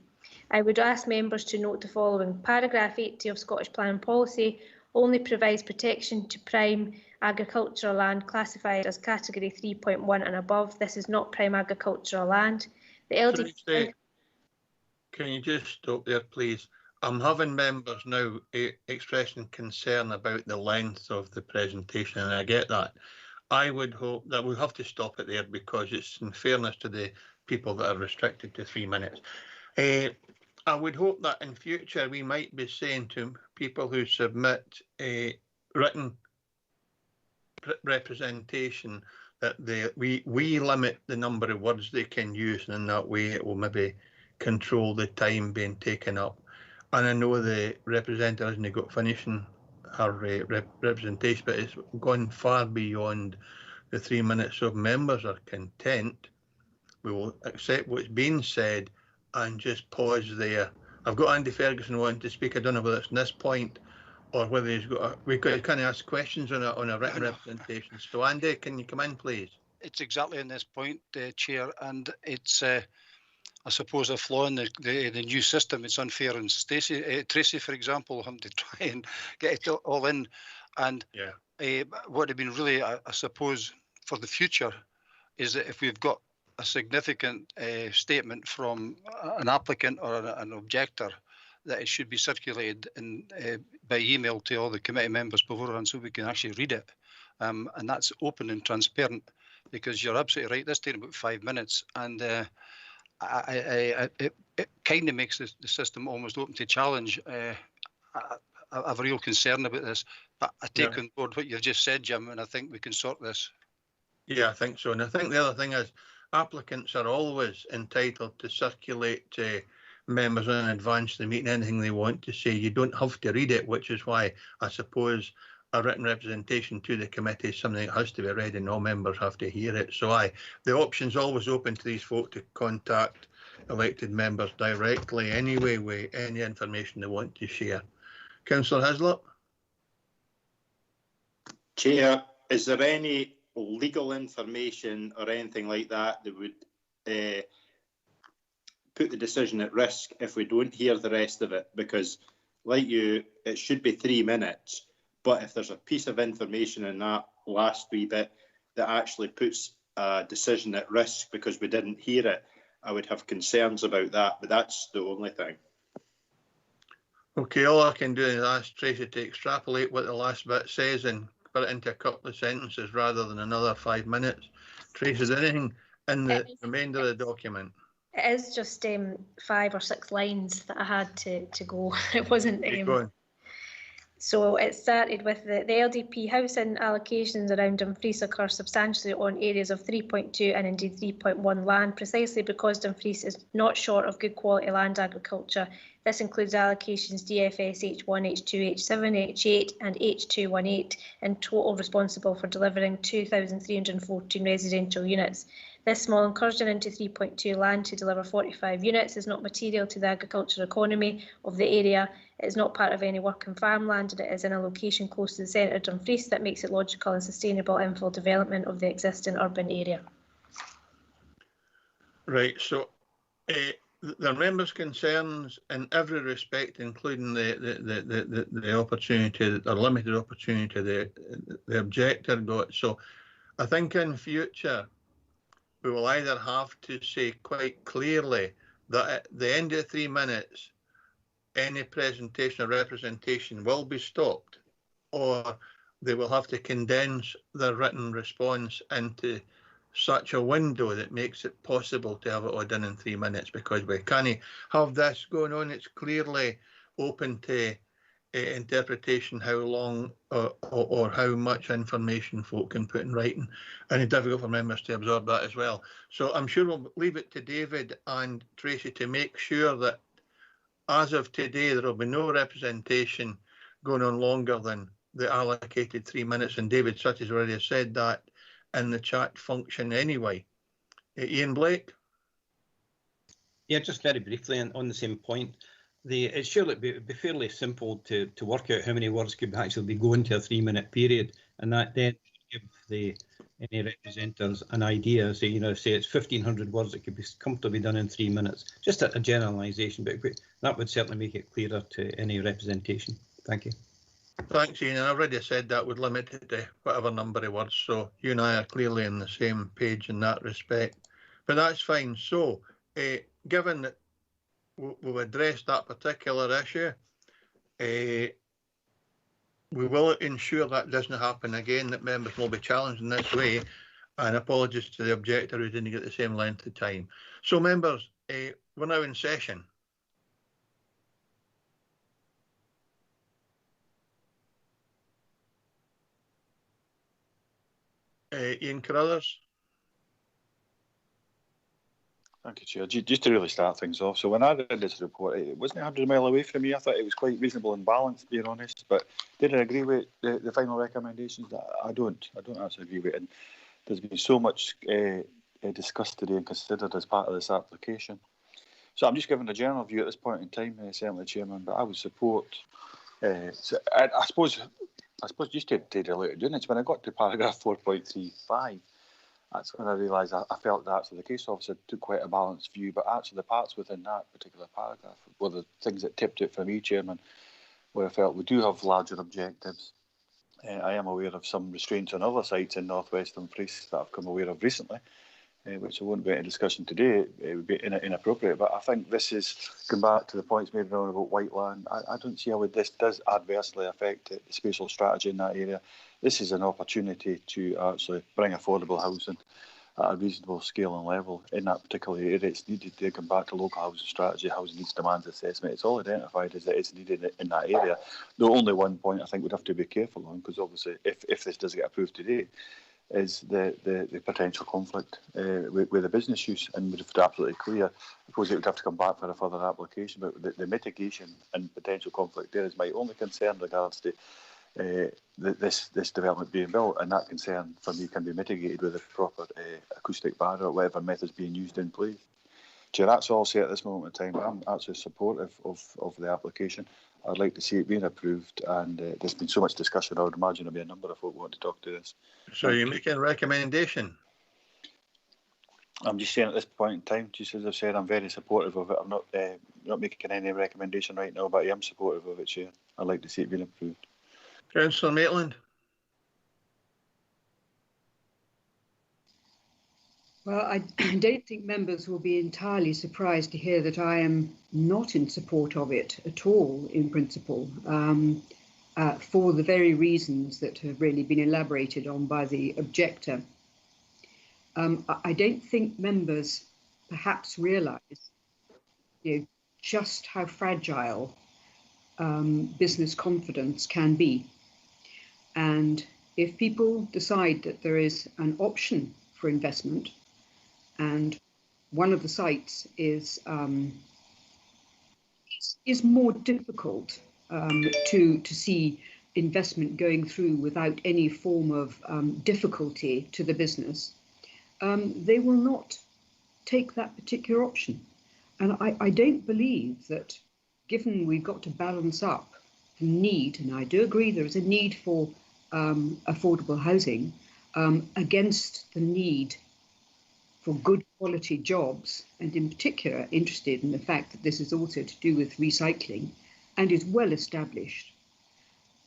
I would ask members to note the following. Paragraph 80 of Scottish Planning Policy only provides protection to prime agricultural land classified as category 3.1 and above. This is not prime agricultural land. The LD... Can you just stop there, please? I'm having members now expressing concern about the length of the presentation, and I get that. I would hope that we'll have to stop it there because it's in fairness to the people that are restricted to 3 minutes. I would hope that in future we might be saying to people who submit a written representation that we limit the number of words they can use, and in that way it will maybe control the time being taken up. And I know the representative hasn't got finishing her representation, but it's gone far beyond the 3 minutes. So if members are content, we will accept what's being said and just pause there. I've got Andy Ferguson wanting to speak. I don't know whether it's in this point or whether he's got. We've got to kind of ask questions on a written representation. So Andy, can you come in, please? It's exactly on this point, Chair, and it's. I suppose a flaw in the new system. It's unfair. And Tracy, for example, having to try and get it all in. And what would have been really, I suppose, for the future, is that if we've got a significant statement from an applicant or an objector that it should be circulated by email to all the committee members beforehand so we can actually read it. And that's open and transparent, because you're absolutely right, this taking about 5 minutes, and it kind of makes the system almost open to challenge. I have a real concern about this, but I take on board what you've just said, Jim, and I think we can sort this. Yeah, I think so. And I think the other thing is applicants are always entitled to circulate to members in advance of the meeting anything they want to say. You don't have to read it, which is why I suppose a written representation to the committee is something that has to be read and all members have to hear it. So the option's always open to these folk to contact elected members directly anyway with any information they want to share. Councillor Hislop? Chair, is there any legal information or anything like that that would put the decision at risk if we don't hear the rest of it? Because, like you, it should be 3 minutes, but if there's a piece of information in that last wee bit that actually puts a decision at risk because we didn't hear it, I would have concerns about that, but that's the only thing. Okay, all I can do is ask Tracy to extrapolate what the last bit says and put it into a couple of sentences rather than another 5 minutes. Tracy, is there anything in the remainder of the document? It is just 5 or 6 lines that I had to go. It wasn't. So it started with the LDP housing allocations around Dumfries occur substantially on areas of 3.2 and indeed 3.1 land, precisely because Dumfries is not short of good quality land agriculture. This includes allocations DFS H1, H2, H7, H8 and H218 in total, responsible for delivering 2,314 residential units. This small incursion into 3.2 land to deliver 45 units is not material to the agricultural economy of the area. It is not part of any working farmland, and it is in a location close to the centre of Dumfries that makes it logical and sustainable infill development of the existing urban area. Right, so the members' concerns in every respect, including the opportunity, or limited opportunity the objector got. So I think in future we will either have to say quite clearly that at the end of 3 minutes any presentation or representation will be stopped, or they will have to condense their written response into such a window that makes it possible to have it all done in 3 minutes, because we can't have this going on. It's clearly open to interpretation how long or how much information folk can put in writing, and it's difficult for members to absorb that as well. So I'm sure we'll leave it to David and Tracy to make sure that as of today there will be no representation going on longer than the allocated 3 minutes, and David Such has already said that in the chat function anyway. Ian Blake? Yeah, just very briefly on the same point. It surely would be fairly simple to work out how many words could actually be going to a 3 minute period, and that then give any representatives an idea. So, say it's 1,500 words, it could be comfortably done in 3 minutes. Just a generalisation, but that would certainly make it clearer to any representation. Thank you. Thanks, Ian. I already said that would limit it to whatever number of words, so you and I are clearly on the same page in that respect. But that's fine. So, given that we've addressed that particular issue, we will ensure that doesn't happen again, that members will be challenged in this way, and apologies to the objector who didn't get the same length of time. So, members, we're now in session. Ian Carruthers. Thank you, Chair. Just to really start things off, so when I read this report, it wasn't 100 mile away from me. I thought it was quite reasonable and balanced, being honest. But did I agree with the final recommendations? I don't actually agree with it. And there's been so much discussed today and considered as part of this application. So I'm just giving a general view at this point in time, certainly, Chairman. But I would support. So I suppose just to dilute units, when I got to paragraph 4.35, that's when I realised I felt that actually the case officer took quite a balanced view, but actually the parts within that particular paragraph were the things that tipped it for me, Chairman, where I felt we do have larger objectives. I am aware of some restraints on other sites in North West Dumfries that I've come aware of recently, which I won't go into discussion today. It would be inappropriate. But I think this is going back to the points made around about Whiteland. I don't see how this does adversely affect the spatial strategy in that area. This is an opportunity to actually bring affordable housing at a reasonable scale and level in that particular area. It's needed to come back to local housing strategy, housing needs demands assessment. It's all identified as it is needed in that area. The only one point I think we'd have to be careful on, because obviously if this does get approved today, is the potential conflict with the business use, and we'd have to be absolutely clear. I suppose it would have to come back for a further application, but the mitigation and potential conflict there is my only concern regards to this development being built, and that concern for me can be mitigated with a proper acoustic barrier or whatever methods being used in place. Chair, that's all I'll say at this moment in time. I'm actually supportive of the application. I'd like to see it being approved, and there's been so much discussion. I would imagine there'll be a number of folk who want to talk to this. So you're making a recommendation? I'm just saying at this point in time, just as I've said, I'm very supportive of it. I'm not making any recommendation right now, but I am supportive of it, Chair. I'd like to see it being approved. Councillor Maitland. Well, I don't think members will be entirely surprised to hear that I am not in support of it at all, in principle, for the very reasons that have really been elaborated on by the objector. I don't think members perhaps realise, just how fragile business confidence can be. And if people decide that there is an option for investment, and one of the sites is more difficult to see investment going through without any form of difficulty to the business, they will not take that particular option. And I don't believe that, given we've got to balance up the need, and I do agree there is a need for affordable housing, against the need for good quality jobs, and in particular interested in the fact that this is also to do with recycling and is well established.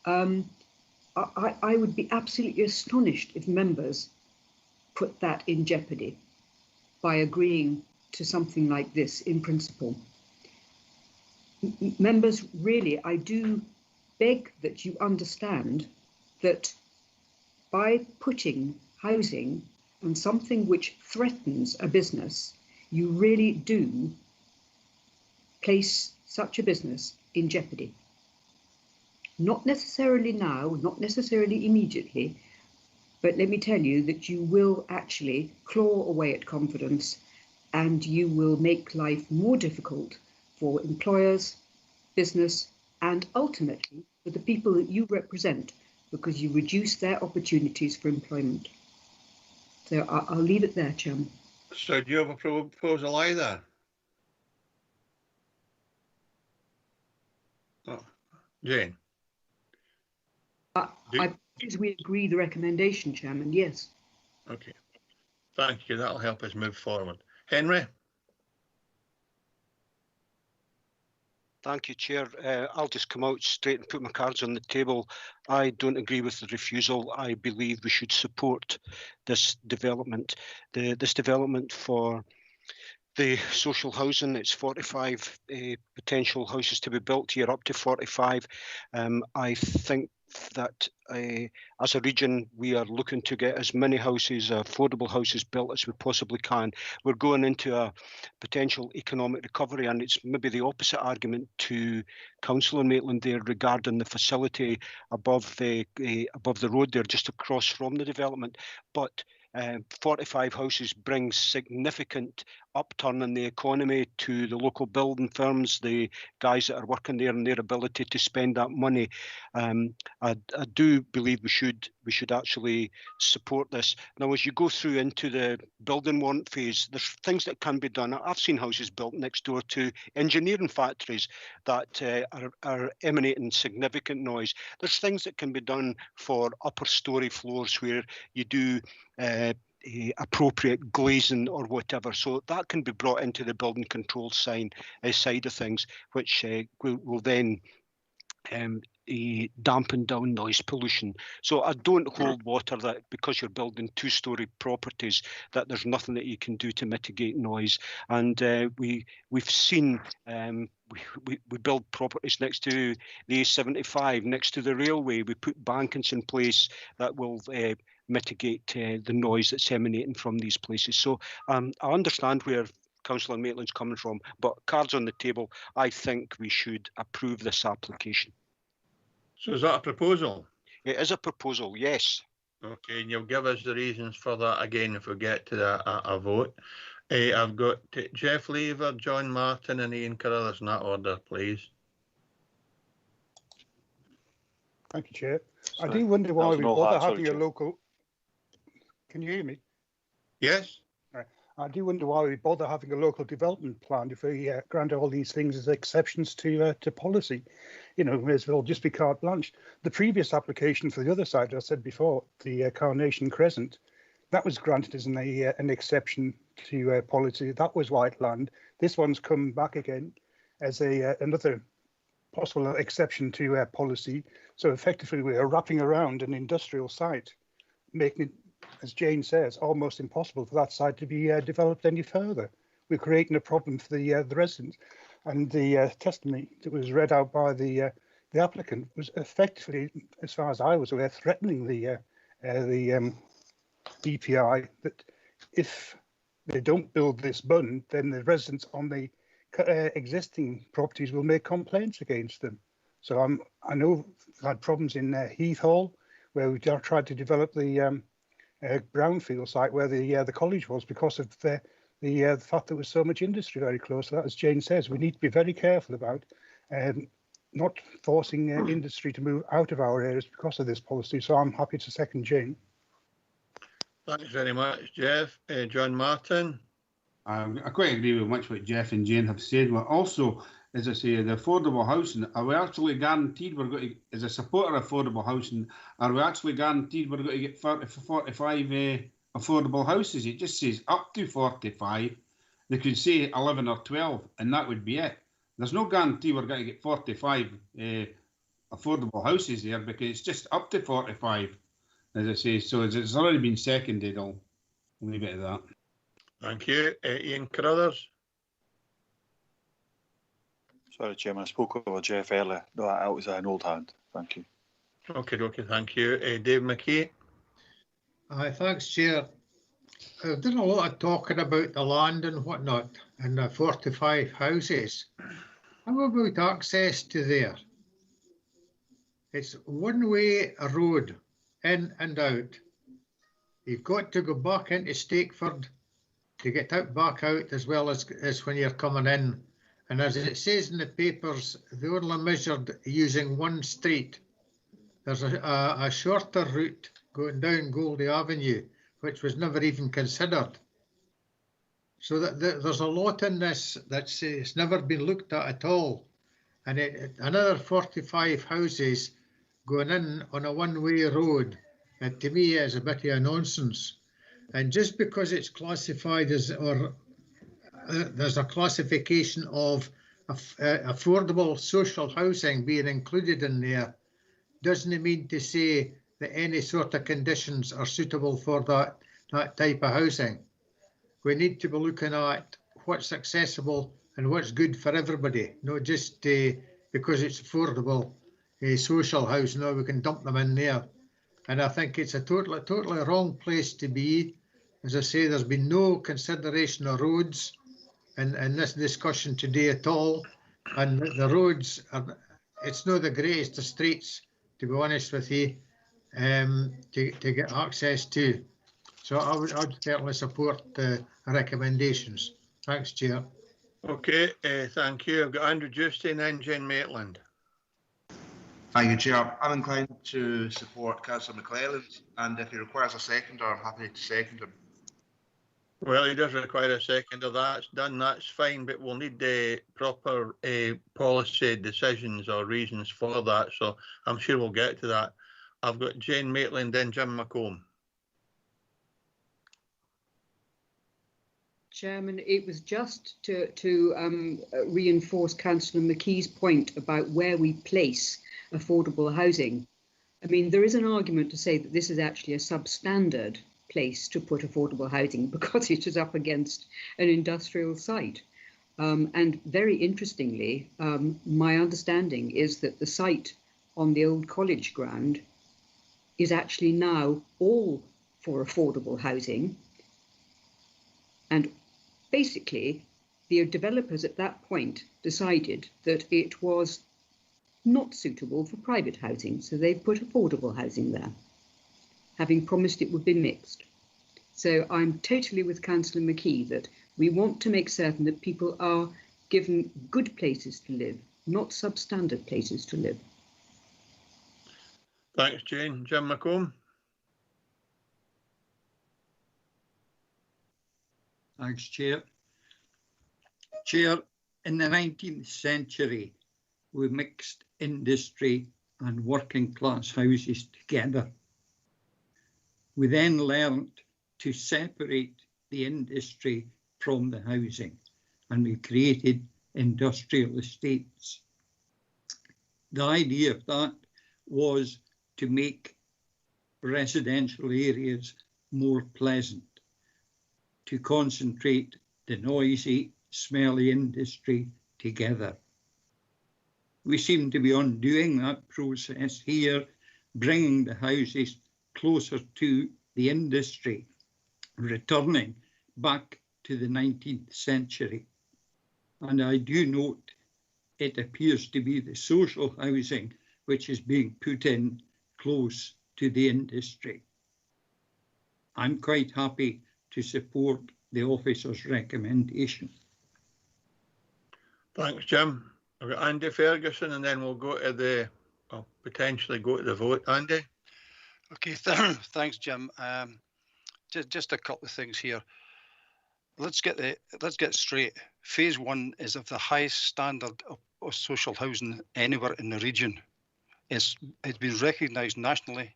I would be absolutely astonished if members put that in jeopardy by agreeing to something like this in principle. Members, really, I do beg that you understand that by putting housing on something which threatens a business, you really do place such a business in jeopardy. Not necessarily now, not necessarily immediately, but let me tell you that you will actually claw away at confidence, and you will make life more difficult for employers, business, and ultimately for the people that you represent, because you reduce their opportunities for employment. So I'll leave it there, Chairman. So do you have a proposal either? Oh, Jane. I suppose we agree the recommendation, Chairman, yes. Okay. Thank you. That'll help us move forward. Henry? Thank you, Chair. I'll just come out straight and put my cards on the table. I don't agree with the refusal. I believe we should support this development. This development for the social housing, it's 45 potential houses to be built here, up to 45. I think that as a region, we are looking to get as many houses, affordable houses built as we possibly can. We're going into a potential economic recovery, and it's maybe the opposite argument to Councillor Maitland there regarding the facility above the road there, just across from the development. But 45 houses brings significant upturn in the economy to the local building firms, the guys that are working there, and their ability to spend that money. I do believe we should actually support this. Now, as you go through into the building warrant phase, there's things that can be done. I've seen houses built next door to engineering factories that are emanating significant noise. There's things that can be done for upper story floors where you do appropriate glazing or whatever, so that can be brought into the building control side of things, which will then dampen down noise pollution. So I don't hold water that because you're building two-storey properties that there's nothing that you can do to mitigate noise. And we've seen we build properties next to the A75, next to the railway. We put bankings in place that will mitigate the noise that's emanating from these places. So I understand where Councillor Maitland's coming from, but cards on the table, I think we should approve this application. So is that a proposal? It is a proposal, yes. Okay, and you'll give us the reasons for that again if we get to a vote. I've got Jeff Lever, John Martin and Ian Carruthers in that order, please. Thank you, Chair. Sorry, I do wonder why we bother having Chair. a local... Can you hear me? Yes. I do wonder why we bother having a local development plan if we grant all these things as exceptions to policy. You know, may as well just be carte blanche. The previous application for the other side, I said before, the Carnation Crescent, that was granted as an exception to policy. That was white land. This one's come back again as another possible exception to policy. So effectively, we are wrapping around an industrial site, making it, as Jane says, almost impossible for that site to be developed any further. We're creating a problem for the residents. And the testimony that was read out by the applicant was effectively, as far as I was aware, threatening the DPI that if they don't build this bund, then the residents on the existing properties will make complaints against them. So I know we've had problems in Heath Hall, where we've tried to develop the brownfield site where the college was because of the fact there was so much industry very close to that. As Jane says, we need to be very careful about not forcing industry to move out of our areas because of this policy. So I'm happy to second Jane. Thanks very much, Jeff. John Martin. I quite agree with much what Jeff and Jane have said. But also, as I say, the affordable housing, are we actually guaranteed we're going to, as a supporter of affordable housing, are we actually guaranteed we're going to get 45 affordable houses? It just says up to 45. They could say 11 or 12, and that would be it. There's no guarantee we're going to get 45 affordable houses there because it's just up to 45, as I say. So it's already been seconded. I'll leave it at that. Thank you. Ian Carruthers. Sorry, Chairman, I spoke over Jeff earlier. No, that was an old hand. Thank you. Okay, thank you. Dave McKee. Thanks, Chair. I've done a lot of talking about the land and whatnot and the 45 houses. How about access to there? It's one-way road in and out. You've got to go back into Stakeford to get out, back out, as well as when you're coming in. And as it says in the papers, they only measured using one street. There's a shorter route going down Goldie Avenue, which was never even considered. So there's a lot in this it's never been looked at all. And another 45 houses going in on a one-way road, and to me is a bit of a nonsense. And just because it's classified as, there's a classification of affordable social housing being included in there, doesn't mean to say that any sort of conditions are suitable for that type of housing. We need to be looking at what's accessible and what's good for everybody, not just because it's affordable social housing, now we can dump them in there. And I think it's a totally wrong place to be. As I say, there's been no consideration of roads in this discussion today at all. And the roads, it's not the greatest of streets, to be honest with you, to get access to. So I would certainly support the recommendations. Thanks, Chair. Okay, thank you. I've got Andrew Justin and then Jane Maitland. Thank you, Chair. I'm inclined to support Councillor McClelland, and if he requires a seconder, I'm happy to second him. Well, he does require a seconder. That's done, that's fine, but we'll need proper policy decisions or reasons for that, so I'm sure we'll get to that. I've got Jane Maitland and Jim McComb. Chairman, it was just to reinforce Councillor McKee's point about where we place affordable housing. I mean, there is an argument to say that this is actually a substandard place to put affordable housing because it is up against an industrial site. And very interestingly, my understanding is that the site on the old college ground is actually now all for affordable housing. And basically, the developers at that point decided that it was not suitable for private housing, so they put affordable housing there, having promised it would be mixed. So I'm totally with Councillor McKee that we want to make certain that people are given good places to live, not substandard places to live. Thanks, Jane. Jim McComb. Thanks, Chair. Chair, in the 19th century, we mixed industry and working class houses together. We then learned to separate the industry from the housing, and we created industrial estates. The idea of that was to make residential areas more pleasant, to concentrate the noisy, smelly industry together. We seem to be undoing that process here, bringing the houses closer to the industry, returning back to the 19th century. And I do note it appears to be the social housing which is being put in close to the industry. I'm quite happy to support the officer's recommendation. Thanks, Jim. I've got Andy Ferguson, and then we'll go to the, well, potentially go to the vote. Andy? Okay, thanks, Jim. Just a couple of things here. Let's get straight. Phase 1 is of the highest standard of social housing anywhere in the region. It's been recognised nationally,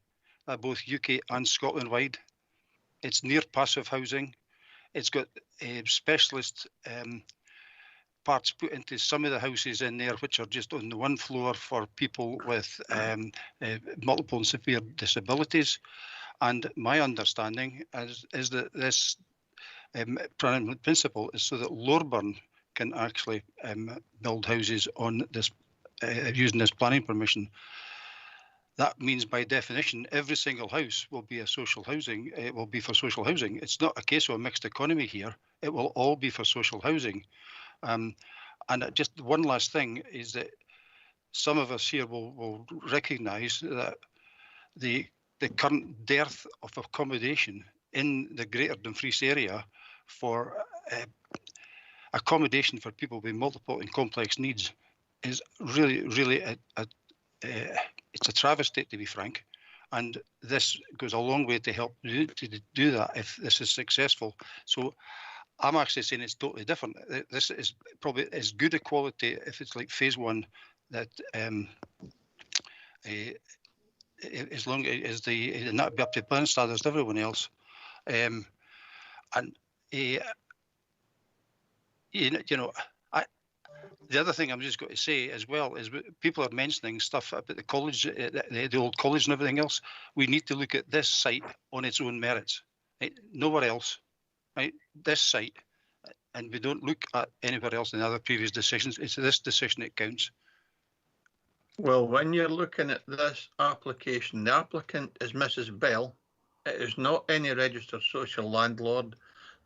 both UK and Scotland wide. It's near passive housing. It's got specialist parts put into some of the houses in there, which are just on the one floor for people with multiple and severe disabilities. And my understanding is that this principle is so that Loreburn can actually build houses on this using this planning permission. That means, by definition, every single house will be a social housing. It will be for social housing. It's not a case of a mixed economy here. It will all be for social housing. And just one last thing is that some of us here will recognise that the current dearth of accommodation in the Greater Dumfries area for accommodation for people with multiple and complex needs is really it's a travesty, to be frank, and this goes a long way to help to do that if this is successful. So I'm actually saying it's totally different. This is probably as good a quality if it's like phase 1, that as long as and that would be up to planning standards and everyone else. The other thing I'm just going to say as well is people are mentioning stuff about the college, the old college and everything else. We need to look at this site on its own merits, right? Nowhere else, right? This site, and we don't look at anywhere else in the other previous decisions. It's this decision that counts. Well, when you're looking at this application, the applicant is Mrs. Bell. It is not any registered social landlord.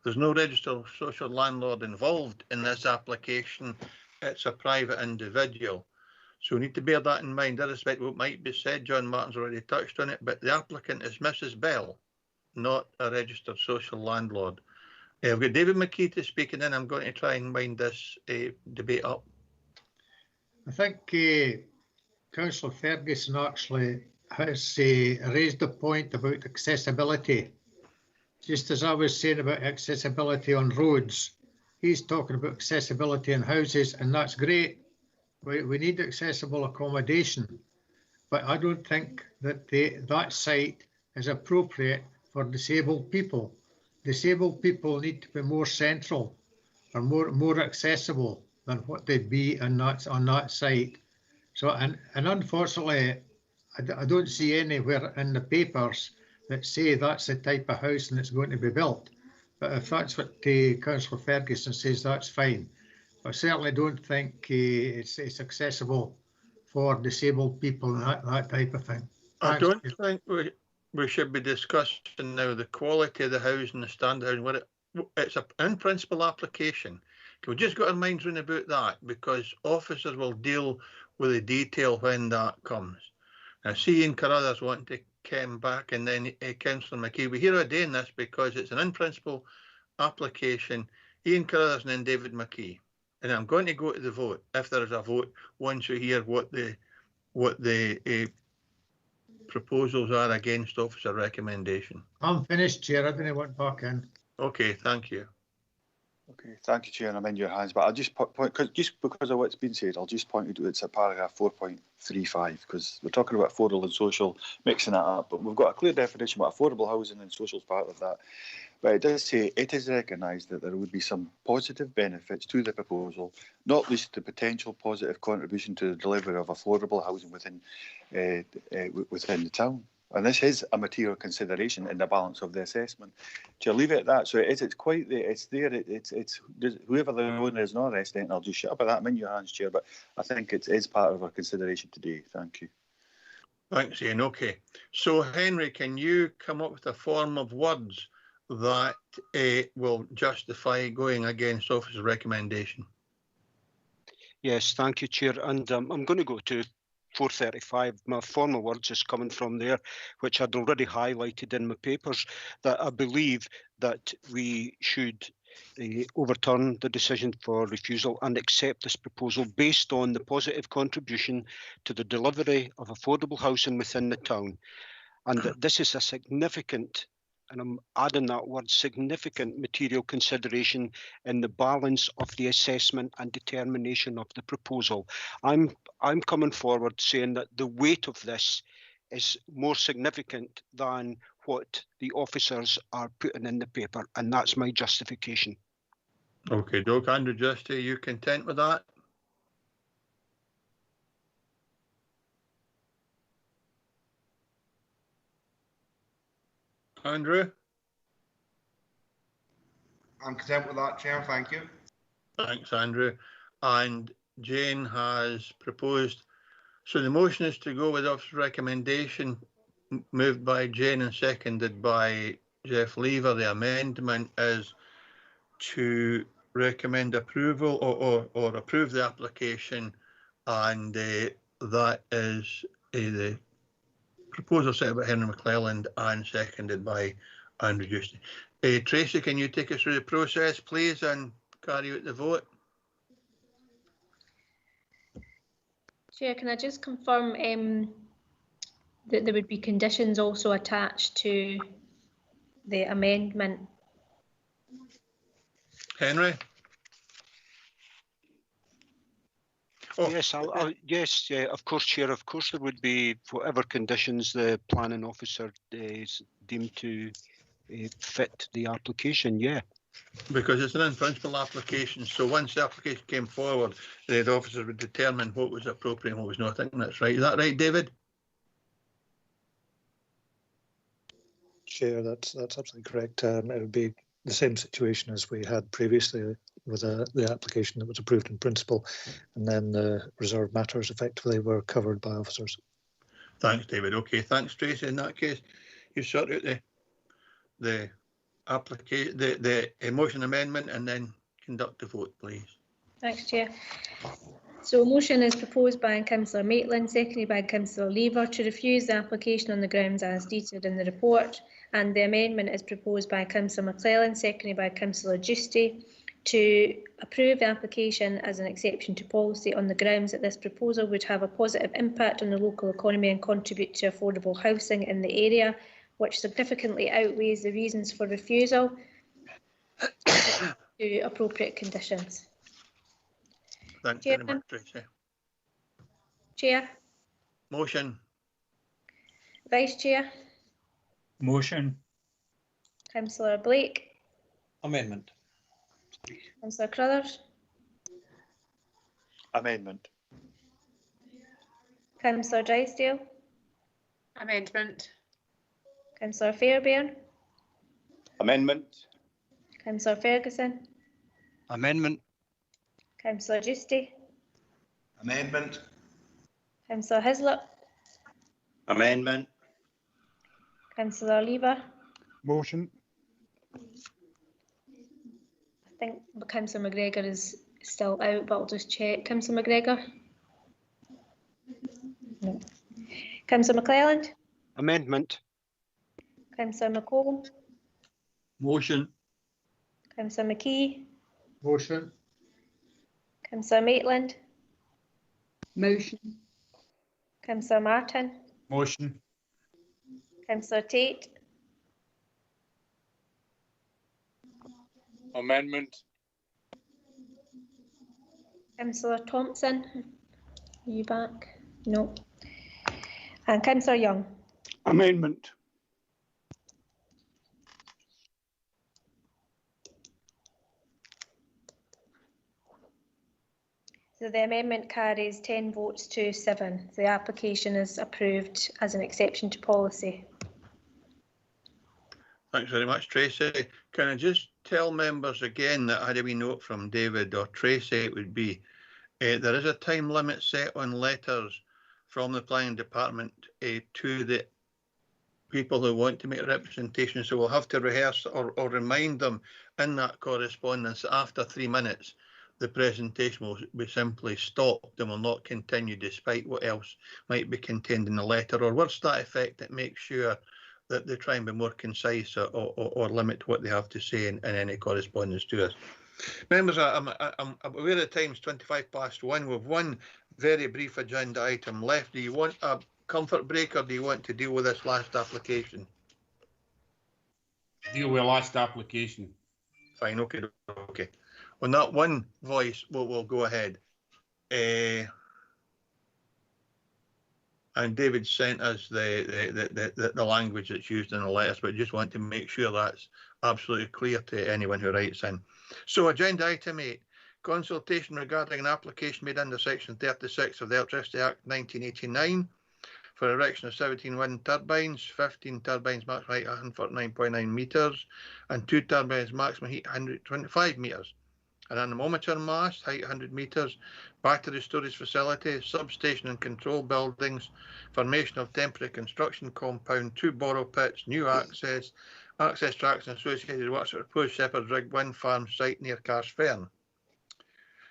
There's no registered social landlord involved in this application. It's a private individual. So we need to bear that in mind. Irrespective of what might be said, John Martin's already touched on it, but the applicant is Mrs. Bell, not a registered social landlord. I've got David McKee to speak, and then I'm going to try and wind this debate up. I think Councillor Ferguson actually has raised a point about accessibility. Just as I was saying about accessibility on roads, he's talking about accessibility in houses, and that's great. We need accessible accommodation, but I don't think that that site is appropriate for disabled people. disabled people need to be more central or more accessible than what they'd be on that site. So, and unfortunately, I don't see anywhere in the papers that say that's the type of housing that's going to be built. But if that's what Councillor Ferguson says, that's fine. I certainly don't think it's accessible for disabled people and that type of thing. I don't think we should be discussing now the quality of the housing, the standard housing. It's an in-principle application. Can we just get our minds round about that? Because officers will deal with the detail when that comes. Now, see Ian Carruthers wanting to come back, and then Councillor McKee. We hear a day in this because it's an in-principle application. Ian Carruthers and then David McKee. And I'm going to go to the vote, if there is a vote, once we hear what the proposals are against officer recommendation. I'm finished, Chair. I didn't want back in. Okay, thank you. Okay, thank you, Chair. I'm in your hands, but I'll just just because of what's been said, I'll just point out it's at paragraph 4.35 because we're talking about affordable and social, mixing that up. But we've got a clear definition what affordable housing and social is part of that. But it does say it is recognised that there would be some positive benefits to the proposal, not least the potential positive contribution to the delivery of affordable housing within the town. And this is a material consideration in the balance of the assessment. To leave it at that, so it's quite there. It's there. It's whoever the owner is not resident. I'll just shut up at that. I'm in your hands, Chair. But I think it is part of our consideration today. Thank you. Thanks, Ian. Okay. So Henry, can you come up with a form of words that will justify going against officer's recommendation? Yes, thank you, Chair. And I'm going to go to 435. My formal words is coming from there, which I'd already highlighted in my papers, that I believe that we should overturn the decision for refusal and accept this proposal based on the positive contribution to the delivery of affordable housing within the town. And that this is a significant, and I'm adding that word, significant material consideration in the balance of the assessment and determination of the proposal. I'm coming forward saying that the weight of this is more significant than what the officers are putting in the paper, and that's my justification. Okay, Doc. Andrew Justy, are you content with that? Andrew? I'm content with that, Chair. Thank you. Thanks, Andrew. And Jane has proposed. So the motion is to go with officer's recommendation, moved by Jane and seconded by Jeff Lever. The amendment is to recommend approval or approve the application, and that is the proposal set by Henry McClelland and seconded by Andrew Justy. Tracy, can you take us through the process, please, and carry out the vote? Chair, can I just confirm that there would be conditions also attached to the amendment? Henry? Oh. Yes, yes, yeah, of course, Chair. Of course, there would be whatever conditions the planning officer is deemed to fit the application. Yeah. Because it's an in-principle application, so once the application came forward, the officer would determine what was appropriate and what was not. I think that's right. Is that right, David? Chair, that's absolutely correct. It would be the same situation as we had previously with the application that was approved in principle, and then the reserved matters effectively were covered by officers. Thanks, David. Okay, thanks, Tracy. In that case, you sort out the application, the motion amendment, and then conduct the vote, please. Thanks, Chair. So a motion is proposed by Councillor Maitland, seconded by Councillor Lever, to refuse the application on the grounds as detailed in the report, and the amendment is proposed by Councillor McClelland, seconded by Councillor Justy, to approve the application as an exception to policy on the grounds that this proposal would have a positive impact on the local economy and contribute to affordable housing in the area, which significantly outweighs the reasons for refusal to appropriate conditions. Thanks very much, Tracy. Chair. Motion. Vice Chair. Motion. Councillor Blake. Amendment. Councillor Crothers. Amendment. Councillor Drysdale. Amendment. Councillor Fairbairn. Amendment. Councillor Ferguson. Amendment. Councillor Giusti. Amendment. Councillor Hislop. Amendment. Councillor Lever. Motion. I think Councillor McGregor is still out, but I'll just check. Councillor McGregor? No. Councillor McClelland? Amendment. Councillor McComb? Motion. Councillor McKee? Motion. Councillor Maitland? Motion. Councillor Martin? Motion. Councillor Tate? Amendment. Councillor Thompson? Are you back? No. And Councillor Young? Amendment. So the amendment carries 10 votes to 7. The application is approved as an exception to policy. Thanks very much, Tracy. Can I just tell members again that I had a wee note from David or Tracy, it would be, there is a time limit set on letters from the planning department to the people who want to make representation. So we'll have to rehearse or remind them in that correspondence that after 3 minutes, the presentation will be simply stopped and will not continue despite what else might be contained in the letter, or words to that effect that make sure that they try and be more concise or limit what they have to say in any correspondence to us. Members, I'm aware the time's 1:25. We've one very brief agenda item left. Do you want a comfort break or do you want to deal with this last application? Deal with last application. Fine, okay. On that one voice, we'll go ahead. And David sent us the language that's used in the letters, but just want to make sure that's absolutely clear to anyone who writes in. So agenda item 8, consultation regarding an application made under section 36 of the Electricity Act 1989 for erection of 17 wind turbines, 15 turbines maximum height 149.9 metres and 2 turbines maximum height 125 metres. An anemometer mast, height 100 metres, battery storage facility, substation and control buildings, formation of temporary construction compound, 2 borrow pits, new access tracks and associated works at proposed Shepherd's Rig wind farm site near Carsfern.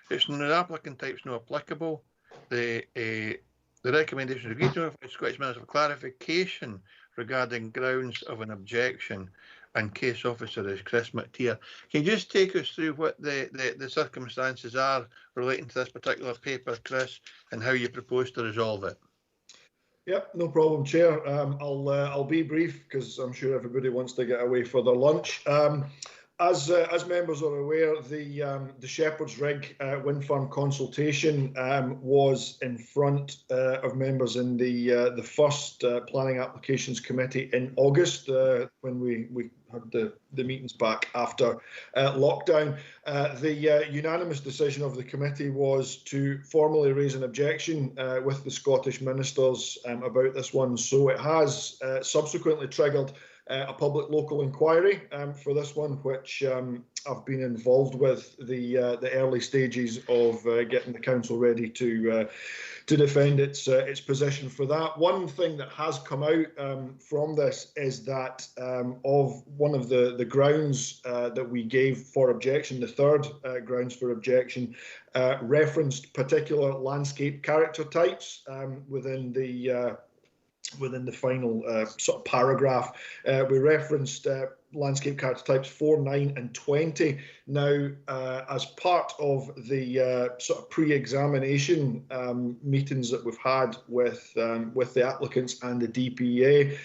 The applicant type is not applicable. The recommendation is agreed to by Scottish Minister of clarification regarding grounds of an objection, and case officer is Chris McTeer. Can you just take us through what the circumstances are relating to this particular paper, Chris, and how you propose to resolve it? Yep, no problem, Chair. I'll be brief because I'm sure everybody wants to get away for their lunch. As members are aware, the Shepherd's Rig wind farm consultation was in front of members in the first Planning Applications Committee in August when we had the meetings back after lockdown. The unanimous decision of the committee was to formally raise an objection with the Scottish ministers about this one. So it has subsequently triggered a public local inquiry for this one, which I've been involved with the early stages of getting the council ready to defend its position for that. One thing that has come out from this is that of one of the grounds that we gave for objection, the third grounds for objection, referenced particular landscape character types within the final sort of paragraph. We referenced landscape character types 4, 9 and 20. Now, as part of the sort of pre-examination meetings that we've had with the applicants and the DPA,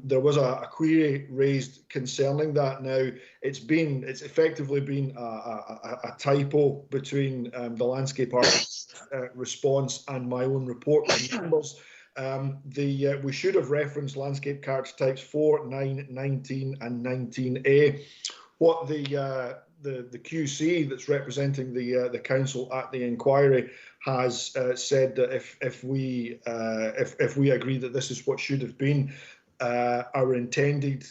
there was a query raised concerning that. Now, it's effectively been a typo between the landscape architect's response and my own report to members. We should have referenced landscape character types 4, 9, 19 and 19A. what the QC that's representing the council at the inquiry has said that if we agree that this is what should have been our intended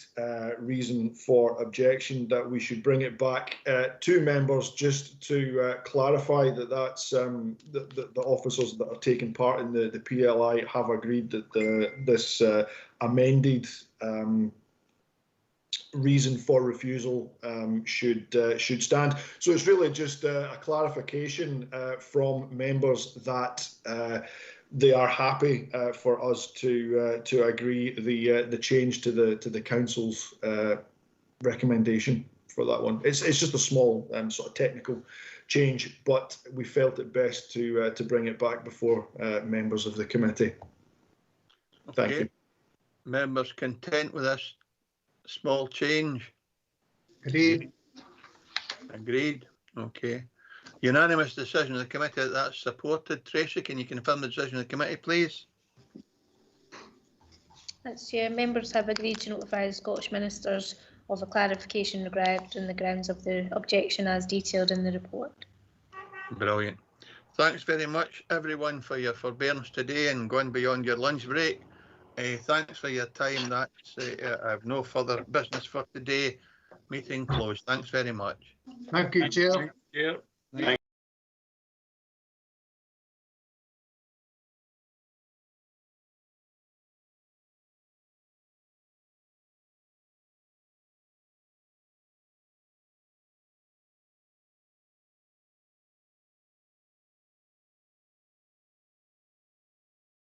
reason for objection, that we should bring it back to members just to clarify that that's the officers that are taking part in the PLI have agreed that this amended reason for refusal should stand. So it's really just a clarification from members that they are happy for us to agree the change to the council's recommendation for that one. It's just a small sort of technical change, but we felt it best to bring it back before members of the committee. Thank you. Members content with this small change? Agreed. Agreed. Okay. Unanimous decision of the committee that that's supported. Tracy, can you confirm the decision of the committee, please? That's yeah. Members have agreed to notify the Scottish Ministers of a clarification regarding the grounds of the objection as detailed in the report. Brilliant. Thanks very much, everyone, for your forbearance today and going beyond your lunch break. Thanks for your time. That's I have no further business for today. Meeting closed. Thanks very much. Thank you, Chair. Yeah. Thank